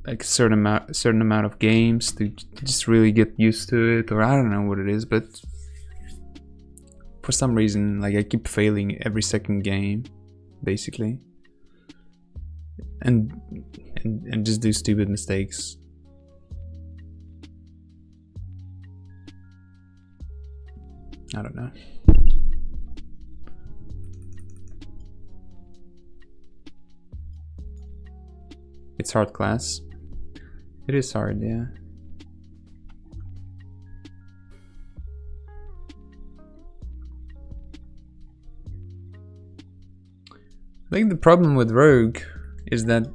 Speaker 1: like a certain amount of games to just really get used to it, or I don't know what it is, but for some reason, like, I keep failing every second game, basically, and just do stupid mistakes. I don't know. It's hard class. It is hard, yeah. I think the problem with Rogue is that,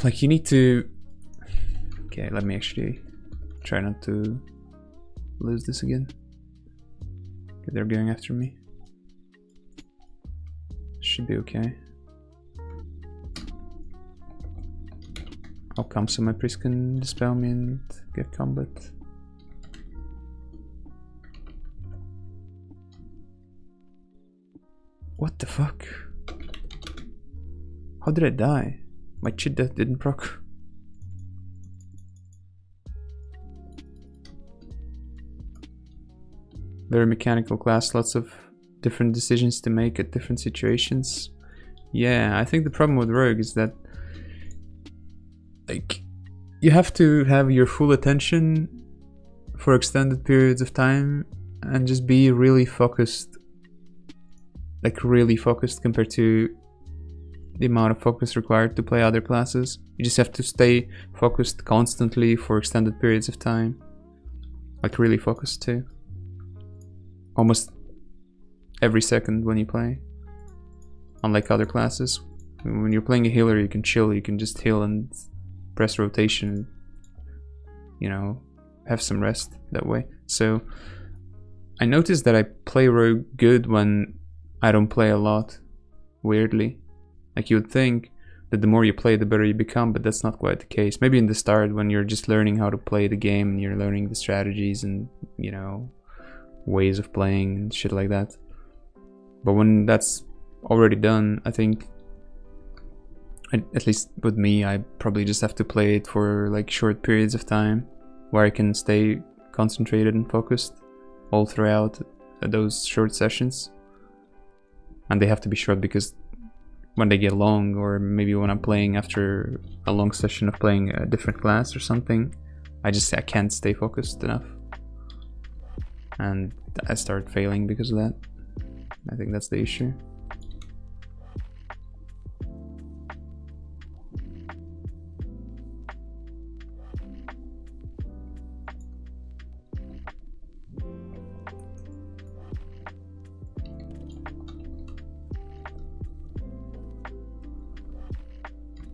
Speaker 1: like, you need to... Okay, let me actually try not to lose this again. Okay, they're going after me. Should be okay. I'll come so my priest can dispel me and get combat. What the fuck? How did I die? My cheat death didn't proc. Very mechanical class, lots of different decisions to make at different situations. Yeah, I think the problem with Rogue is that, like, you have to have your full attention for extended periods of time and just be really focused, like really focused compared to the amount of focus required to play other classes. You just have to stay focused constantly for extended periods of time, like really focused too, almost every second when you play, unlike other classes. When you're playing a healer, you can chill, you can just heal and press rotation, you know, have some rest that way. So I noticed that I play Rogue good when I don't play a lot, weirdly. Like, you would think that the more you play, the better you become, but that's not quite the case. Maybe in the start, when you're just learning how to play the game and you're learning the strategies and, you know, ways of playing and shit like that. But when that's already done, I think, at least with me, I probably just have to play it for like short periods of time where I can stay concentrated and focused all throughout those short sessions. And they have to be short because when they get long, or maybe when I'm playing after a long session of playing a different class or something, I can't stay focused enough. And I start failing because of that. I think that's the issue.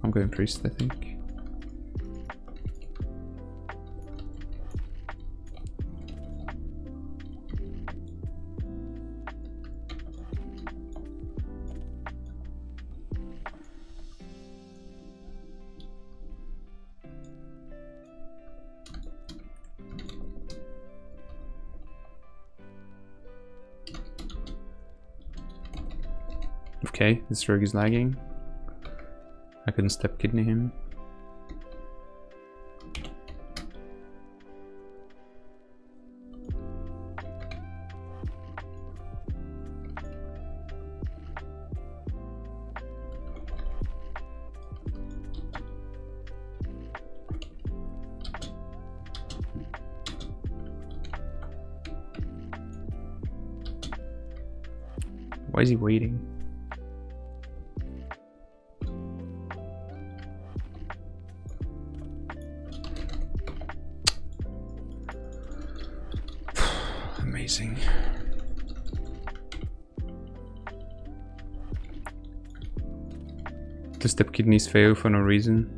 Speaker 1: I'm going priest, I think. Okay, this rogue is lagging. I couldn't step kidney him. Why is he waiting? Amazing. The step kidneys fail for no reason.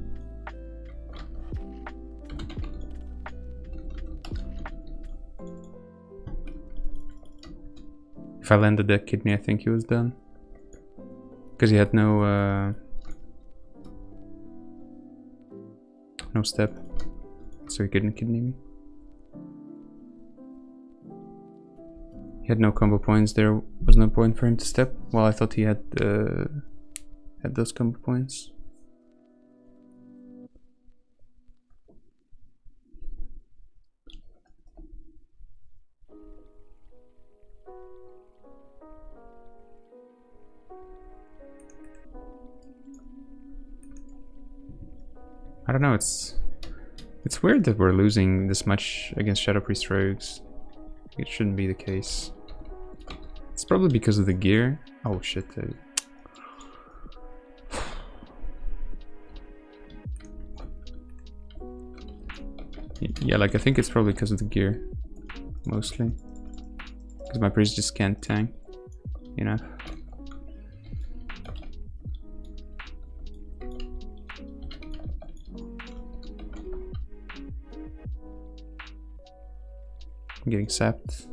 Speaker 1: If I landed that kidney, I think he was done. Because he had no step. So he couldn't kidney me. He had no combo points, there was no point for him to step. Well, I thought he had those combo points. I don't know, it's weird that we're losing this much against Shadow Priest rogues. It shouldn't be the case. It's probably because of the gear. Oh shit. Yeah, like I think it's probably because of the gear. Mostly. Because my priest just can't tank. You know? I'm getting sapped.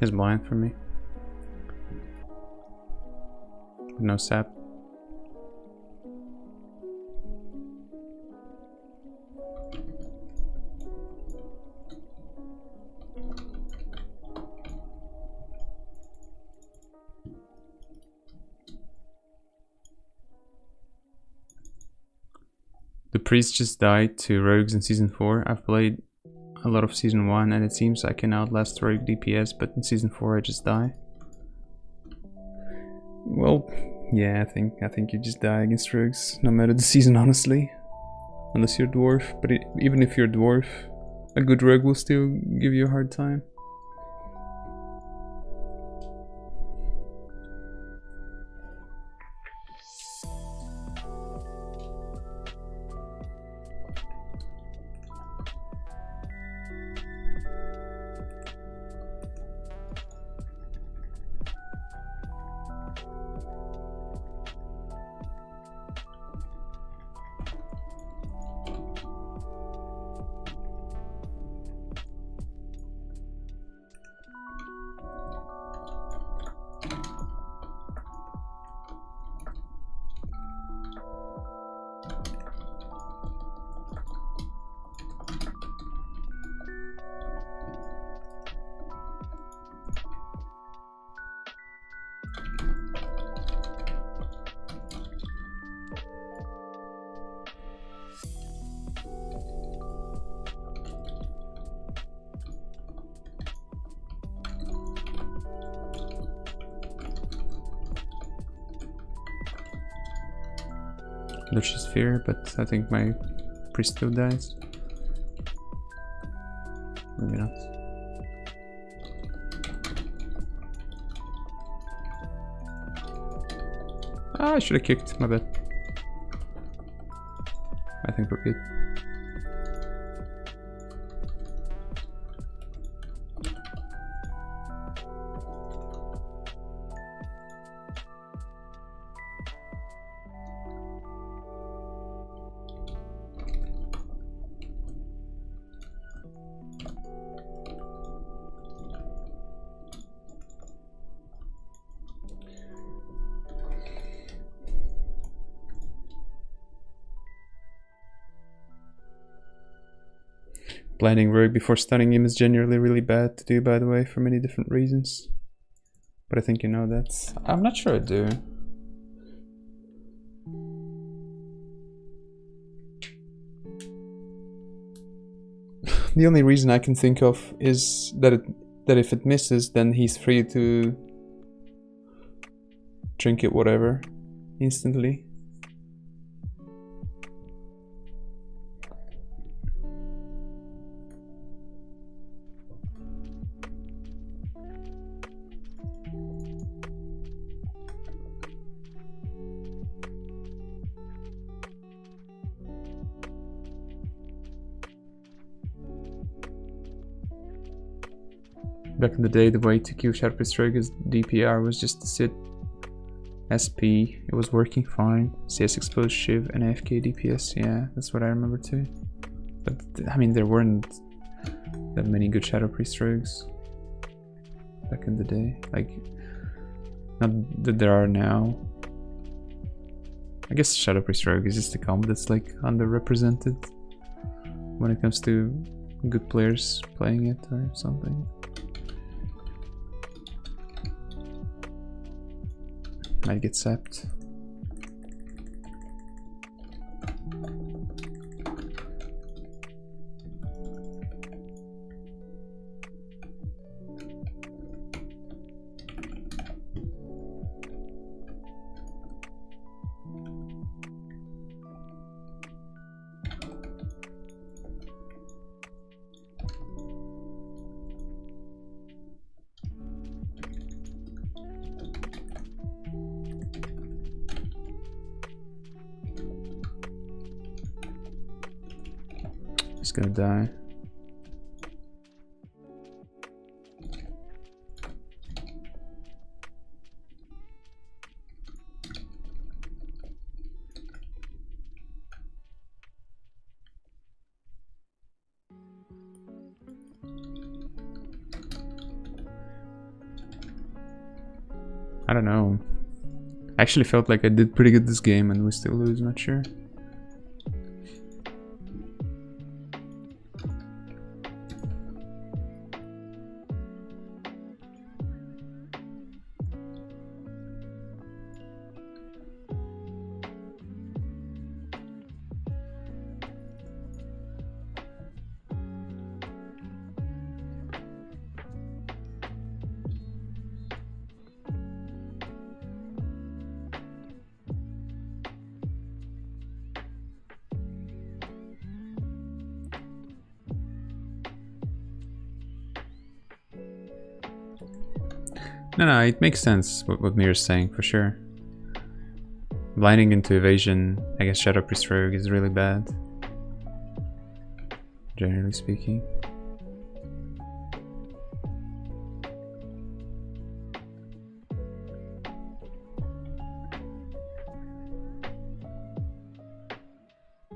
Speaker 1: He's blind for me. With no sap. The priest just died to rogues in season 4. I've played a lot of season 1 and it seems I can outlast rogue DPS, but in season 4 I just die. Well, yeah, I think you just die against rogues no matter the season, honestly. Unless you're dwarf, but even if you're dwarf, a good rogue will still give you a hard time. Lucius Fear, but I think my priest still dies. Maybe not. Ah, I should have kicked, my bad. I think we're good. Blinding Rogue before stunning him is generally really bad to do, by the way, for many different reasons. But I think you know that. I'm not sure I do. The only reason I can think of is that if it misses, then he's free to trinket whatever instantly. Back in the day, the way to kill Shadow Priest Rogue as DPR was just to sit SP. It was working fine. CS Exposed Shiv and AFK DPS. Yeah, that's what I remember too. But I mean, there weren't that many good Shadow Priest Rogues back in the day. Like, not that there are now. I guess Shadow Priest Rogue is just a combo that's like underrepresented when it comes to good players playing it or something. Might get sapped. He's gonna die. I don't know. I actually felt like I did pretty good this game and we still lose, not sure. No, it makes sense what Mir's saying, for sure. Blinding into evasion against Shadow Priest Rogue is really bad, generally speaking.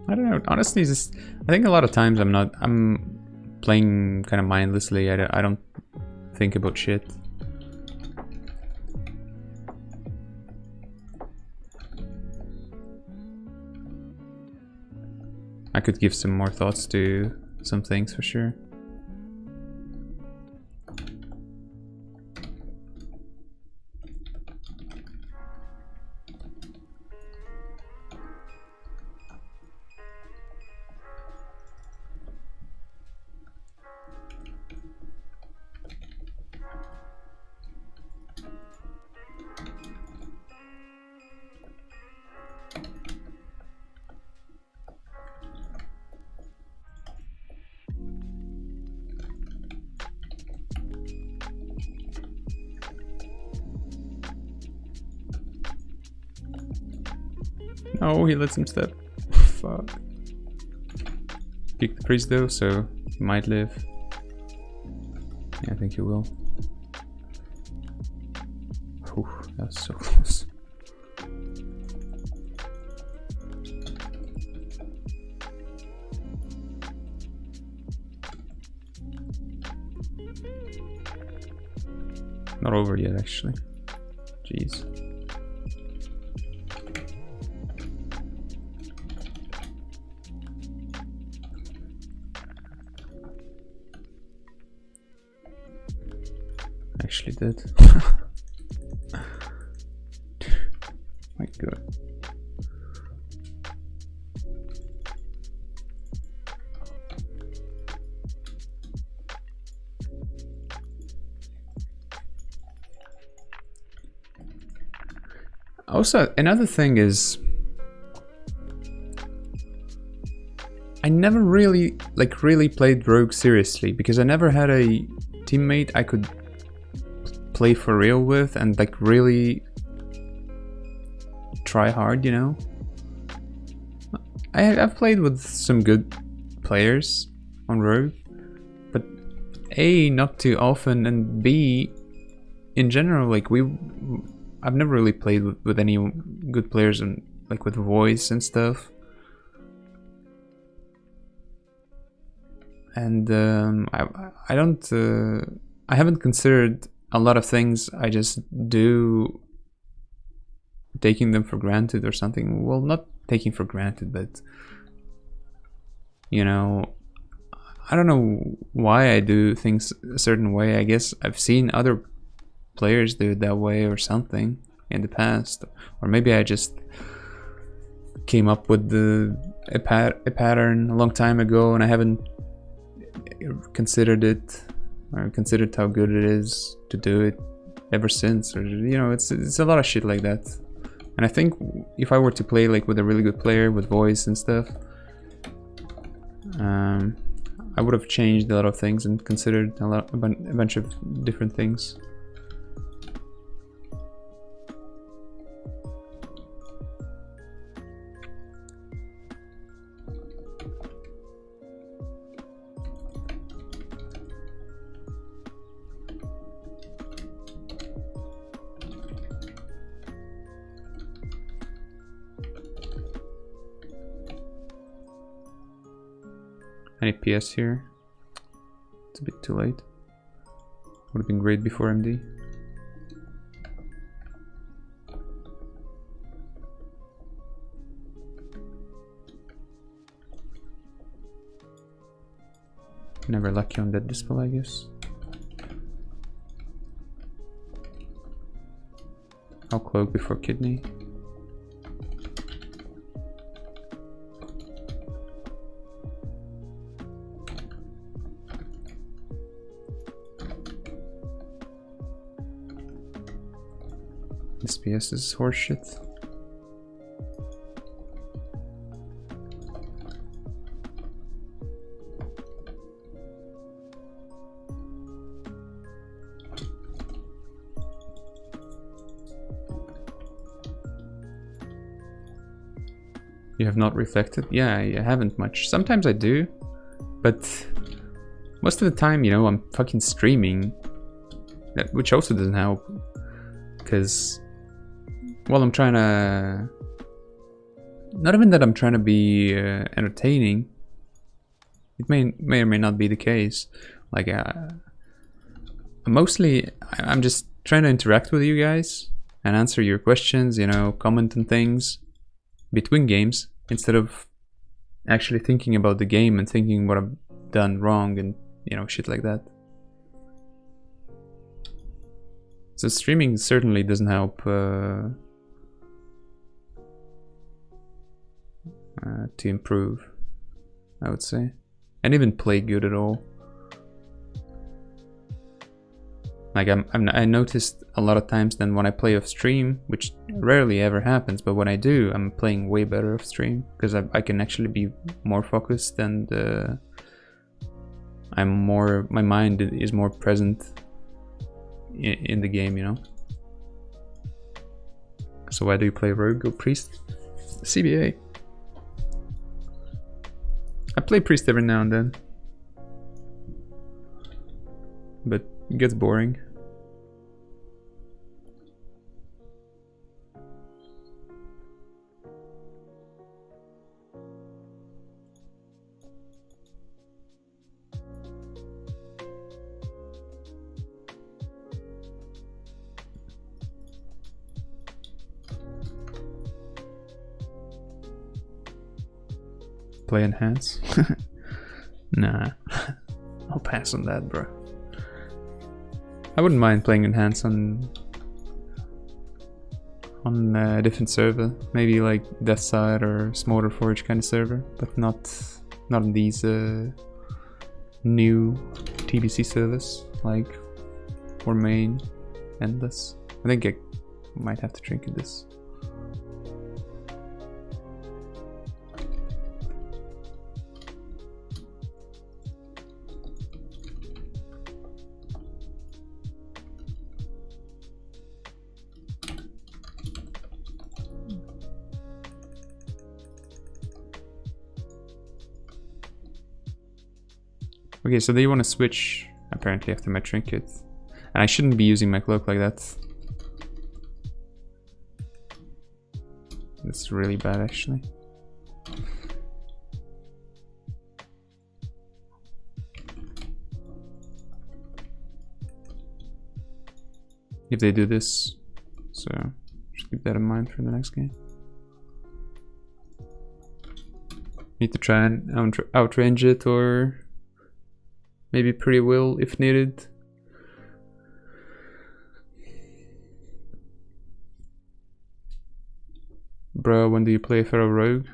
Speaker 1: I don't know, honestly, just, I think a lot of times I'm playing kind of mindlessly. I don't think about shit. I could give some more thoughts to some things for sure. Oh, he lets him step. Fuck. Kick the priest though, so he might live. Yeah, I think he will. Ooh, that's so close. Not over yet, actually. Jeez. Actually did. My god. Also, another thing is, I never really played Rogue seriously because I never had a teammate I could play for real with and like really try hard, you know. I've played with some good players on Rogue, but A, not too often, and B, in general, like I've never really played with any good players and like with voice and stuff. And I haven't considered a lot of things. I just do taking them for granted or something. Well, not taking for granted, but you know, I don't know why I do things a certain way. I guess I've seen other players do it that way or something in the past, or maybe I just came up with a pattern a long time ago and I haven't considered it or considered how good it is to do it ever since, or you know, it's a lot of shit like that. And I think if I were to play like with a really good player with voice and stuff, I would have changed a lot of things and considered a bunch of different things. Any PS here? It's a bit too late. Would have been great before MD. Never lucky on that display, I guess. I'll cloak before kidney. This PS is horseshit. You have not reflected? Yeah, I haven't much. Sometimes I do, but most of the time, you know, I'm fucking streaming, which also doesn't help, because, well, I'm trying to, not even that I'm trying to be entertaining. It may or may not be the case. Like, mostly I'm just trying to interact with you guys and answer your questions, you know, comment on things between games, instead of actually thinking about the game and thinking what I've done wrong and, you know, shit like that. So streaming certainly doesn't help to improve, I would say, and even play good at all. Like I noticed a lot of times then when I play off stream, which rarely ever happens, but when I do, I'm playing way better off stream because I can actually be more focused and my mind is more present in the game, you know. So why do you play Rogue or Priest? CBA. I play priest every now and then, but it gets boring. Play enhance? Nah, I'll pass on that, bro. I wouldn't mind playing enhance on a different server, maybe like Deathside or Smolder Forge kind of server, but not on these new TBC servers like or main endless. I think I might have to trinket this. Okay, so they want to switch apparently after my trinket. And I shouldn't be using my cloak like that. That's really bad actually. If they do this, so just keep that in mind for the next game. Need to try and outrange it or maybe pretty will if needed. Bro, when do you play Pharaoh Rogue?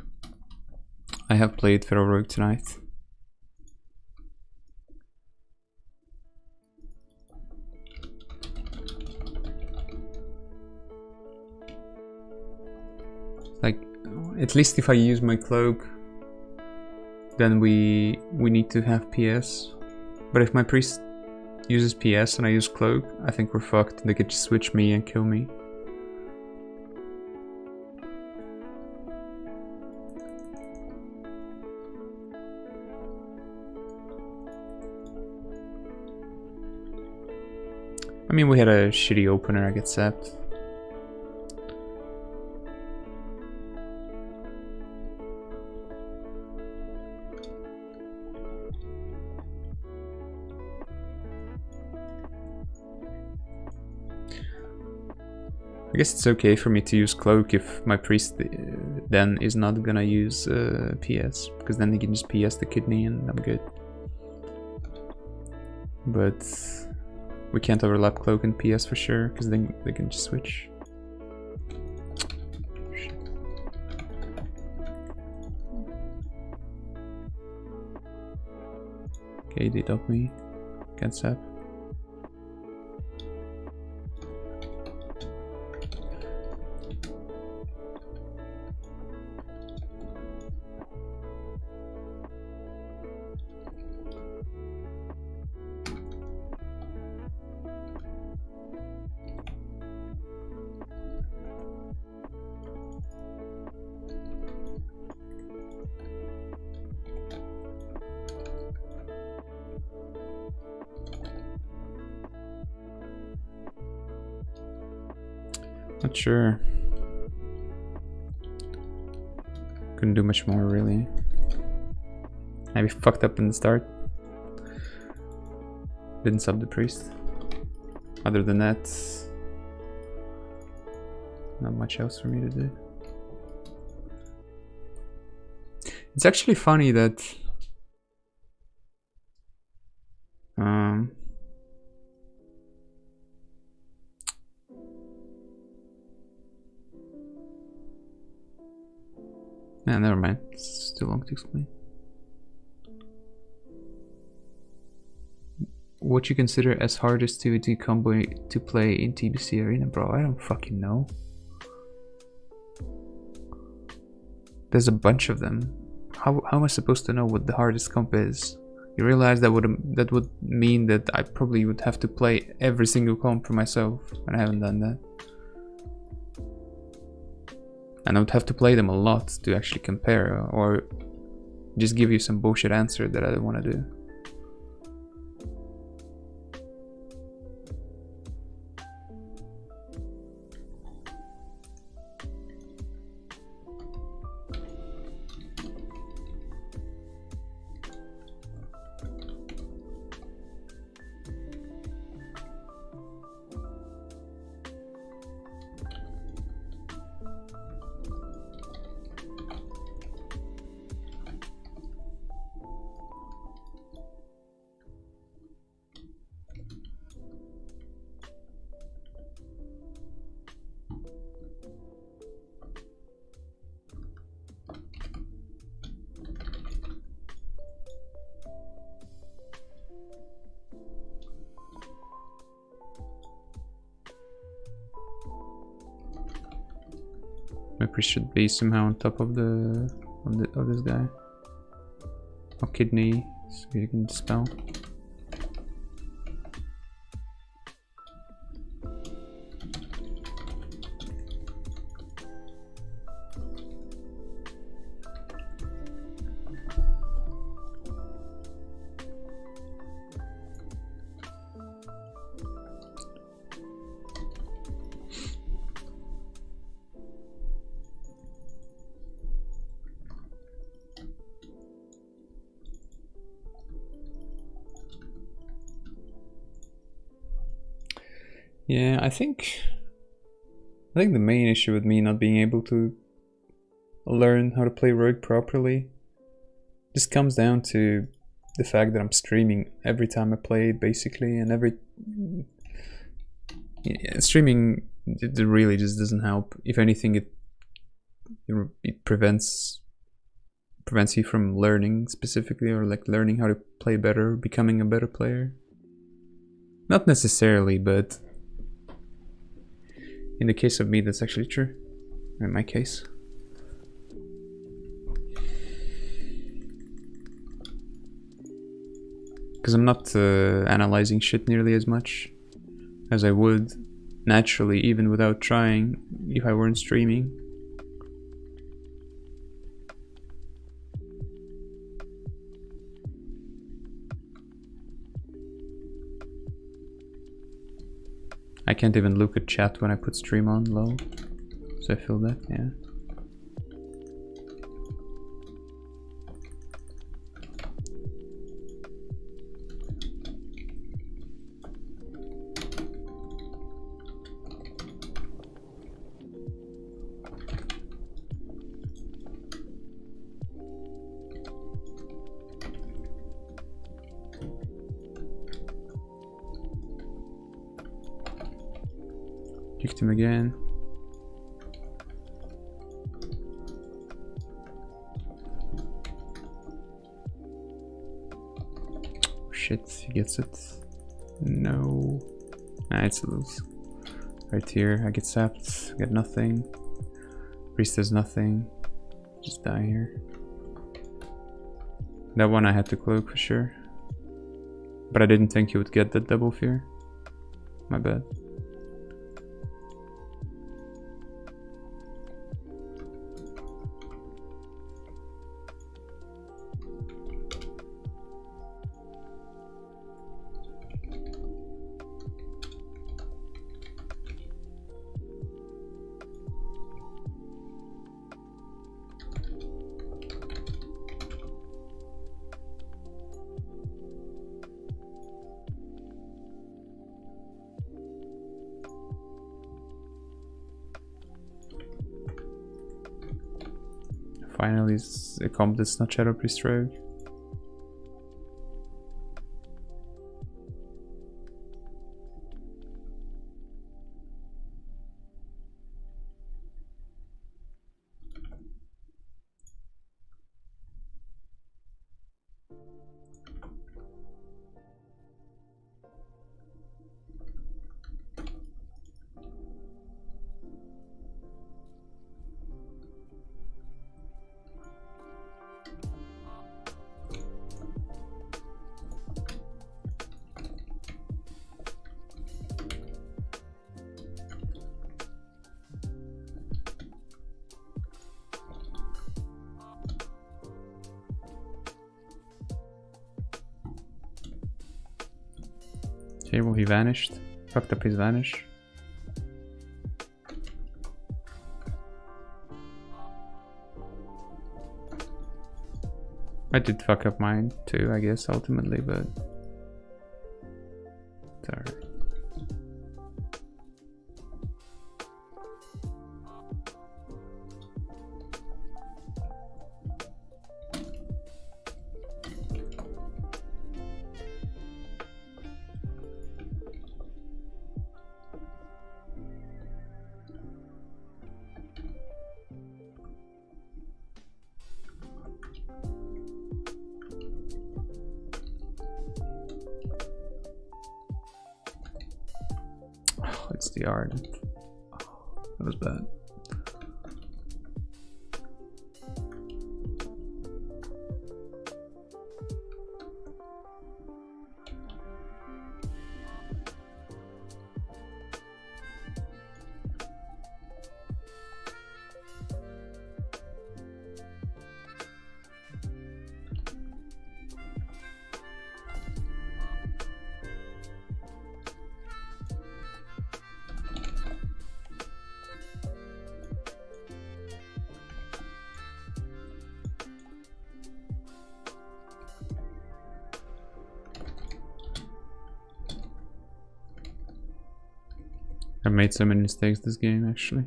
Speaker 1: I have played Pharaoh Rogue tonight. Like, at least if I use my cloak, then we need to have PS. But if my priest uses PS and I use cloak, I think we're fucked. They could just switch me and kill me. I mean, we had a shitty opener, I get sapped. I guess it's okay for me to use cloak if my priest then is not gonna use PS, because then he can just PS the kidney and I'm good. But we can't overlap cloak and PS for sure, because then they can just switch. Okay, they dumped me. Can't sap. Not sure. Couldn't do much more really. Maybe fucked up in the start. Didn't sub the priest. Other than that, not much else for me to do. It's actually funny that yeah, never mind. It's too long to explain. What you consider as hardest TVT combo to play in TBC Arena, bro? I don't fucking know. There's a bunch of them. How am I supposed to know what the hardest comp is? You realize that would mean that I probably would have to play every single comp for myself, and I haven't done that. And I would have to play them a lot to actually compare, or just give you some bullshit answer that I don't want to do. Maybe we should be somehow on top of this guy. Or kidney, so you can dispel. Yeah, I think the main issue with me not being able to learn how to play Rogue properly just comes down to the fact that I'm streaming every time I play, basically, and streaming it really just doesn't help. If anything, it prevents you from learning specifically, or like learning how to play better, becoming a better player. Not necessarily, but in the case of me, that's actually true. In my case. Because I'm not analyzing shit nearly as much as I would naturally, even without trying, if I weren't streaming. I can't even look at chat when I put stream on, lol. So I feel that, yeah. Kicked him again. Shit, he gets it. No. Nah, it's a lose. Right here, I get sapped, get nothing. Priest does nothing. Just die here. That one I had to cloak for sure. But I didn't think he would get that double fear. My bad. Finally, it's a comp that's not Shadow Priest Rogue. Okay, well he vanished. Fucked up his vanish. I did fuck up mine too, I guess, ultimately, but it's alright. It's the art. Oh, that was bad. I've made so many mistakes this game, actually.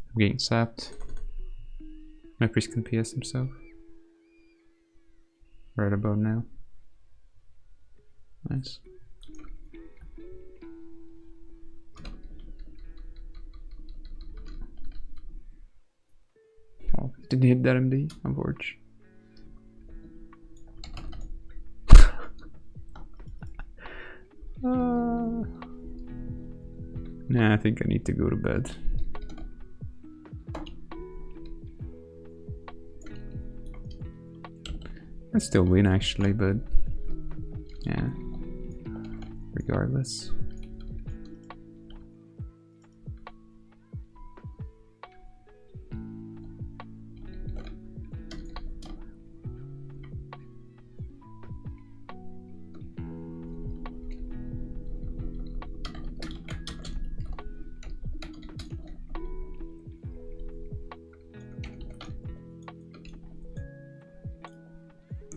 Speaker 1: I'm getting sapped. My priest can PS himself. Right about now. Nice. Oh, didn't hit that MD, unfortunately. Nah, I think I need to go to bed. I still win actually, but yeah, regardless.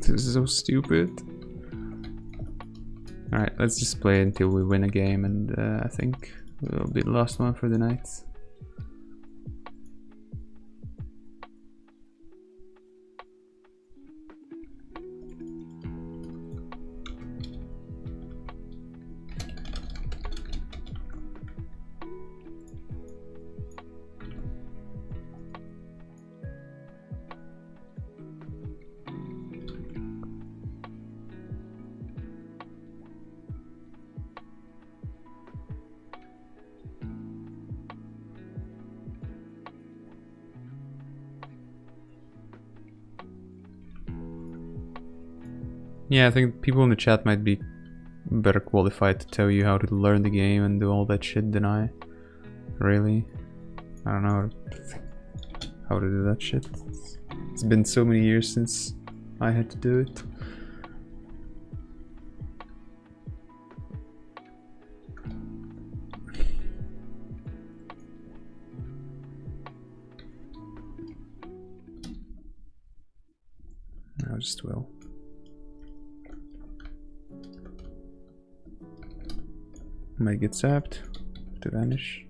Speaker 1: This is so stupid. Alright, let's just play until we win a game, and I think we'll be the last one for the night. Yeah, I think people in the chat might be better qualified to tell you how to learn the game and do all that shit than I. Really. I don't know how to do that shit. It's been so many years since I had to do it. I just will. Might get zapped to vanish.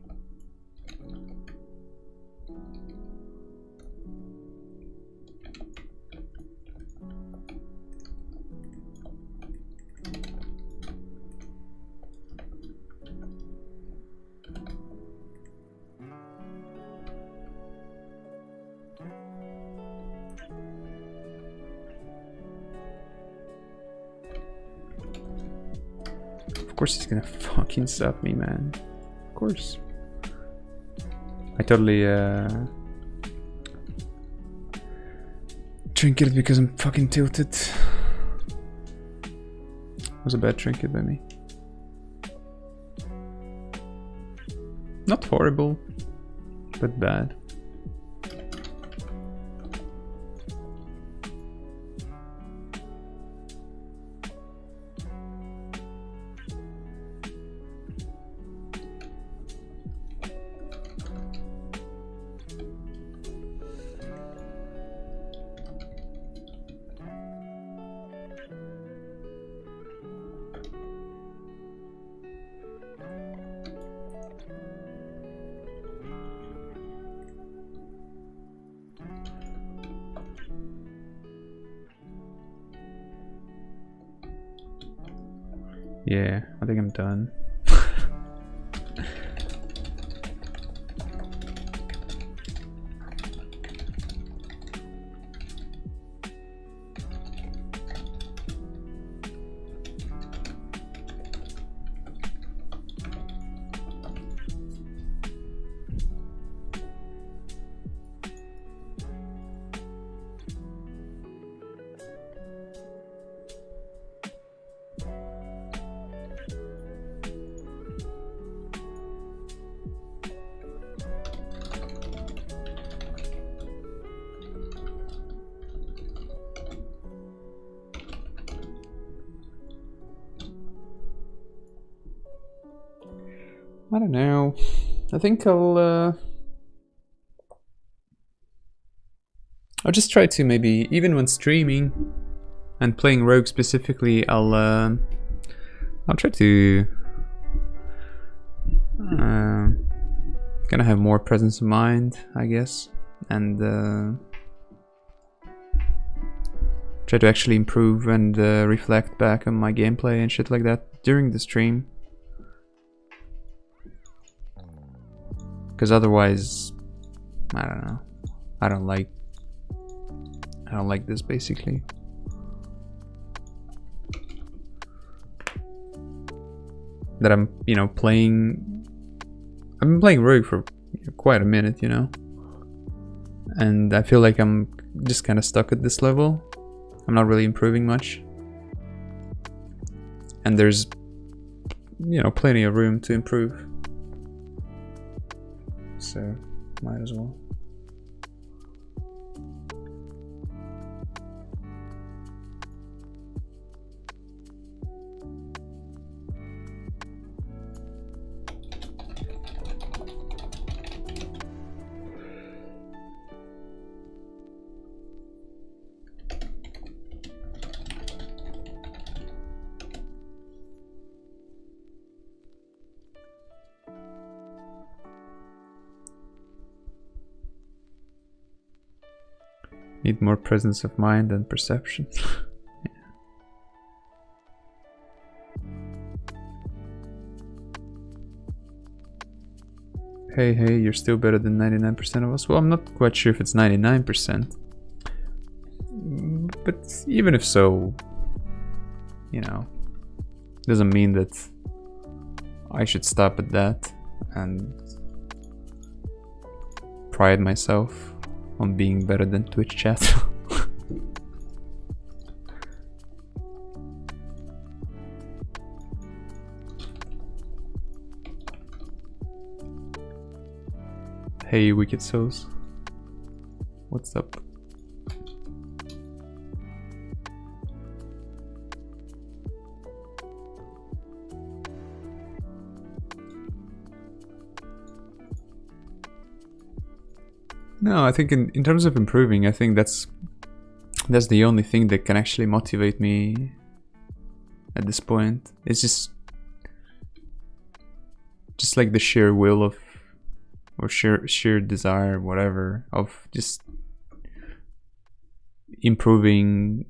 Speaker 1: Of course he's gonna fucking stop me, man. Of course. I totally trinket because I'm fucking tilted. It was a bad trinket by me. Not horrible, but bad. Yeah, I think I'm done. I don't know. I think I'll just try to maybe, even when streaming and playing Rogue specifically, I'll try to gonna have more presence of mind, I guess, and try to actually improve and reflect back on my gameplay and shit like that during the stream. Because otherwise, I don't know. I don't like this basically. That I'm, you know, playing. I've been playing Rogue for quite a minute, you know, and I feel like I'm just kind of stuck at this level. I'm not really improving much, and there's, you know, plenty of room to improve. So, might as well. Need more presence of mind and perception. Yeah. Hey, you're still better than 99% of us. Well, I'm not quite sure if it's 99%. But even if so, you know, doesn't mean that I should stop at that and pride myself on being better than Twitch chat. Hey, Wicked Souls. What's up? No, I think in terms of improving, I think that's the only thing that can actually motivate me at this point. It's just like the sheer will of, or sheer desire, whatever, of just improving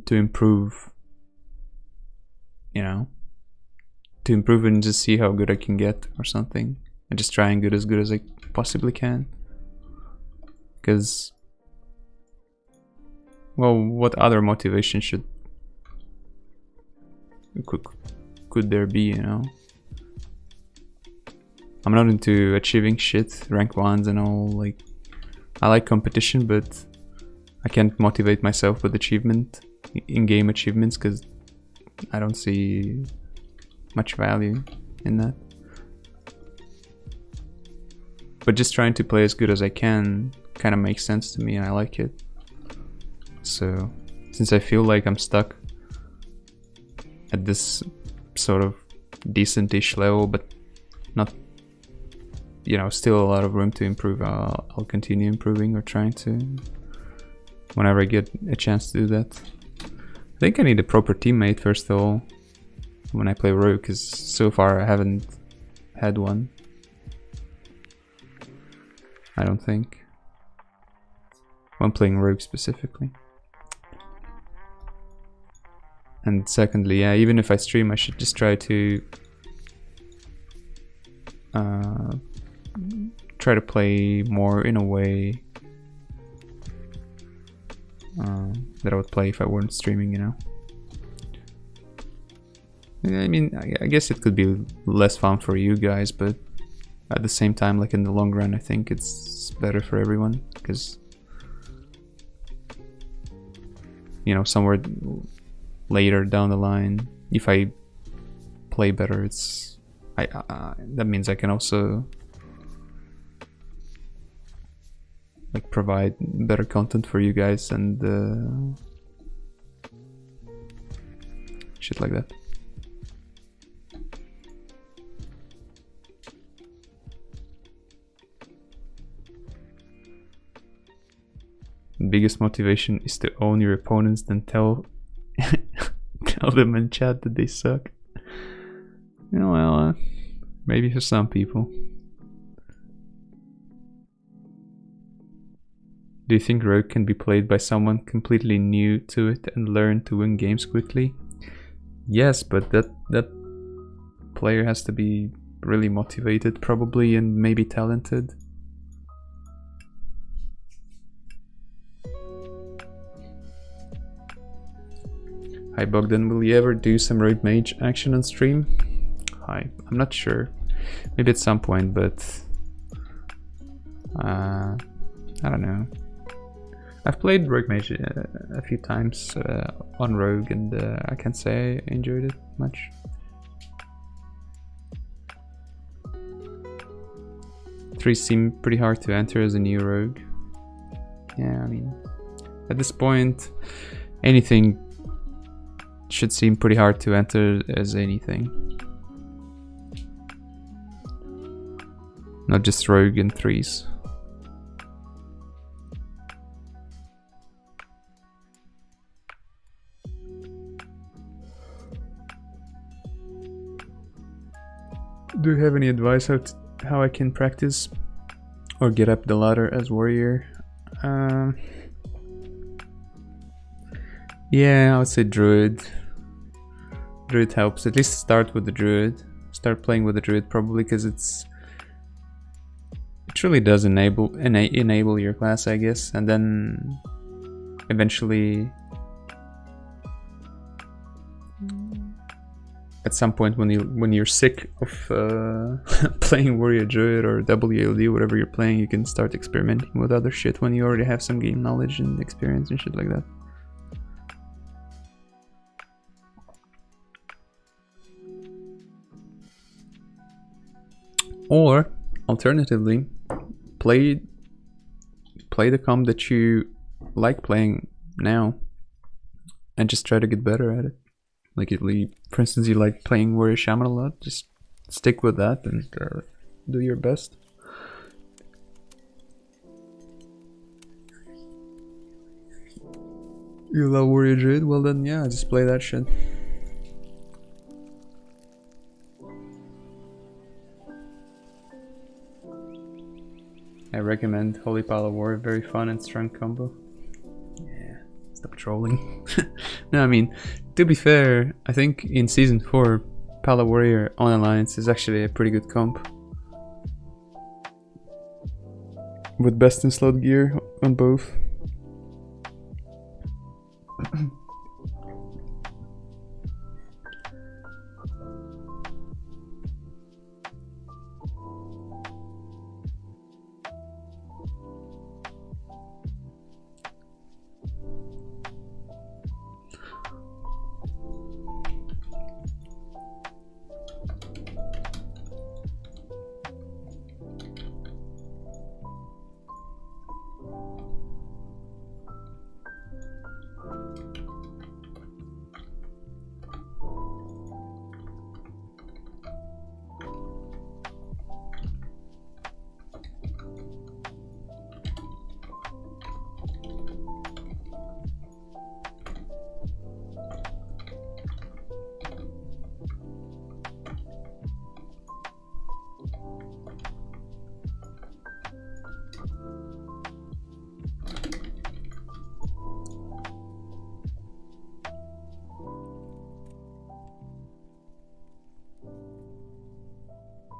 Speaker 1: to improve, you know, to improve and just see how good I can get or something, and just try and get as good as I possibly can. Because, well, what other motivation could there be, you know? I'm not into achieving shit, rank 1s and all. Like, I like competition, but I can't motivate myself with achievement, in-game achievements, because I don't see much value in that. But just trying to play as good as I can kind of makes sense to me, and I like it. So since I feel like I'm stuck at this sort of decent-ish level, but not, you know, still a lot of room to improve, I'll continue improving or trying to, whenever I get a chance to do that. I think I need a proper teammate first of all when I play Rogue, because so far I haven't had one, I don't think, when playing Rogue specifically. And secondly, yeah, even if I stream, I should just try to play more in a way that I would play if I weren't streaming, you know. I mean, I guess it could be less fun for you guys, but at the same time, like in the long run, I think it's better for everyone, because, you know, somewhere later down the line, if I play better, it's that means I can also like provide better content for you guys and shit like that. Biggest motivation is to own your opponents, then tell them in chat that they suck. You know, well, maybe for some people. Do you think Rogue can be played by someone completely new to it and learn to win games quickly? Yes, but that player has to be really motivated, probably, and maybe talented. Hi Bogdan, will you ever do some Rogue Mage action on stream? Hi, I'm not sure. Maybe at some point, but I don't know. I've played Rogue Mage a few times on Rogue, and I can't say I enjoyed it much. Threes seem pretty hard to enter as a new Rogue. Yeah, I mean, at this point, anything should seem pretty hard to enter as anything. Not just Rogue and threes. Do you have any advice how I can practice or get up the ladder as warrior? Yeah, I would say druid. Druid helps. At least start with the druid. Start playing with the druid probably, because it really does enable your class, I guess, and then eventually, at some point when you're sick of playing warrior druid or WLD, whatever you're playing, you can start experimenting with other shit when you already have some game knowledge and experience and shit like that. Or alternatively, play the comp that you like playing now and just try to get better at it. Like, for instance, you like playing Warrior Shaman a lot, just stick with that and do your best. You love Warrior Druid? Well then, yeah, just play that shit. I recommend Holy Pala War, very fun and strong combo. Yeah, stop trolling. No, I mean, to be fair, I think in Season 4, Pala Warrior on Alliance is actually a pretty good comp. With best in slot gear on both.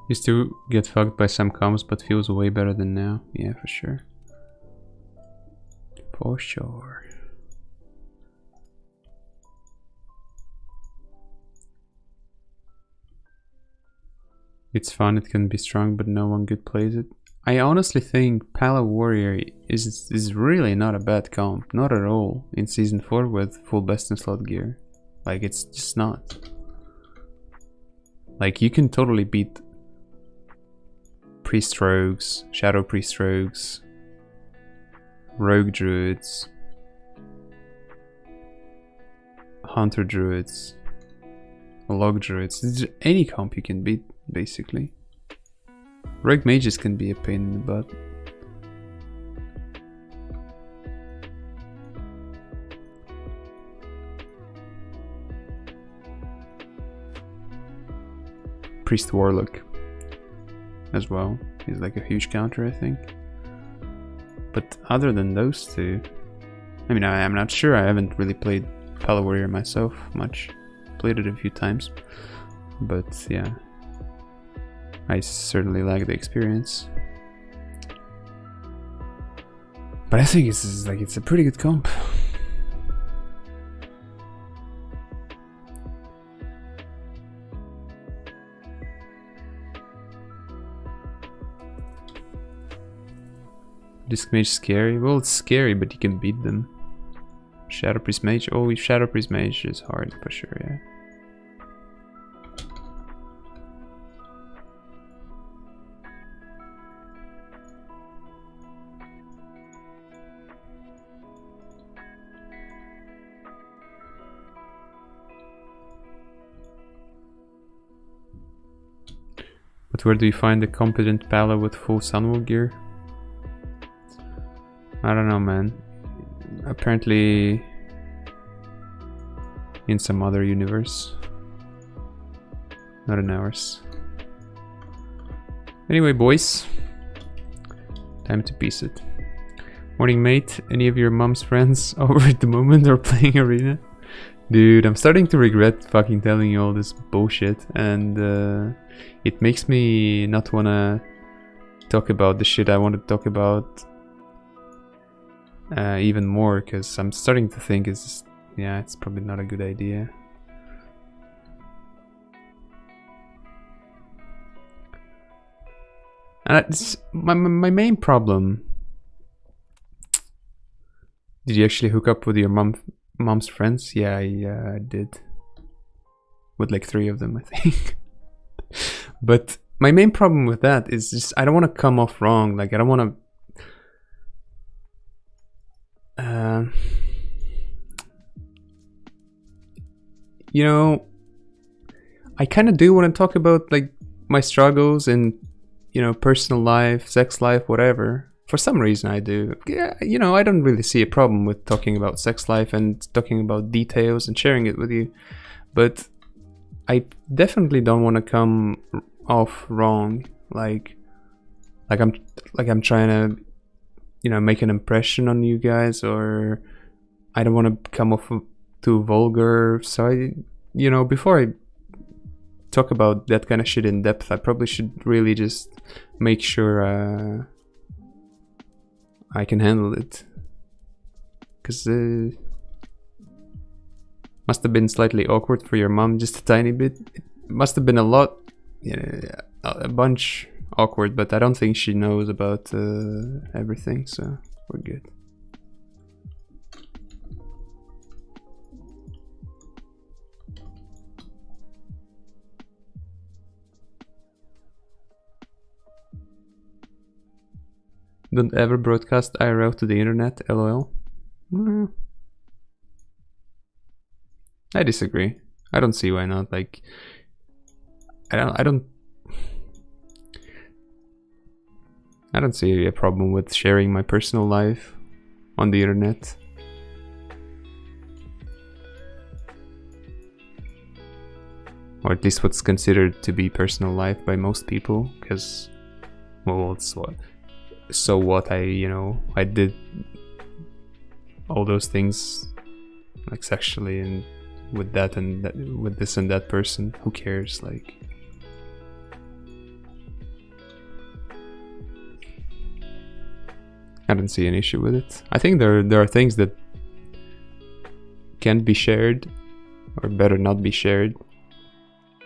Speaker 1: Used to get fucked by some comms, but feels way better than now. Yeah, for sure. For sure. It's fun, it can be strong, but no one good plays it. I honestly think Pala Warrior is really not a bad comp, not at all, in Season 4 with full best in slot gear. Like, it's just not. Like, you can totally beat Priest Rogues, Shadow Priest Rogues, Rogue Druids, Hunter Druids, Log Druids. Any comp you can beat, basically. Rogue Mages can be a pain in the butt. Priest Warlock as well. He's like a huge counter, I think. But other than those two, I mean, I'm not sure. I haven't really played Pala Warrior myself much. Played it a few times, but yeah, I certainly like the experience. But I think it's a pretty good comp. Disc Mage scary? Well, it's scary, but you can beat them. Shadow Priest Mage? Oh, Shadow Priest Mage is hard for sure, yeah. But where do you find a competent Pala with full Sunwall gear? I don't know, man. Apparently in some other universe. Not in ours. Anyway, boys. Time to piece it. Morning, mate. Any of your mom's friends over at the moment are playing Arena? Dude, I'm starting to regret fucking telling you all this bullshit, and it makes me not wanna talk about the shit I want to talk about even more, because I'm starting to think it's probably not a good idea. And it's my main problem. Did you actually hook up with your mom's friends? Yeah, I did. With like 3 of them, I think. But my main problem with that is just I don't want to come off wrong. Like, I don't want to you know, I kind of do want to talk about like my struggles in, you know, personal life, sex life, whatever. For some reason I do. Yeah, you know, I don't really see a problem with talking about sex life and talking about details and sharing it with you. But I definitely don't want to come off wrong. Like I'm trying to, you know, make an impression on you guys, or I don't want to come off too vulgar. So I, you know, before I talk about that kind of shit in depth, I probably should really just make sure I can handle it. Because must have been slightly awkward for your mom, just a tiny bit. It must have been a lot, yeah, a bunch awkward, but I don't think she knows about everything, so we're good. Don't ever broadcast IRL to the internet, lol. I disagree. I don't see why not. Like, I don't see a problem with sharing my personal life on the internet. Or at least what's considered to be personal life by most people, because, well, it's what. So what, you know, I did all those things, like sexually and with that and that, with this and that person. Who cares? Like, I don't see an issue with it. I think there are things that can't be shared, or better not be shared.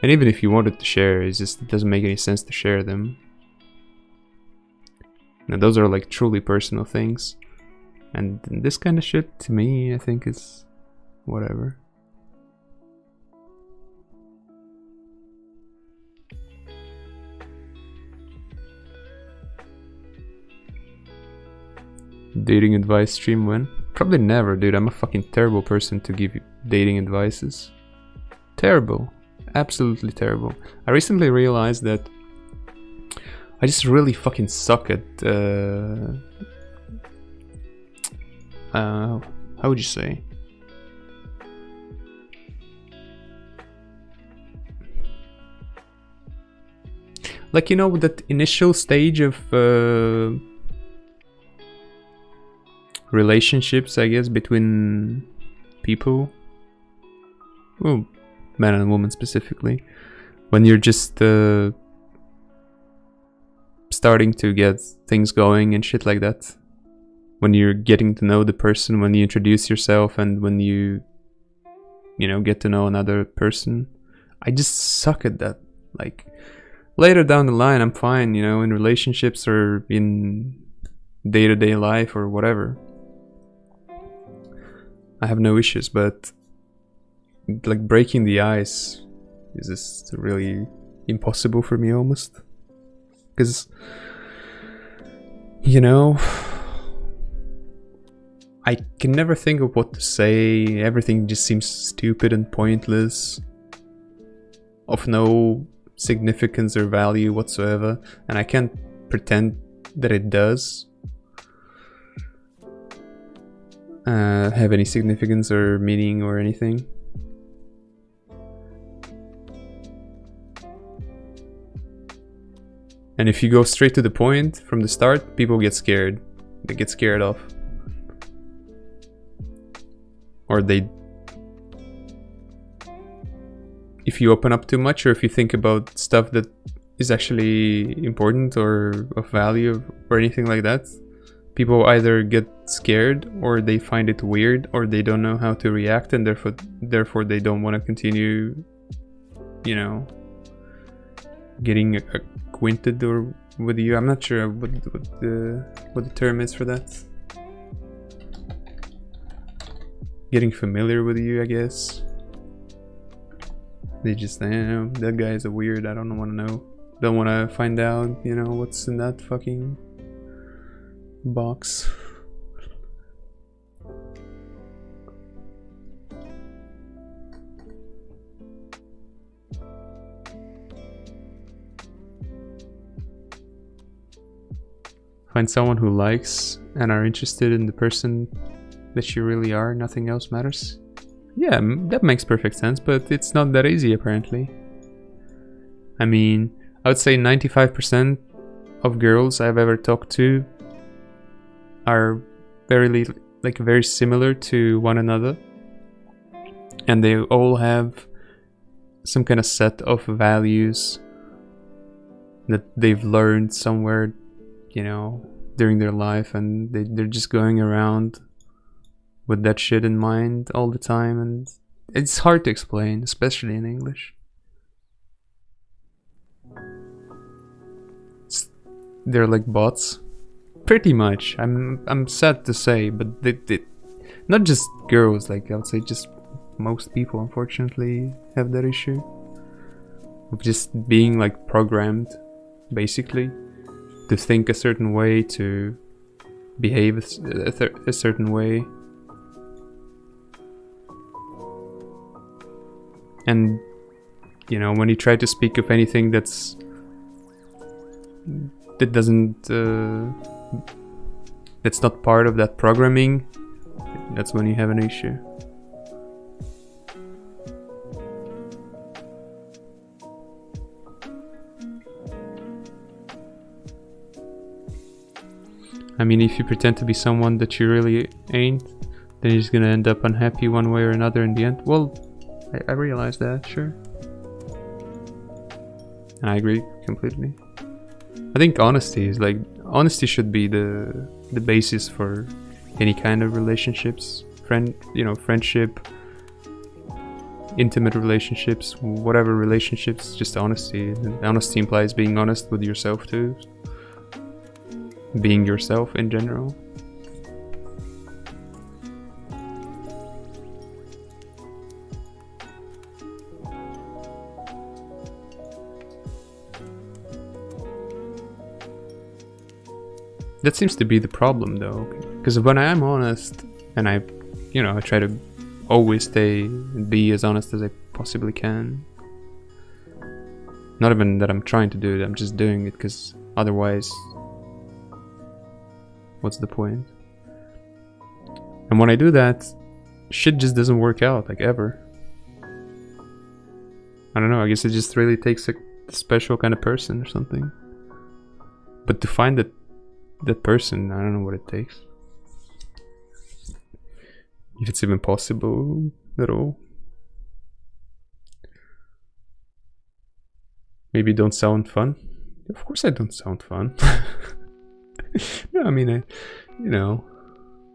Speaker 1: And even if you wanted to share, it doesn't make any sense to share them. Now those are like truly personal things. And this kind of shit, to me, I think is whatever. Dating advice stream when? Probably never, dude. I'm a fucking terrible person to give you dating advices. Terrible. Absolutely terrible. I recently realized that I just really fucking suck at how would you say? Like, you know, that initial stage of relationships, I guess, between people. Well, man and woman specifically. When you're just starting to get things going and shit like that. When you're getting to know the person, when you introduce yourself, and when you know, get to know another person. I just suck at that. Like, later down the line, I'm fine, you know, in relationships or in day-to-day life or whatever. I have no issues, but like breaking the ice is just really impossible for me almost. Because, you know, I can never think of what to say. Everything just seems stupid and pointless, of no significance or value whatsoever, and I can't pretend that it does have any significance or meaning or anything. And if you go straight to the point from the start, people get scared. They get scared off. Or if you open up too much, or if you think about stuff that is actually important or of value or anything like that, people either get scared, or they find it weird, or they don't know how to react, and therefore they don't want to continue, you know, getting acquainted or with you. I'm not sure what the term is for that. Getting familiar with you, I guess. They just, that guy is a weird, I don't want to know. Don't want to find out, you know, what's in that fucking box. Find someone who likes and are interested in the person that you really are. Nothing else matters. Yeah, that makes perfect sense, but it's not that easy apparently. I mean, I would say 95% of girls I've ever talked to are very similar to one another, and they all have some kind of set of values that they've learned somewhere, you know, during their life, and they're just going around with that shit in mind all the time, and it's hard to explain, especially in English. They're like bots, pretty much. I'm sad to say, but they not just girls. Like, I would say just most people, unfortunately, have that issue of just being like programmed, basically, to think a certain way, to behave a certain way. And, you know, when you try to speak of anything that doesn't that's not part of that programming, that's when you have an issue. I mean, if you pretend to be someone that you really ain't, then you're just gonna end up unhappy one way or another in the end. Well, I realize that, sure. And I agree completely. I think honesty is like, honesty should be the basis for any kind of relationships, friendship, intimate relationships, whatever relationships. Just honesty. And honesty implies being honest with yourself too, being yourself in general. That seems to be the problem though, because when I am honest and I try to always stay and be as honest as I possibly can. Not even that I'm trying to do it, I'm just doing it because otherwise, what's the point? And when I do that, shit just doesn't work out, like ever. I don't know, I guess it just really takes a special kind of person or something. But to find that person, I don't know what it takes. If it's even possible at all. Maybe you don't sound fun. Of course I don't sound fun. No, I mean,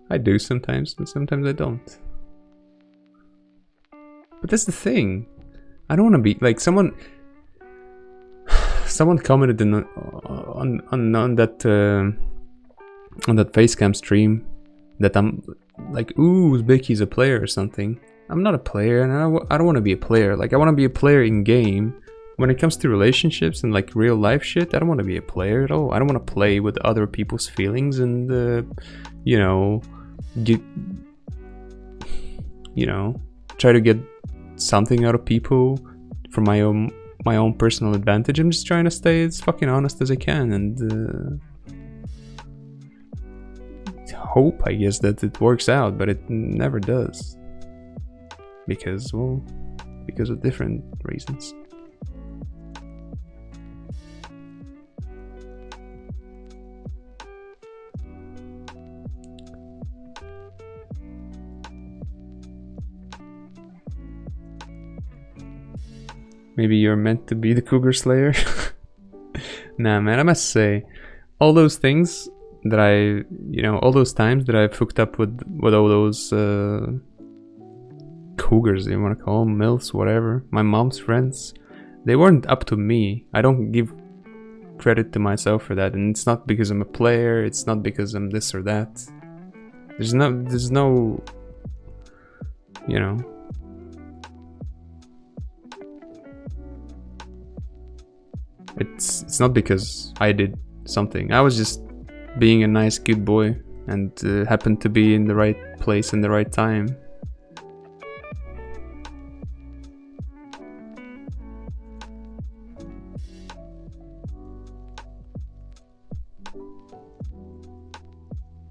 Speaker 1: I do sometimes, and sometimes I don't. But that's the thing. I don't want to be like someone commented on that facecam stream that I'm like, ooh, Uzbeki's a player or something. I'm not a player, and I don't want to be a player. Like, I want to be a player in game. When it comes to relationships and like real life shit, I don't want to be a player at all. I don't want to play with other people's feelings and try to get something out of people for my own personal advantage. I'm just trying to stay as fucking honest as I can and hope, I guess, that it works out, but it never does. Because of different reasons. Maybe you're meant to be the cougar slayer? Nah, man, I must say, all those things that all those times that I've hooked up with all those cougars, you want to call them, MILFs, whatever, my mom's friends, they weren't up to me. I don't give credit to myself for that, and it's not because I'm a player, it's not because I'm this or that. There's no, It's not because I did something. I was just being a nice, good boy and happened to be in the right place in the right time.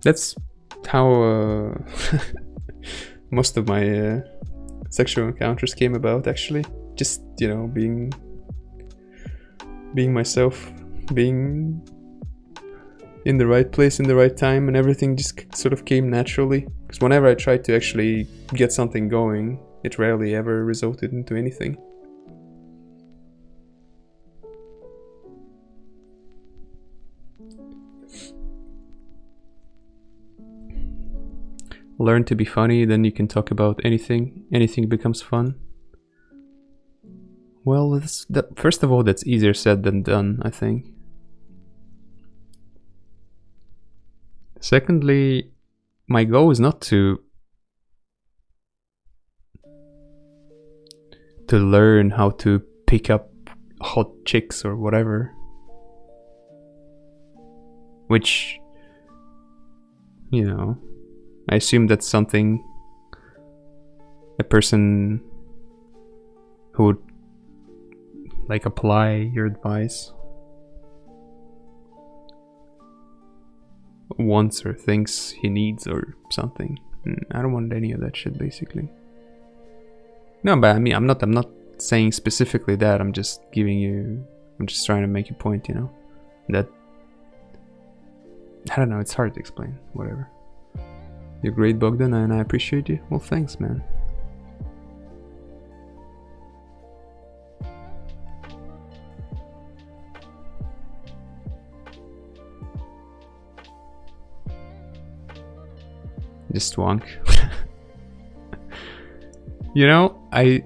Speaker 1: That's how most of my sexual encounters came about, actually. Just, being myself, being in the right place in the right time, and everything just sort of came naturally. Because whenever I tried to actually get something going, it rarely ever resulted into anything. Learn to be funny, then you can talk about anything. Anything becomes fun. Well, first of all, that's easier said than done, I think. Secondly, my goal is not to learn how to pick up hot chicks or whatever. Which, I assume that's something a person who would apply your advice wants or thinks he needs or something. I don't want any of that shit, basically. No, but I mean, I'm not saying specifically that. I'm just trying to make a point, that I don't know, it's hard to explain. Whatever. You're great, Bogdan, and I appreciate you. Well, thanks, man. Just twonk. You know, I'm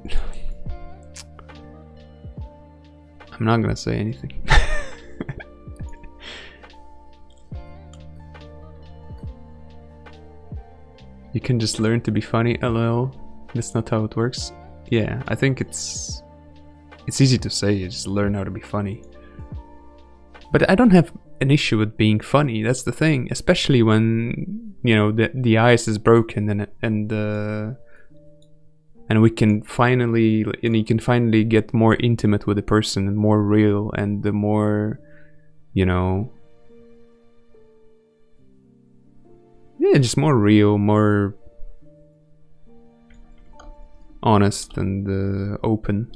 Speaker 1: not gonna say anything. You can just learn to be funny, lol. That's not how it works. Yeah, I think it's easy to say, you just learn how to be funny. But I don't have an issue with being funny, that's the thing. Especially when, you know, the ice is broken and we can finally, and you can finally get more intimate with the person and more real, and the more, you know, yeah, just more real, more honest and open.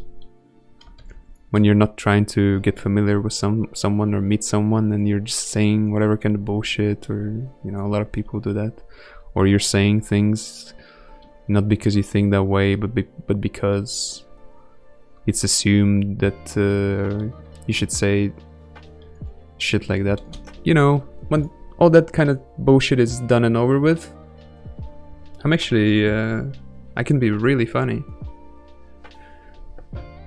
Speaker 1: When you're not trying to get familiar with someone or meet someone, and you're just saying whatever kind of bullshit, or, you know, a lot of people do that. Or you're saying things not because you think that way, but because it's assumed that you should say shit like that. You know, when all that kind of bullshit is done and over with, I'm actually I can be really funny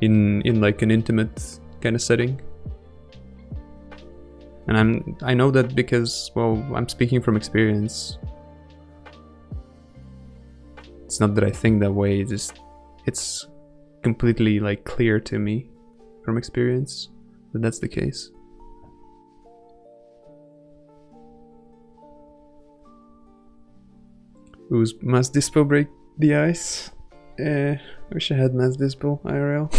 Speaker 1: in like an intimate kind of setting. And I know that because, well, I'm speaking from experience. It's not that I think that way, it's completely like clear to me from experience that that's the case. Who's mass dispo break the ice? Wish I had mass dispo IRL.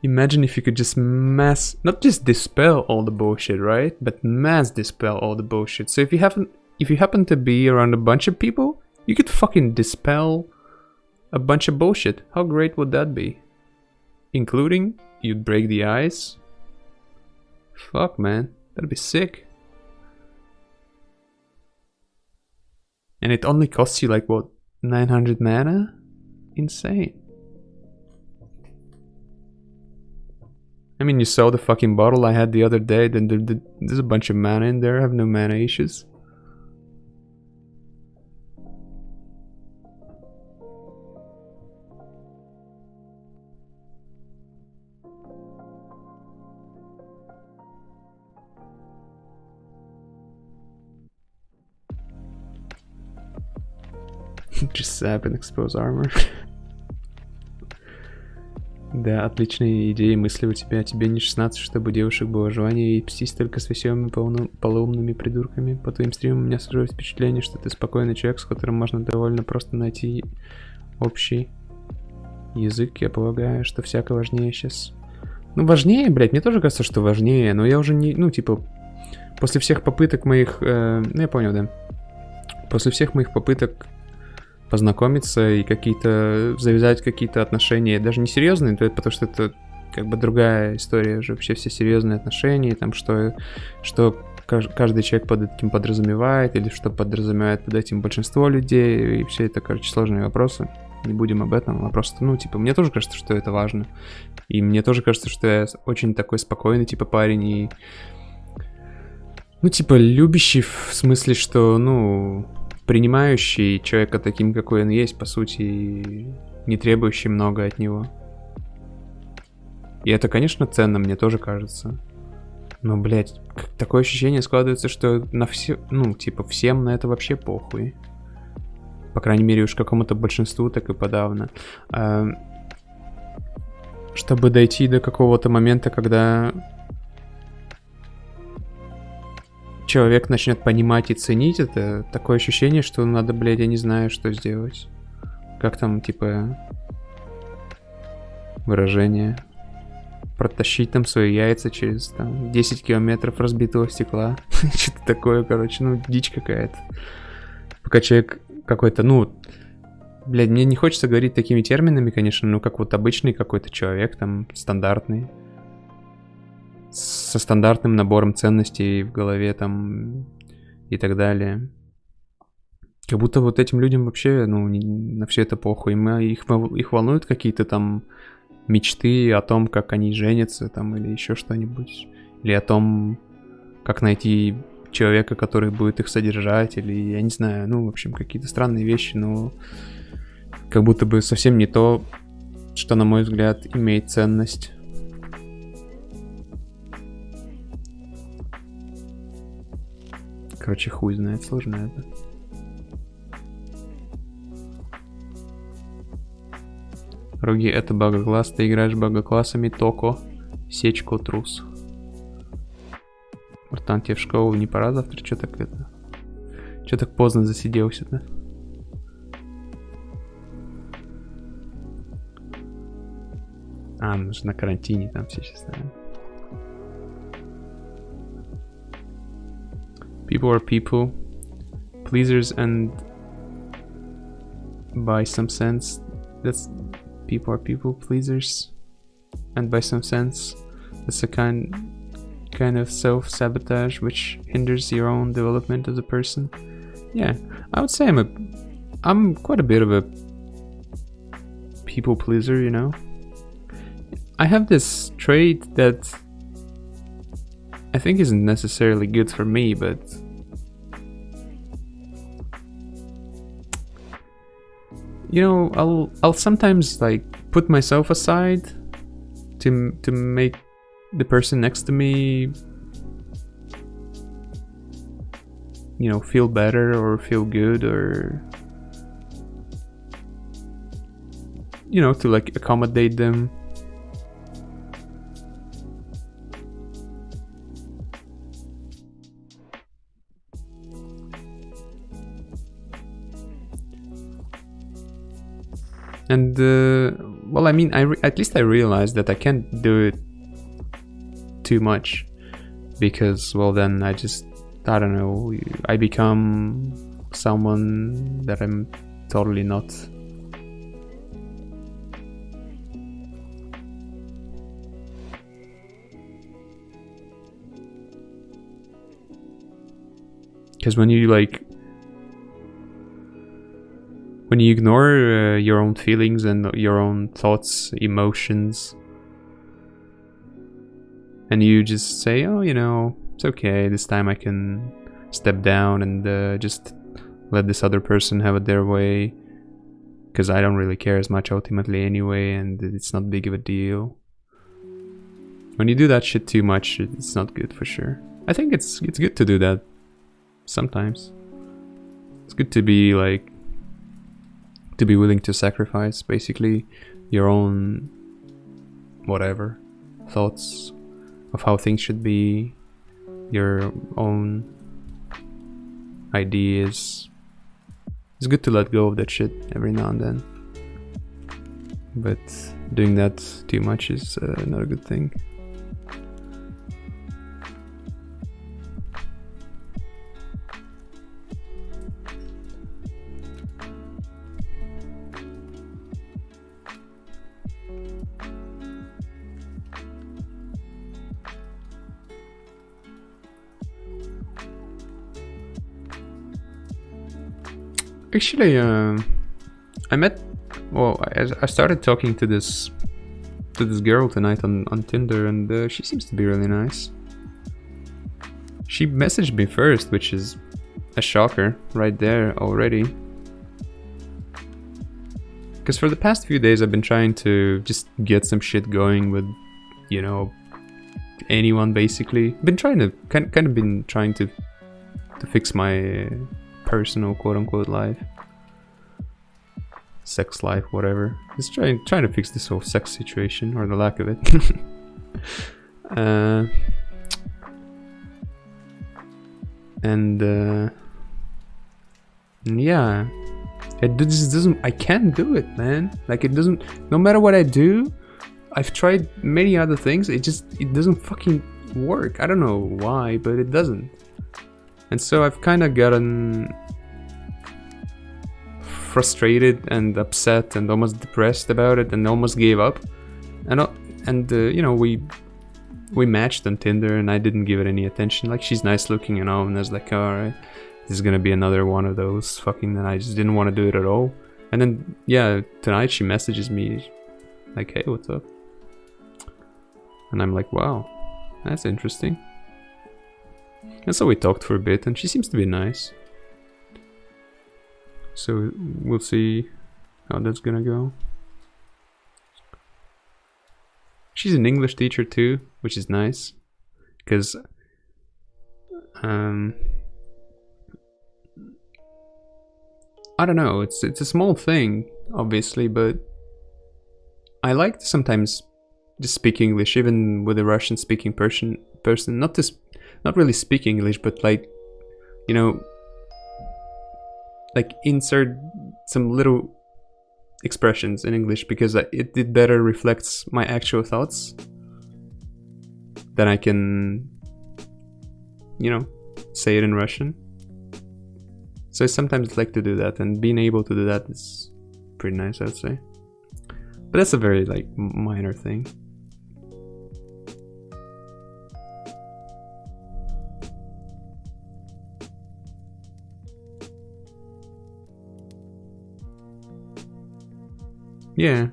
Speaker 1: Imagine if you could just not just dispel all the bullshit, right? But mass dispel all the bullshit. So if you happen to be around a bunch of people, you could fucking dispel a bunch of bullshit. How great would that be? Including, you'd break the ice. Fuck, man. That'd be sick. And it only costs you like, what, 900 mana? Insane. I mean, you saw the fucking bottle I had the other day, then there's a bunch of mana in there. I have no mana issues. Just sap and expose armor. Да, отличная идея и мысли у тебя. Тебе не 16, чтобы у девушек было желание и пстись только с веселыми полоумными придурками. По твоим стримам у меня сложилось впечатление, что ты спокойный человек, с которым можно довольно просто найти общий язык. Я полагаю, что всяко важнее сейчас. Ну, важнее, блядь, мне тоже кажется, что важнее, но я уже не, ну, типа, после всех попыток моих, ну, я понял, да. После всех моих попыток познакомиться и какие-то завязать какие-то отношения, даже не серьезные, потому что это как бы другая история уже, вообще все серьезные отношения, там что каждый человек под этим подразумевает, или что подразумевает под этим большинство людей, и все это, короче, сложные вопросы, не будем об этом, а просто, ну, типа, мне тоже кажется, что это важно, и мне тоже кажется, что я очень такой спокойный, типа, парень, и, ну, типа, любящий в смысле, что, ну, принимающий человека таким, какой он есть, по сути, и не требующий много от него. И это, конечно, ценно, мне тоже кажется. Но, блядь, такое ощущение складывается, что на все, ну, типа, всем на это вообще похуй. По крайней мере, уж какому-то большинству, так и подавно. Чтобы дойти до какого-то момента, когда человек начнет понимать и ценить это, такое ощущение, что надо, блядь, я не знаю, что сделать. Как там, типа, выражение? Протащить там свои яйца через, там, 10 километров разбитого стекла. Что-то такое, короче, ну, дичь какая-то. Пока человек какой-то, ну, блядь, мне не хочется говорить такими терминами, конечно, но как вот обычный какой-то человек, там, стандартный. Со стандартным набором ценностей в голове там и так далее. Как будто вот этим людям вообще, ну, на все это похуй. Их волнуют какие-то там мечты о том, как они женятся там или еще что-нибудь. Или о том, как найти человека, который будет их содержать, или, я не знаю, ну, в общем, какие-то странные вещи, но как будто бы совсем не то, что, на мой взгляд, имеет ценность. Короче, хуй знает, сложно это. Руги — это бога-класс, ты играешь бога-классами, токо, сечко, трус. Братан, тебе в школу не пора завтра? Чё так это? Чё так поздно засиделся-то? А, мы же на карантине там все сейчас, наверное. People are people, pleasers, and by some sense, that's people are people pleasers, and by some sense, that's a kind of self-sabotage which hinders your own development as a person. Yeah, I would say I'm quite a bit of a people pleaser, you know. I have this trait that I think isn't necessarily good for me, but you know, I'll sometimes like put myself aside to make the person next to me, you know, feel better or feel good, or you know, to like accommodate them. And well, I mean, at least I realized that I can't do it too much, because well, then I don't know, I become someone that I'm totally not. Because when you ignore your own feelings and your own thoughts, emotions, and you just say, oh, you know, it's okay, this time I can step down and just let this other person have it their way, because I don't really care as much ultimately anyway, and it's not big of a deal. When you do that shit too much, it's not good for sure. I think it's good to do that sometimes. It's good to be like, to be willing to sacrifice basically your own whatever thoughts of how things should be, your own ideas. It's good to let go of that shit every now and then, but doing that too much is not a good thing. Actually, I started talking to this girl tonight on Tinder, and she seems to be really nice. She messaged me first, which is a shocker right there already. Because for the past few days I've been trying to just get some shit going with, you know, anyone basically. Been trying to kind of been trying to fix my personal quote-unquote life, sex life, whatever. Just trying to fix this whole sex situation, or the lack of it. Yeah, it just doesn't. I can't do it, man. Like, it doesn't. No matter what I do, I've tried many other things. It doesn't fucking work. I don't know why, but it doesn't. And so I've kind of gotten frustrated and upset and almost depressed about it, and almost gave up. And you know, we matched on Tinder, and I didn't give it any attention. Like, she's nice looking and all, and I was like, alright, this is gonna be another one of those fucking, and I just didn't want to do it at all. And then, yeah, tonight she messages me like, hey, what's up? And I'm like, wow, that's interesting. And so we talked for a bit, and she seems to be nice. So we'll see how that's gonna go. She's an English teacher too, which is nice, because I don't know, it's a small thing, obviously, but I like to sometimes just speak English, even with a Russian-speaking person. Not really speak English, but like, you know, like insert some little expressions in English, because it better reflects my actual thoughts. Then I can, you know, say it in Russian. So I sometimes like to do that, and being able to do that is pretty nice, I'd say. But that's a very like minor thing. Yeah,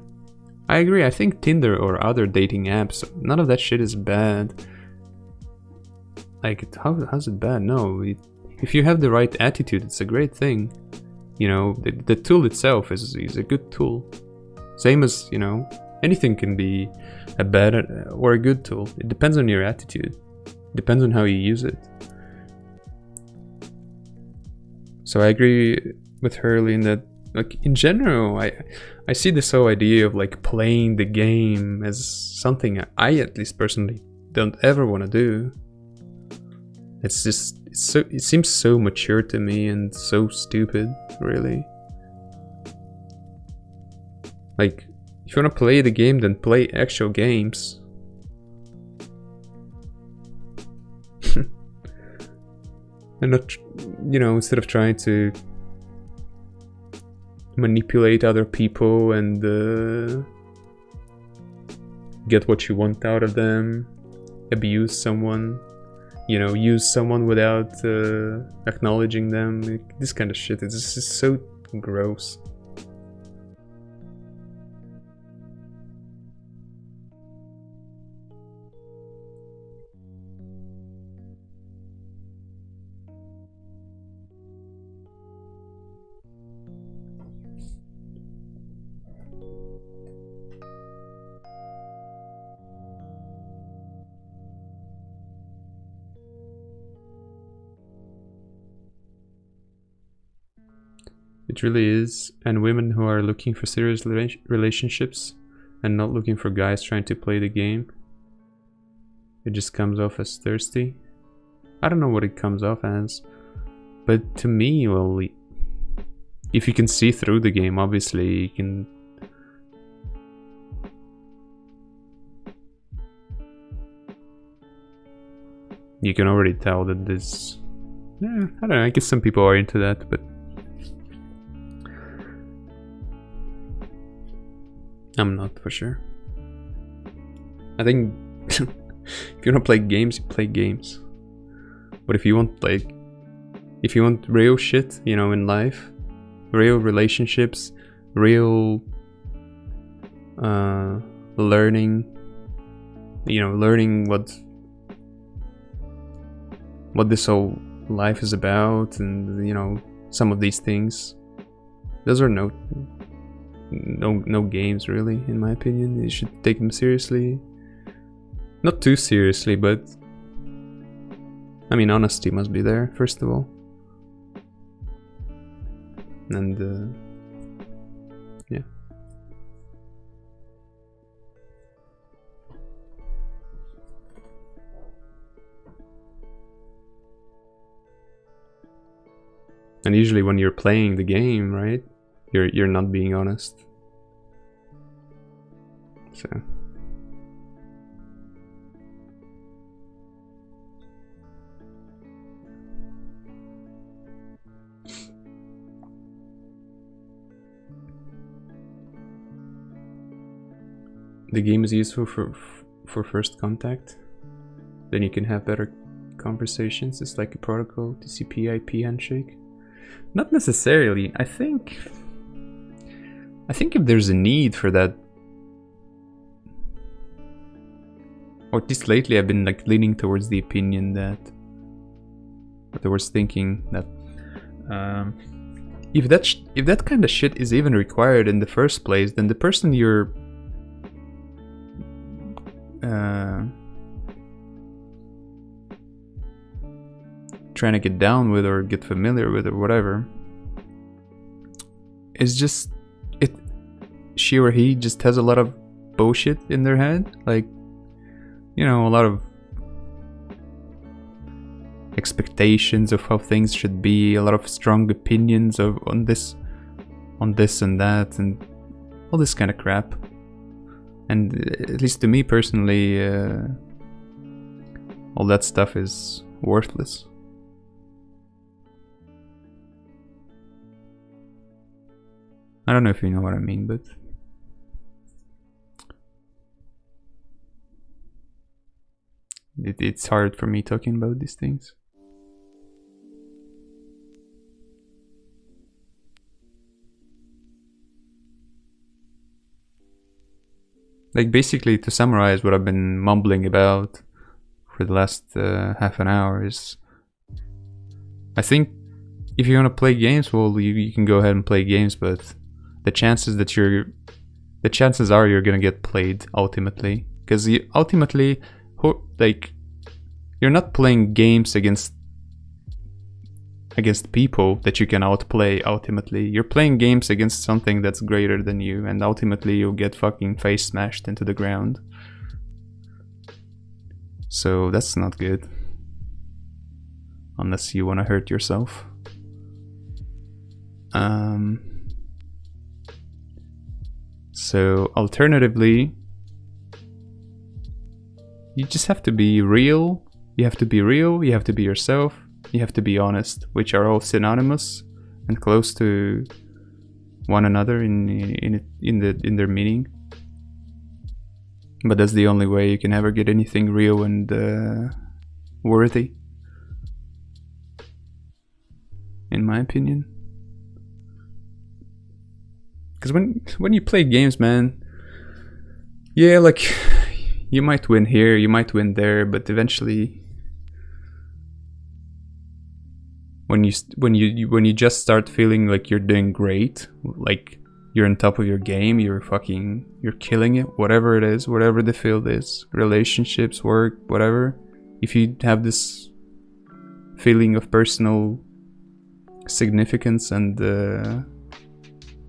Speaker 1: I agree. I think Tinder or other dating apps, none of that shit is bad. Like, how's it bad? No, if you have the right attitude, it's a great thing. You know, the tool itself is a good tool. Same as, you know, anything can be a bad or a good tool. It depends on your attitude. It depends on how you use it. So I agree with Hurley in that, like, in general, I see this whole idea of like playing the game as something I at least personally don't ever want to do. It's just, it seems so mature to me and so stupid, really. Like, if you want to play the game, then play actual games. And not, you know, instead of trying to manipulate other people and get what you want out of them, abuse someone, you know, use someone without acknowledging them. This kind of shit, it's just so gross. It really is, and women who are looking for serious relationships and not looking for guys trying to play the game, it just comes off as thirsty. I don't know what it comes off as, but to me, well, if you can see through the game, obviously you can already tell that this, yeah, I don't know, I guess some people are into that, but I'm not, for sure. I think if you want to play games, you play games. But if you want, like, if you want real shit, you know, in life, real relationships, real learning, you know, learning what this whole life is about, and, you know, some of these things, those are no games, really, in my opinion. You should take them seriously. Not too seriously, but I mean, honesty must be there, first of all. And yeah. And usually when you're playing the game, right, you're not being honest. So the game is useful for first contact. Then you can have better conversations. It's like a protocol, TCP/IP handshake. Not necessarily. I think if there's a need for that, or at least lately I've been like leaning towards the opinion that But I was thinking that if that kind of shit is even required in the first place, then the person you're trying to get down with or get familiar with or whatever is just she or he just has a lot of bullshit in their head, like, you know, a lot of expectations of how things should be, a lot of strong opinions on this and that, and all this kind of crap. And at least to me personally, all that stuff is worthless. I don't know if you know what I mean, but it's hard for me talking about these things. Like, basically, to summarize what I've been mumbling about for the last half an hour is, I think if you want to play games, well, you can go ahead and play games, but the chances are you're gonna get played ultimately, because ultimately, like, you're not playing games against people that you can outplay. Ultimately, you're playing games against something that's greater than you, and ultimately you'll get fucking face smashed into the ground. So that's not good, unless you want to hurt yourself. So alternatively, you just have to be real. You have to be real, you have to be yourself, you have to be honest, which are all synonymous and close to one another in their meaning. But that's the only way you can ever get anything real and worthy, in my opinion. Because when you play games, man, yeah, like, you might win here, you might win there, but eventually, when you just start feeling like you're doing great, like you're on top of your game, you're killing it, whatever it is, whatever the field is, relationships, work, whatever. If you have this feeling of personal significance and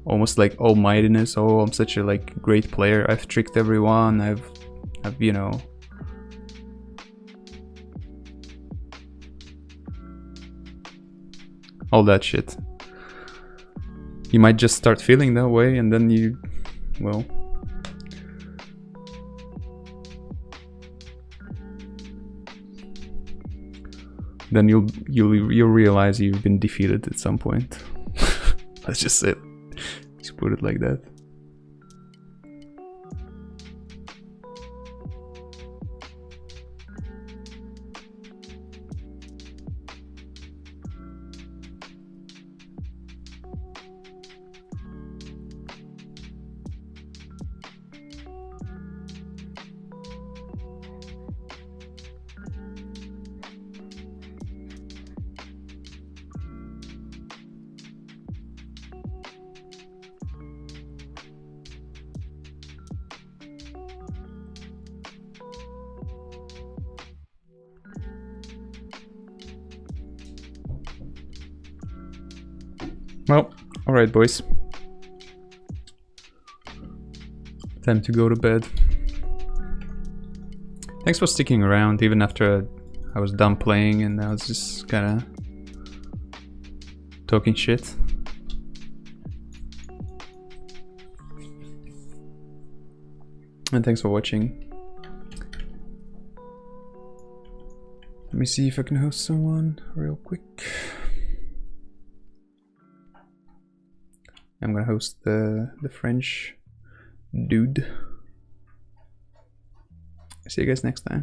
Speaker 1: almost like almightiness, oh, I'm such a like great player, I've tricked everyone, I've you know, all that shit. You might just start feeling that way, and then you, well, then you'll realize you've been defeated at some point. Let's just say it. Just put it like that. Well, alright boys. Time to go to bed. Thanks for sticking around even after I was done playing and I was just kinda talking shit. And thanks for watching. Let me see if I can host someone real quick. I'm gonna host the French dude. See you guys next time.